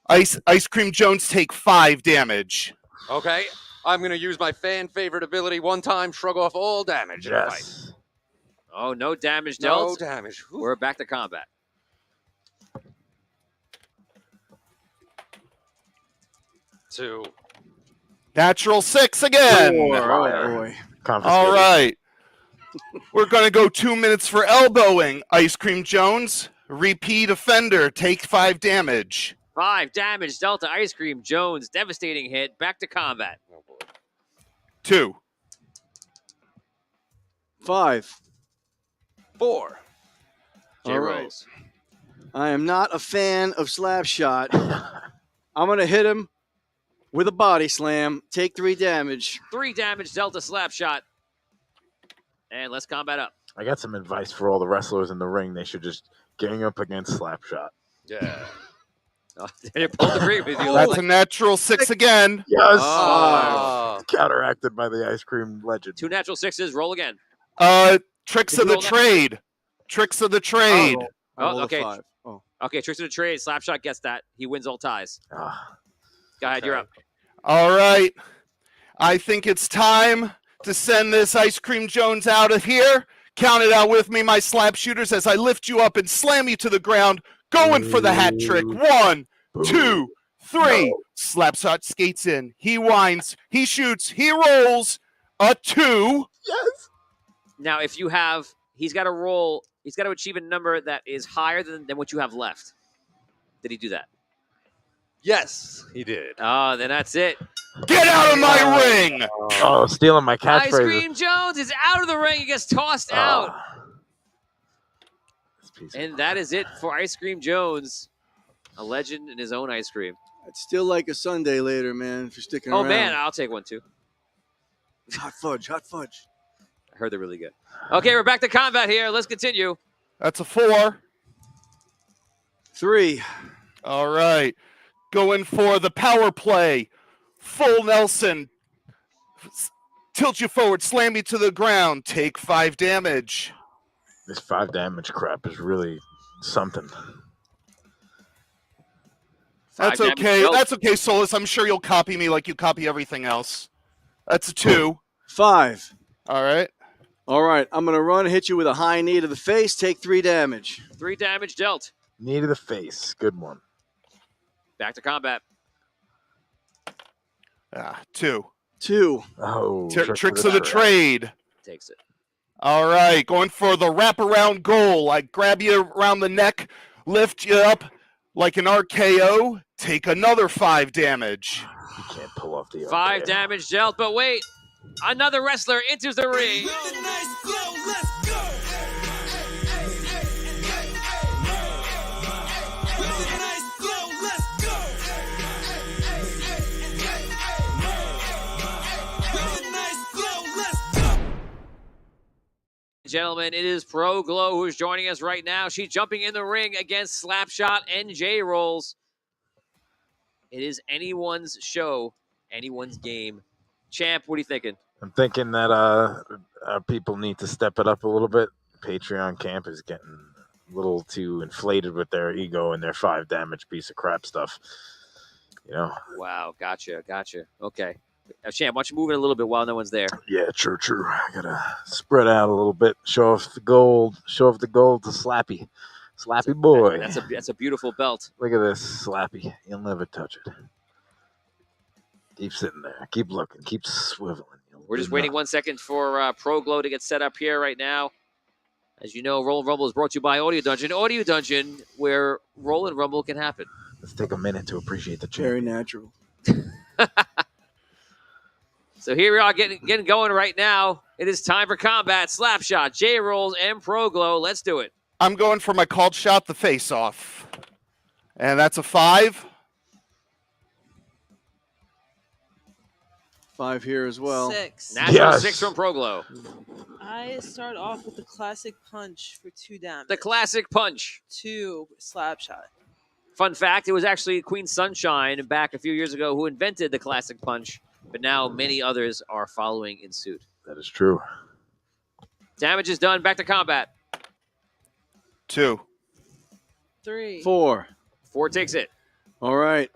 Ice Cream Jones take 5 damage. Okay. I'm going to use my fan favorite ability one time, shrug off all damage in a fight. Yes. Oh, no damage No dealt. damage. Whew. We're back to combat. 2. Natural 6 again. 4. Oh, Fire. boy. Confiscated. All right. We're going to go 2 minutes for elbowing. Ice Cream Jones. Repeat offender. Take 5 damage. 5 damage dealt to Ice Cream Jones. Devastating hit. Back to combat. Oh, boy. 2. 5. 4. J All right. rolls. I am not a fan of Slapshot. I'm going to hit him with a body slam. Take 3 damage. 3 damage dealt to Slapshot. And let's combat up. I got some advice for all the wrestlers in the ring. They should just gang up against Slapshot. Yeah. They both agree with you. That's a natural 6 again. Yes. Oh. Counteracted by the ice cream legend. 2 natural 6s. Roll again. Tricks Did of you the roll that? trade. Tricks of the trade. I rolled a okay. 5. Oh. Okay, tricks of the trade. Slapshot gets that. He wins all ties. Ah, Go ahead, you're Okay. up. All right. I think it's time to send this Ice Cream Jones out of here. Count it out with me, my slap shooters, as I lift you up and slam you to the ground. Going for the hat trick. 1, 2, 3. Slapshot skates in. He winds. He shoots. He rolls. A 2. yes. Now, if you have, he's got to roll, he's got to achieve a number that is higher than what you have left. Did he do that? Yes, he did. Oh, then that's it. Get out of my ring. Oh, stealing my Ice catchphrase. Cream Jones is out of the ring. He gets tossed out. This piece of And that is it for Ice Cream Jones, a legend in his own ice cream. I'd still like a Sunday later, man, for sticking Oh, around. man, I'll take one too. Hot fudge, hot fudge. I heard they're really good. Okay, we're back to combat here. Let's continue. That's a 4. 3. All right. Going for the power play. Full Nelson. Tilt you forward, slam you to the ground. Take 5 damage. This 5 damage crap is really something. That's 5 damage okay. dealt. That's okay, Solus. I'm sure you'll copy me like you copy everything else. That's a 2. 5. All right. All right, I'm going to run, hit you with a high knee to the face, take 3 damage. 3 damage dealt. Knee to the face. Good one. Back to combat. 2. 2. Oh, Tricks of the trade. Takes it. All right. Going for the wraparound goal. I grab you around the neck, lift you up like an RKO. Take another 5 damage. You can't pull off the 5 RKO. damage dealt, but wait. Another wrestler enters the ring. Gentlemen, it is Pro Glow who's joining us right now. She's jumping in the ring against Slapshot and J Rolls. It is anyone's show, anyone's game. Champ, what are you thinking? I'm thinking that our people need to step it up a little bit. Patreon camp is getting a little too inflated with their ego and their 5 damage piece of crap stuff. You know? Wow, gotcha. Okay. Champ, why don't you move it a little bit while no one's there? Yeah, true. I gotta spread out a little bit. Show off the gold. Show off the gold to Slappy. Slappy boy. That's a beautiful belt. Look at this, Slappy. You'll never touch it. Keep sitting there. Keep looking. Keep swiveling. You'll We're just waiting 1 second for Pro Glow to get set up here right now. As you know, Roll and Rumble is brought to you by Audio Dungeon. Audio Dungeon, where Roll and Rumble can happen. Let's take a minute to appreciate the Very champion. natural. So here we are getting going right now. It is time for combat. Slapshot, J-Rolls, and Pro Glow. Let's do it. I'm going for my called shot, the face-off. And that's a 5. 5 here as well. 6. Natural 6 from Pro Glow. I start off with the classic punch for 2 damage. The classic punch. 2 slap shot. Fun fact, it was actually Queen Sunshine back a few years ago who invented the classic punch, but now many others are following in suit. That is true. Damage is done. Back to combat. 2. 3. 4. 4 takes it. All right.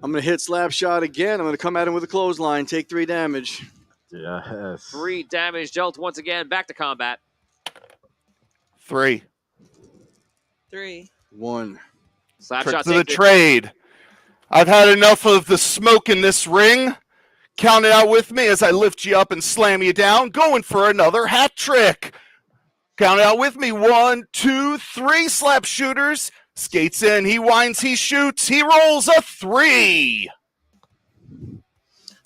I'm going to hit slap shot again. I'm going to come at him with a clothesline. Take 3 damage. Yes. 3 damage dealt once again. Back to combat. 3. 3. 1. Slapshot To the takes it. trade. I've had enough of the smoke in this ring. Count it out with me as I lift you up and slam you down. Going for another hat trick. Count it out with me. 1, 2, 3 slap shooters. Skates in. He winds. He shoots. He rolls a 3.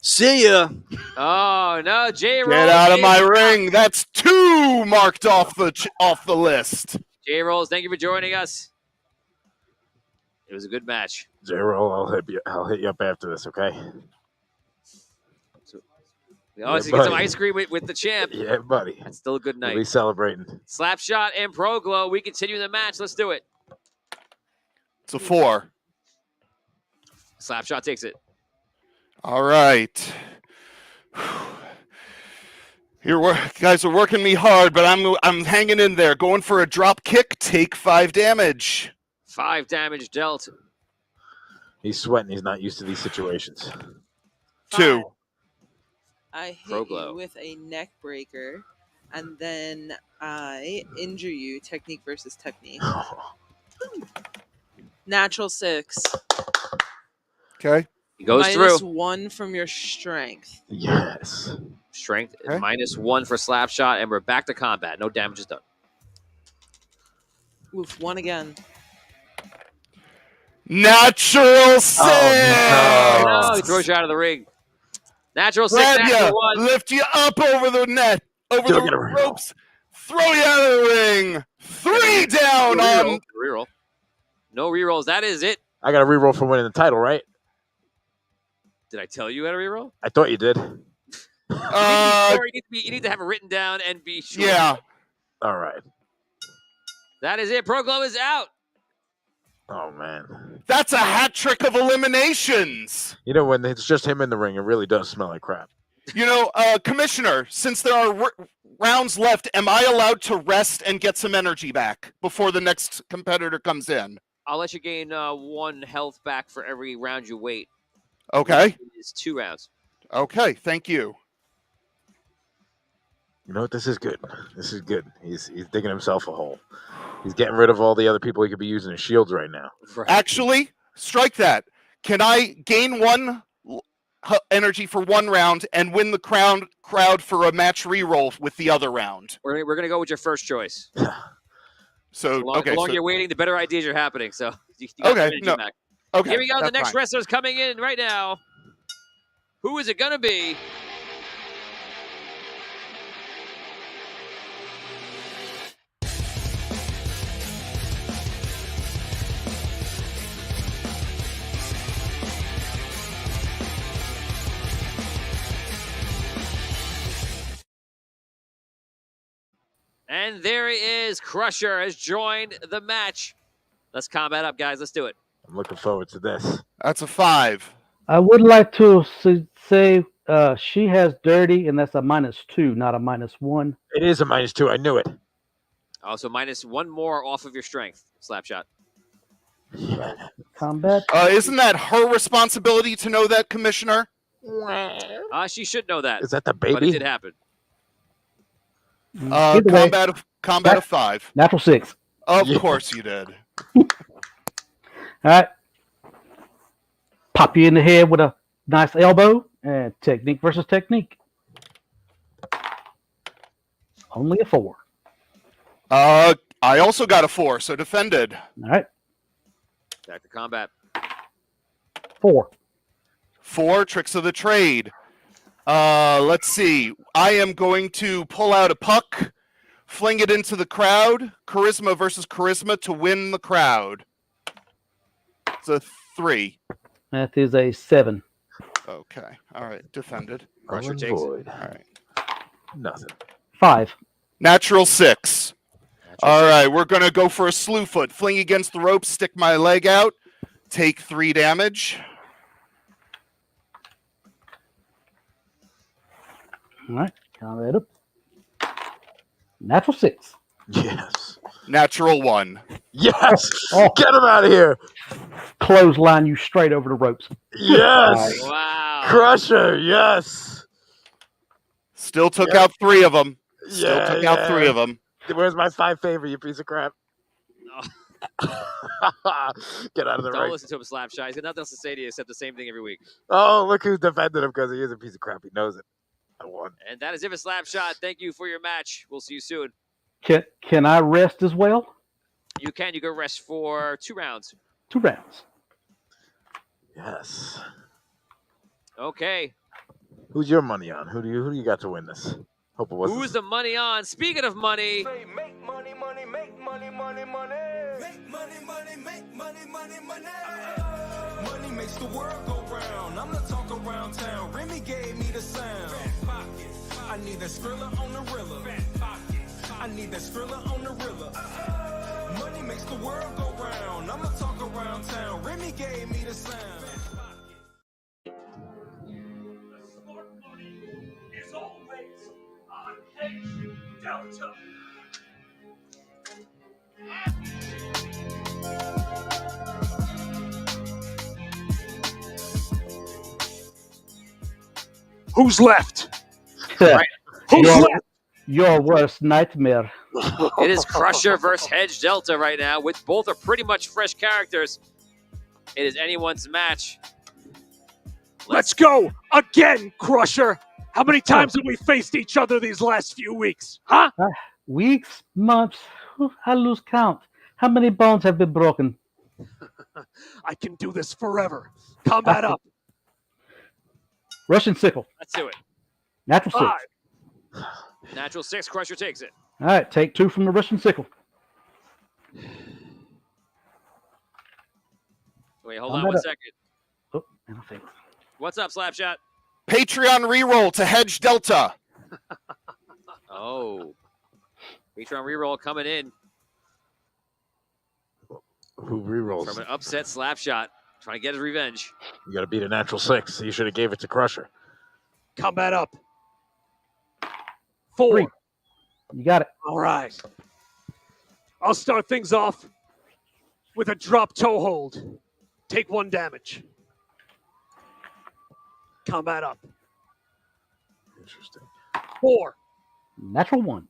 See ya. Oh, no. J-Rolls. Get out of my ring. That's 2 marked off the list. J-Rolls, thank you for joining us. It was a good match. J-Roll, I'll hit you up after this, okay? We always Yeah, get some buddy. ice cream with the champ. Yeah, buddy. That's still a good night. We'll be celebrating. Slapshot and Pro Glow. We continue the match. Let's do it. It's a 4. Slapshot takes it. All right. You guys are working me hard, but I'm hanging in there. Going for a drop kick. Take 5 damage. 5 damage dealt. He's sweating. He's not used to these situations. 2. I hit Pro Glow. you with a neck breaker, and then I injure you. Technique versus technique. Natural 6. Okay. He goes Minus through. 1 from your strength. Yes. Strength Okay. -1 for Slapshot, and we're back to combat. No damage is done. Oof, 1 again. Natural 6. Oh, no. He throws you out of the ring. Natural 6, Grab natural you, 1. lift you up over the net, over Don't the get a reroll. ropes, throw you out of the ring. 3 down No on. reroll. Reroll. No rerolls. That is it. I got a reroll for winning the title, right? Did I tell you how to reroll? I thought you did. You need to have it written down and be sure. Yeah. All right. That is it. Pro Glow is out. Oh, man. That's a hat trick of eliminations. You know, when it's just him in the ring, it really does smell like crap. You know, Commissioner, since there are rounds left, am I allowed to rest and get some energy back before the next competitor comes in? I'll let you gain 1 health back for every round you wait. Okay. It's 2 rounds. Okay. Thank you. You know what? This is good. This is good. He's digging himself a hole. He's getting rid of all the other people he could be using as shields right now. Right. Actually, strike that. Can I gain 1 energy for 1 round and win the crowd for a match reroll with the other round? We're going to go with your first choice. So, The okay. longer So, you're waiting, the better ideas are happening. So you got Okay, some energy no, back. okay. Here we go. The that's next fine. wrestler's coming in right now. Who is it going to be? And there he is. Crusher has joined the match. Let's combat up, guys. Let's do it. I'm looking forward to this. That's a 5. I would like to say she has dirty, and that's a -2, not a -1. It is a -2. I knew it. Also, -1 more off of your strength. Slapshot. Yeah. Combat. Isn't that her responsibility to know that, Commissioner? She should know that. Is that the But it baby? did happen. Either way, Combat of 5. natural 6. Of Yeah. course you did. All right. Pop you in the head with a nice elbow, and technique versus technique. Only a 4. I also got a 4, so defended. All right. Back to combat. 4. 4, tricks of the trade. Let's see. I am going to pull out a puck, fling it into the crowd. Charisma versus charisma to win the crowd. It's a 3. That is a 7. Okay. All right. Defended. Crusher takes it. All right. Nothing. 5. Natural 6. All right. We're going to go for a slew foot. Fling against the rope, stick my leg out, take 3 damage. All right. Count that up. Natural 6. Yes. Natural 1. Yes. Oh. Get him out of here. Clothesline you straight over the ropes. Yes. Wow. Crusher. Yes. Still took out 3 of them. Still Yeah, took out 3 of them. Where's my 5 favor, you piece of crap? Get out of the Don't ring. listen to him, Slapshot. He's got nothing else to say to you except the same thing every week. Oh, look who defended him because he is a piece of crap. He knows it. I won. And that is it for Slapshot. Thank you for your match. We'll see you soon. Can I rest as well? You can. You go rest for 2 rounds. 2 rounds. Yes. Okay. Who's your money on? Who do you got to win this? Hope it wasn't. Who's the money on? Speaking of money. Say, make money, money, make money, money, money. Make money, money, make money, money, money. Money makes the world go round. I'm the talk around town. Remy gave me the sound. Fat pockets. I need that Skrilla on the Rilla. Fat pockets. I need that Skrilla on the Rilla. Money makes the world go round. I'm the talk around town. Remy gave me the sound. Delta. Who's left? Right. Who's Your- left? Your worst nightmare. It is Crusher versus Hedge Delta right now, which both are pretty much fresh characters. It is anyone's match. Let's go again, Crusher. How many times have we faced each other these last few weeks? Huh? Weeks, months. I lose count. How many bones have been broken? I can do this forever. Combat up. Russian sickle. Let's do it. Natural 6. 5. Natural 6. Crusher takes it. All right, take 2 from the Russian sickle. Wait, hold I'm on one gonna- second. Oh, and I think. What's up, Slapshot? Patreon reroll to Hedge Delta. Oh. Patreon reroll coming in Who rerolls? from an upset Slapshot. Trying to get his revenge. You got to beat a natural 6. So you should have gave it to Crusher. Combat up. 4. 3. You got it. All right. I'll start things off with a drop toe hold. Take 1 damage. Combat up. Interesting. 4. Natural 1.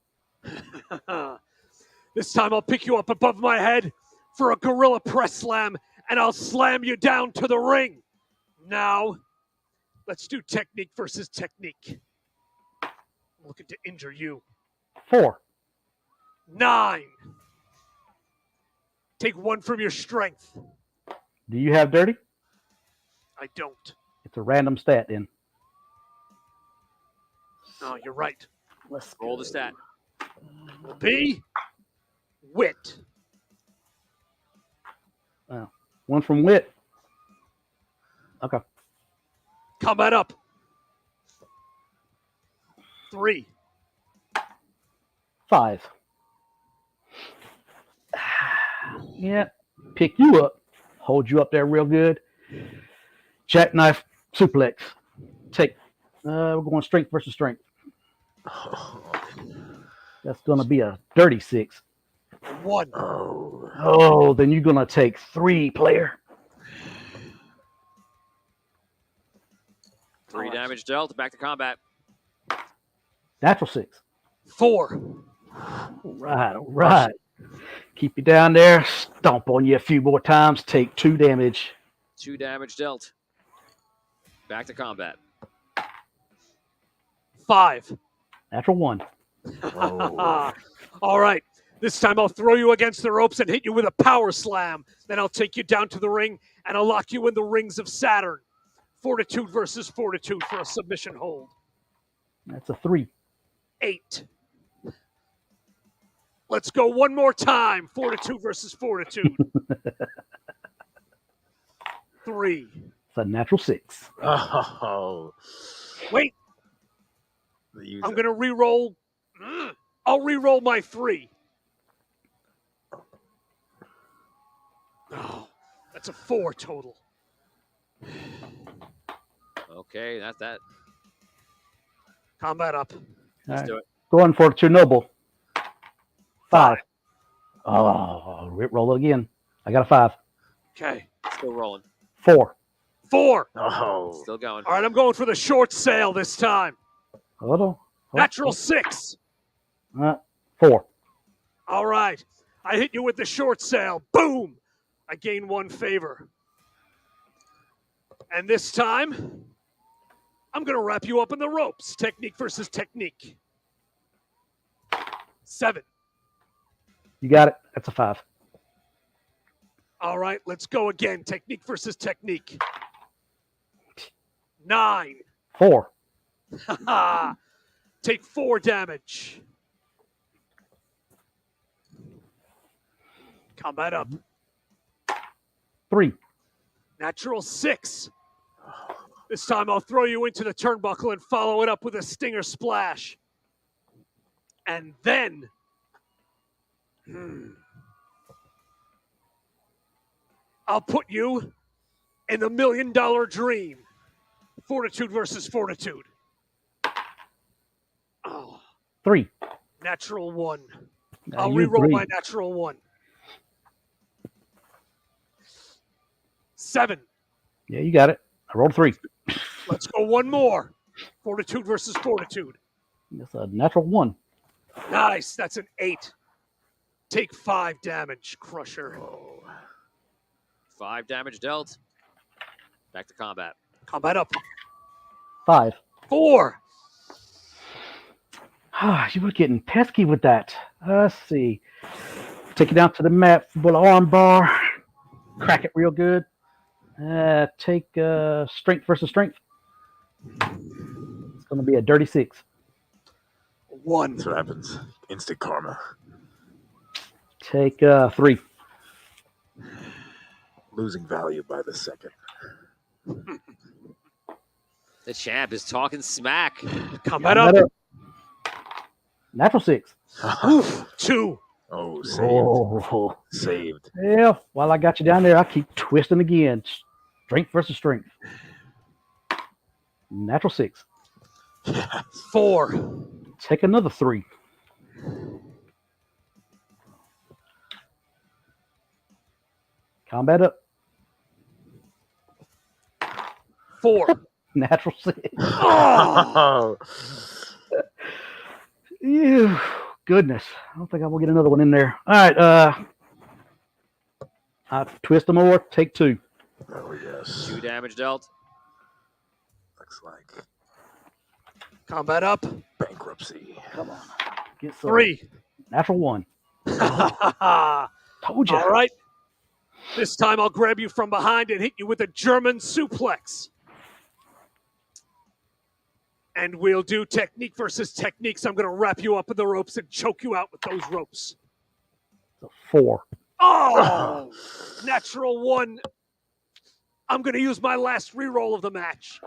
This time I'll pick you up above my head for a gorilla press slam, and I'll slam you down to the ring. Now, let's do technique versus technique. I'm looking to injure you. 4. 9. Take 1 from your strength. Do you have dirty? I don't. It's a random stat then. Oh, you're right. Let's Roll the stat. Will be wit. 1 from wit. Okay. Combat up. 3. 5. Yeah. Pick you up. Hold you up there real good. Jackknife suplex. Take. We're going strength versus strength. That's going to be a dirty 6. 1. Oh, then you're going to take 3, player. 3 damage dealt. Back to combat. Natural 6. 4. All right. Keep you down there. Stomp on you a few more times. Take 2 damage. 2 damage dealt. Back to combat. 5. Natural 1. Oh. All right. This time I'll throw you against the ropes and hit you with a power slam. Then I'll take you down to the ring and I'll lock you in the rings of Saturn. Fortitude versus fortitude for a submission hold. That's a 3. 8. Let's go one more time. Fortitude versus fortitude. 3. It's a natural 6. Oh. Wait. I'm going to re-roll. I'll re-roll my 3. Oh, that's a 4 total. Okay, that's that. Combat up. Let's do it. Going for Chernobyl. 5. Oh, roll it again. I got a 5. Okay. Still rolling. 4. 4. Oh. Still going. All right, I'm going for the short sale this time. Hold on. Natural 6. 4. All right. I hit you with the short sale. Boom. I gain 1 favor. And this time, I'm going to wrap you up in the ropes. Technique versus technique. 7. You got it. That's a 5. All right, let's go again. Technique versus technique. 9. 4. Take 4 damage. Combat up. 3. Natural 6. This time I'll throw you into the turnbuckle and follow it up with a stinger splash. And then... I'll put you in the $1 million dream. Fortitude versus fortitude. Oh. 3. Natural 1. Now I'll you re-roll agree. my natural 1. 7. Yeah, you got it. I rolled 3. Let's go one more. Fortitude versus fortitude. That's a natural 1. Nice. That's an 8. Take 5 damage, Crusher. 5 damage dealt. Back to combat. Combat up. 5. 4. You were getting pesky with that. Let's see. Take it down to the mat, pull an arm bar, crack it real good. Take strength versus strength. It's going to be a dirty 6. 1. That's what happens. Instant karma. Take 3. Losing value by the second. The champ is talking smack. Combat up. Natural 6. Oof. 2. Oh, saved. Oh. Saved. Yeah, while I got you down there, I keep twisting again. Strength versus strength. Natural 6. 4. Take another 3. Combat up. 4. Natural 6. Oh. Ew, goodness. I don't think I will get another one in there. All right. I twist them more. Take 2. Oh, yes. 2 damage dealt. Looks like Combat up. bankruptcy. Come on. Get some. 3. Natural 1. All Told you. right. This time I'll grab you from behind and hit you with a German suplex. And we'll do technique versus techniques. I'm going to wrap you up in the ropes and choke you out with those ropes. 4. Oh, natural 1. I'm going to use my last reroll of the match.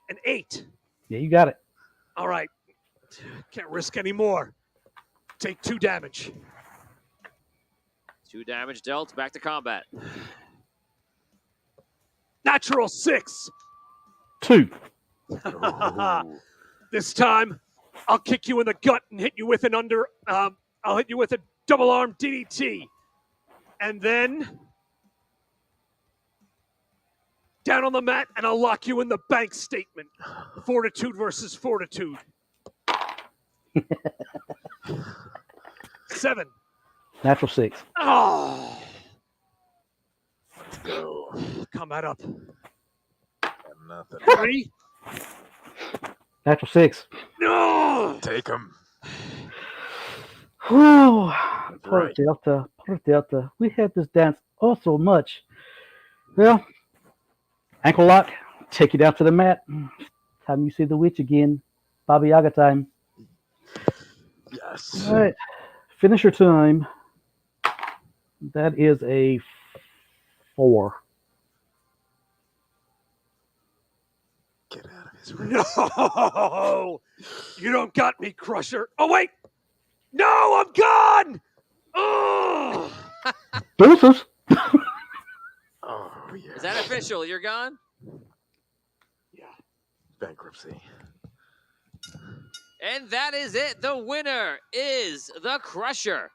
An 8. Yeah, you got it. All right. Can't risk any more. Take 2 damage. 2 damage dealt. Back to combat. Natural 6. 2. This time, I'll kick you in the gut and hit you with I'll hit you with a double arm DDT. And then down on the mat, and I'll lock you in the bank statement. Fortitude versus fortitude. 7. Natural 6. Oh. Let's go. Combat up. Nothing. 3. Natural 6. No. Take him. Whew. Poor Right. Delta. Poor Delta. We had this dance oh so much. Well, ankle lock. Take you down to the mat. Time you see the witch again. Baba Yaga time. Yes. All right. Finisher time. That is a 4. Get out of his way. No. You don't got me, Crusher. Oh, wait. No, I'm gone. Oh. Deuces. Oh, yeah. Is that official? You're gone? Bankruptcy. And that is it. The winner is the Crusher.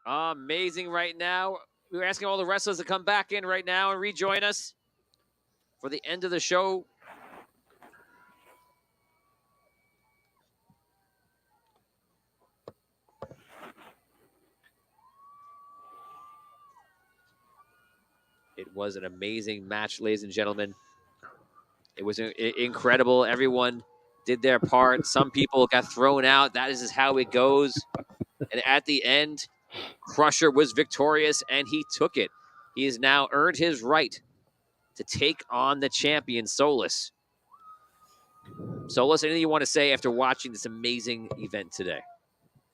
Amazing right now. We're asking all the wrestlers to come back in right now and rejoin us for the end of the show. It was an amazing match, ladies and gentlemen. It was incredible. Everyone did their part. Some people got thrown out. That is just how it goes. And at the end, Crusher was victorious, and he took it. He has now earned his right to take on the champion, Solus. Solus, anything you want to say after watching this amazing event today?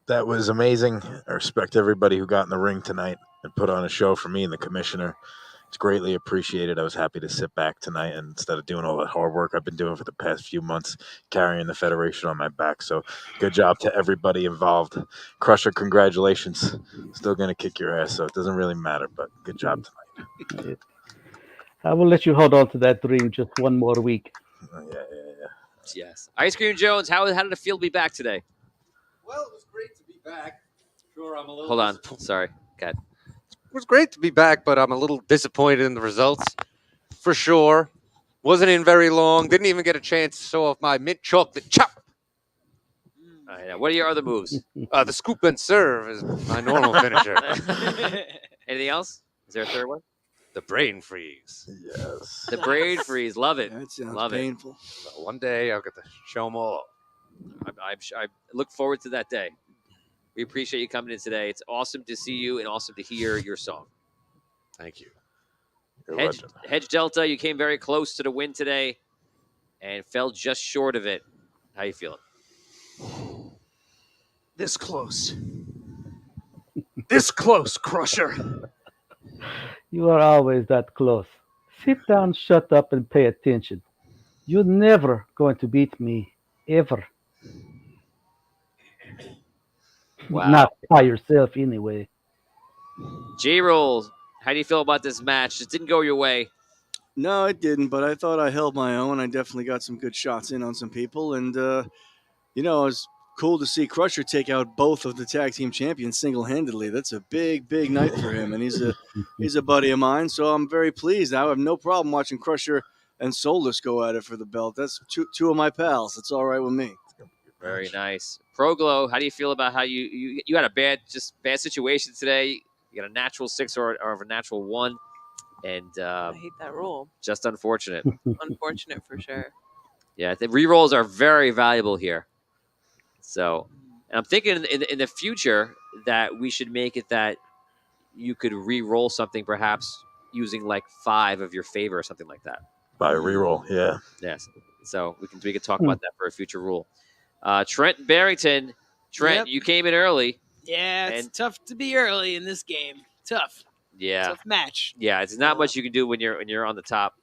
That was amazing. I respect everybody who got in the ring tonight and put on a show for me and the commissioner. It's greatly appreciated. I was happy to sit back tonight and instead of doing all that hard work I've been doing for the past few months, carrying the Federation on my back. So good job to everybody involved. Crusher, congratulations. Still going to kick your ass, so it doesn't really matter, but good job tonight. I will let you hold on to that dream just one more week. Yeah. Yes. Ice Cream Jones, how did it feel to be back today? Well, it was great to be back. Sure, I'm a little. Hold on. Sorry. God. It was great to be back, but I'm a little disappointed in the results. For sure. Wasn't in very long. Didn't even get a chance to show off my mint chocolate chop. What are your other moves? The scoop and serve is my normal finisher. Anything else? Is there a third one? The brain freeze. Yes. The brain freeze. Love it. That sounds Love painful. So one day I'll get to show them all. I look forward to that day. We appreciate you coming in today. It's awesome to see you and awesome to hear your song. Thank you. Hedge Delta, you came very close to the win today and fell just short of it. How you feeling? This close. This close, Crusher. You are always that close. Sit down, shut up, and pay attention. You're never going to beat me, ever. Wow. Not by yourself, anyway. G-Roll, how do you feel about this match? It didn't go your way. No, it didn't, but I thought I held my own. I definitely got some good shots in on some people, and it was cool to see Crusher take out both of the tag team champions single-handedly. That's a big, big night for him, and he's a buddy of mine, so I'm very pleased. I have no problem watching Crusher and Solus go at it for the belt. That's two of my pals. It's all right with me. Very nice. Proglow, how do you feel about how you had a bad situation today? You got a natural 6 or a natural 1, and I hate that rule. just unfortunate. Unfortunate for sure. Yeah, the re-rolls are very valuable here. So, and I'm thinking in the future that we should make it that you could re-roll something, perhaps using like 5 of your favor or something like that. By re-roll, yeah. Yes. So we can talk about that for a future rule. Trent Barrington, you came in early. Yeah, it's tough to be early in this game. Tough. Yeah. Tough match. Yeah, it's not much you can do when you're on the top.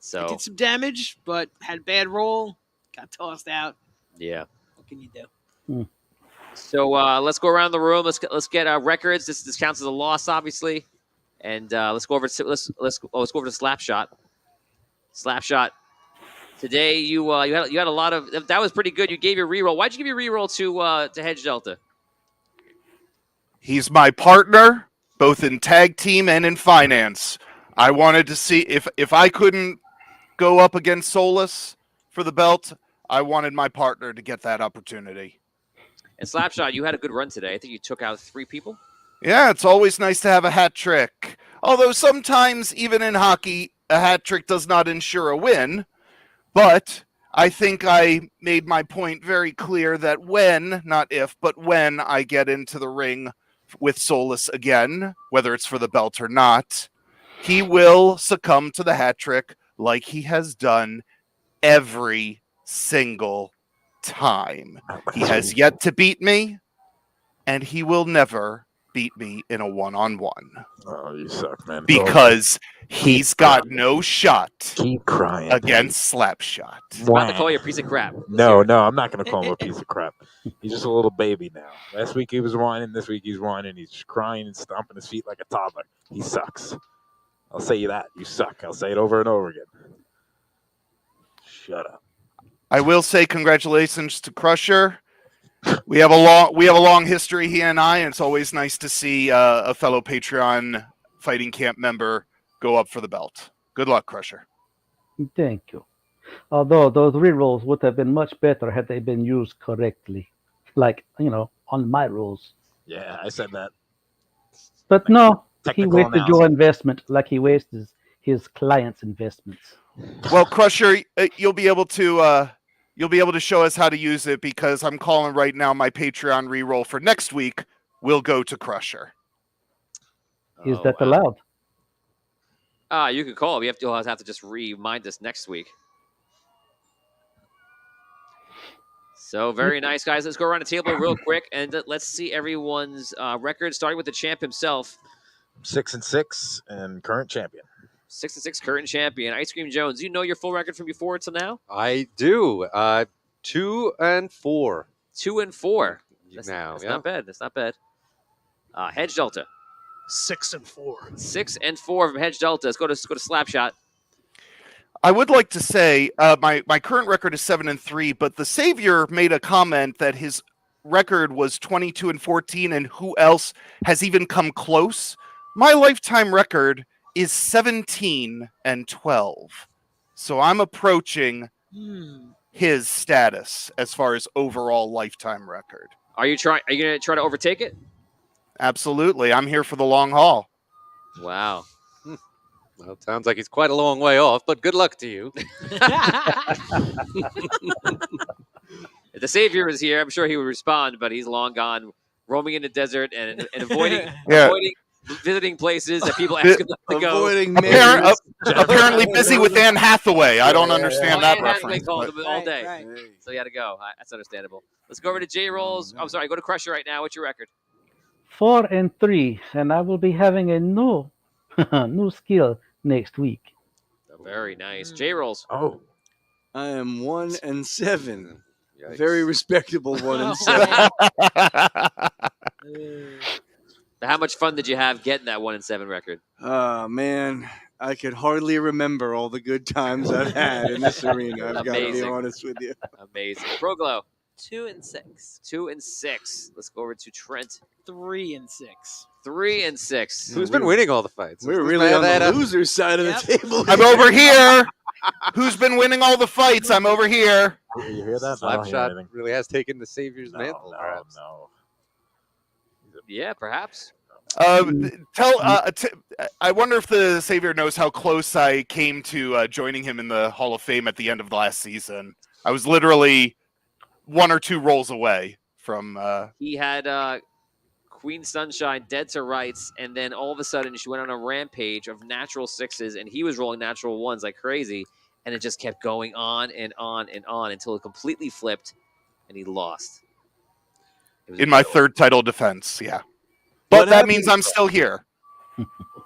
So I did some damage, but had a bad roll. Got tossed out. Yeah. What can you do? So let's go around the room. Let's get our records. This counts as a loss, obviously, and let's go over to let's go over to Slapshot. Slapshot. Today you had a lot of that was pretty good. You gave your reroll. Why'd you give your reroll to Hedge Delta? He's my partner, both in tag team and in finance. I wanted to see if I couldn't go up against Solus for the belt, I wanted my partner to get that opportunity. And Slapshot, you had a good run today. I think you took out 3 people. Yeah, it's always nice to have a hat trick. Although sometimes, even in hockey, a hat trick does not ensure a win. But I think I made my point very clear that when, not if, but when I get into the ring with Solus again, whether it's for the belt or not, he will succumb to the hat trick like he has done every single time. He has yet to beat me, and he will never beat me in a one-on-one. Oh, you suck, man. Because he's got no shot Keep crying against Slapshot. About to call you a piece of crap. No, I'm not going to call him a piece of crap. He's just a little baby now. Last week he was whining. This week he's whining. He's just crying and stomping his feet like a toddler. He sucks. I'll say you that. You suck. I'll say it over and over again. Shut up. I will say congratulations to Crusher. We have a long history, he and I, and it's always nice to see a fellow Patreon fighting camp member go up for the belt. Good luck, Crusher. Thank you. Although those rerolls would have been much better had they been used correctly, like on my rolls. Yeah, I said that. But no, he Technical wasted analysis. your investment like he wasted his client's investments. Well, Crusher, you'll be able to show us how to use it because I'm calling right now my Patreon reroll for next week will go to Crusher. Is that allowed? You can call. You'll have to just remind us next week. So very nice, guys. Let's go around the table real quick and let's see everyone's record, starting with the champ himself. 6-6 and current champion. 6-6 current champion. Ice Cream Jones, you know your full record from before to now? I do. 2-4. 2-4. That's Now, not bad. That's not bad. Hedge Delta. 6-4. 6-4 from Hedge Delta. Let's go to Slapshot. I would like to say my current record is 7-3, but the Savior made a comment that his record was 22-14, and who else has even come close? My lifetime record is 17-12, so I'm approaching his status as far as overall lifetime record. Are you going to try to overtake it? Absolutely, I'm here for the long haul. Wow. Well, it sounds like he's quite a long way off, but good luck to you. If the Savior was here, I'm sure he would respond, but he's long gone, roaming in the desert and avoiding visiting places that people ask him not to go. Apparently busy with Anne Hathaway. I don't understand that Anne Hathaway reference. called but- him all day, so he had to go. That's understandable. Let's go over to J Rolls. I'm sorry, go to Crusher right now. What's your record? 4-3, and I will be having a new skill next week. Very nice. J Rolls. Oh, I am 1-7. Yikes. Very respectable 1-7. How much fun did you have getting that 1-7 record? Oh man, I could hardly remember all the good times I've had in this arena. I've got to be Amazing. honest with you. Amazing. Proglow. 2-6. 2-6. Let's go over to Trent. 3-6. 3-6. Who's been winning all the fights? We're This really man on that, the loser side of the table. I'm over here. Who's been winning all the fights? I'm over here. you hear that? I don't hear Slapshot anything. really has taken the Savior's mantle, perhaps. No. Yeah, perhaps. I wonder if the Savior knows how close I came to joining him in the Hall of Fame at the end of the last season. I was literally 1 or 2 rolls away from. He had Queen Sunshine dead to rights, and then all of a sudden she went on a rampage of natural 6s, and he was rolling natural 1s like crazy, and it just kept going on and on and on until it completely flipped, and he lost. In my third title defense, yeah. But that means I'm still here.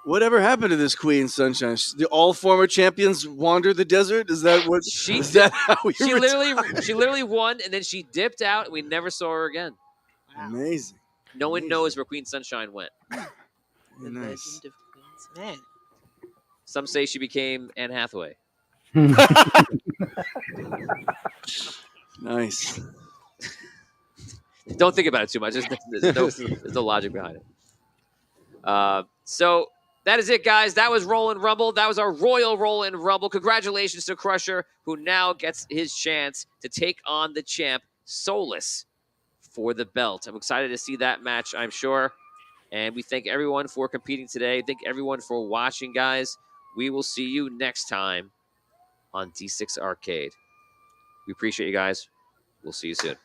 Whatever happened to this Queen Sunshine? All former champions wander the desert? Is that what? Is that how we She literally won, and then she dipped out, and we never saw her again. Amazing. No one knows where Queen Sunshine went. The Nice. legend of Queen's Man. Some say she became Anne Hathaway. Nice. Don't think about it too much. There's no logic behind it. So that is it, guys. That was Roll and Rumble. That was our Royal Roll and Rumble. Congratulations to Crusher, who now gets his chance to take on the champ, Solus, for the belt. I'm excited to see that match, I'm sure. And we thank everyone for competing today. Thank everyone for watching, guys. We will see you next time on D6 Arcade. We appreciate you guys. We'll see you soon.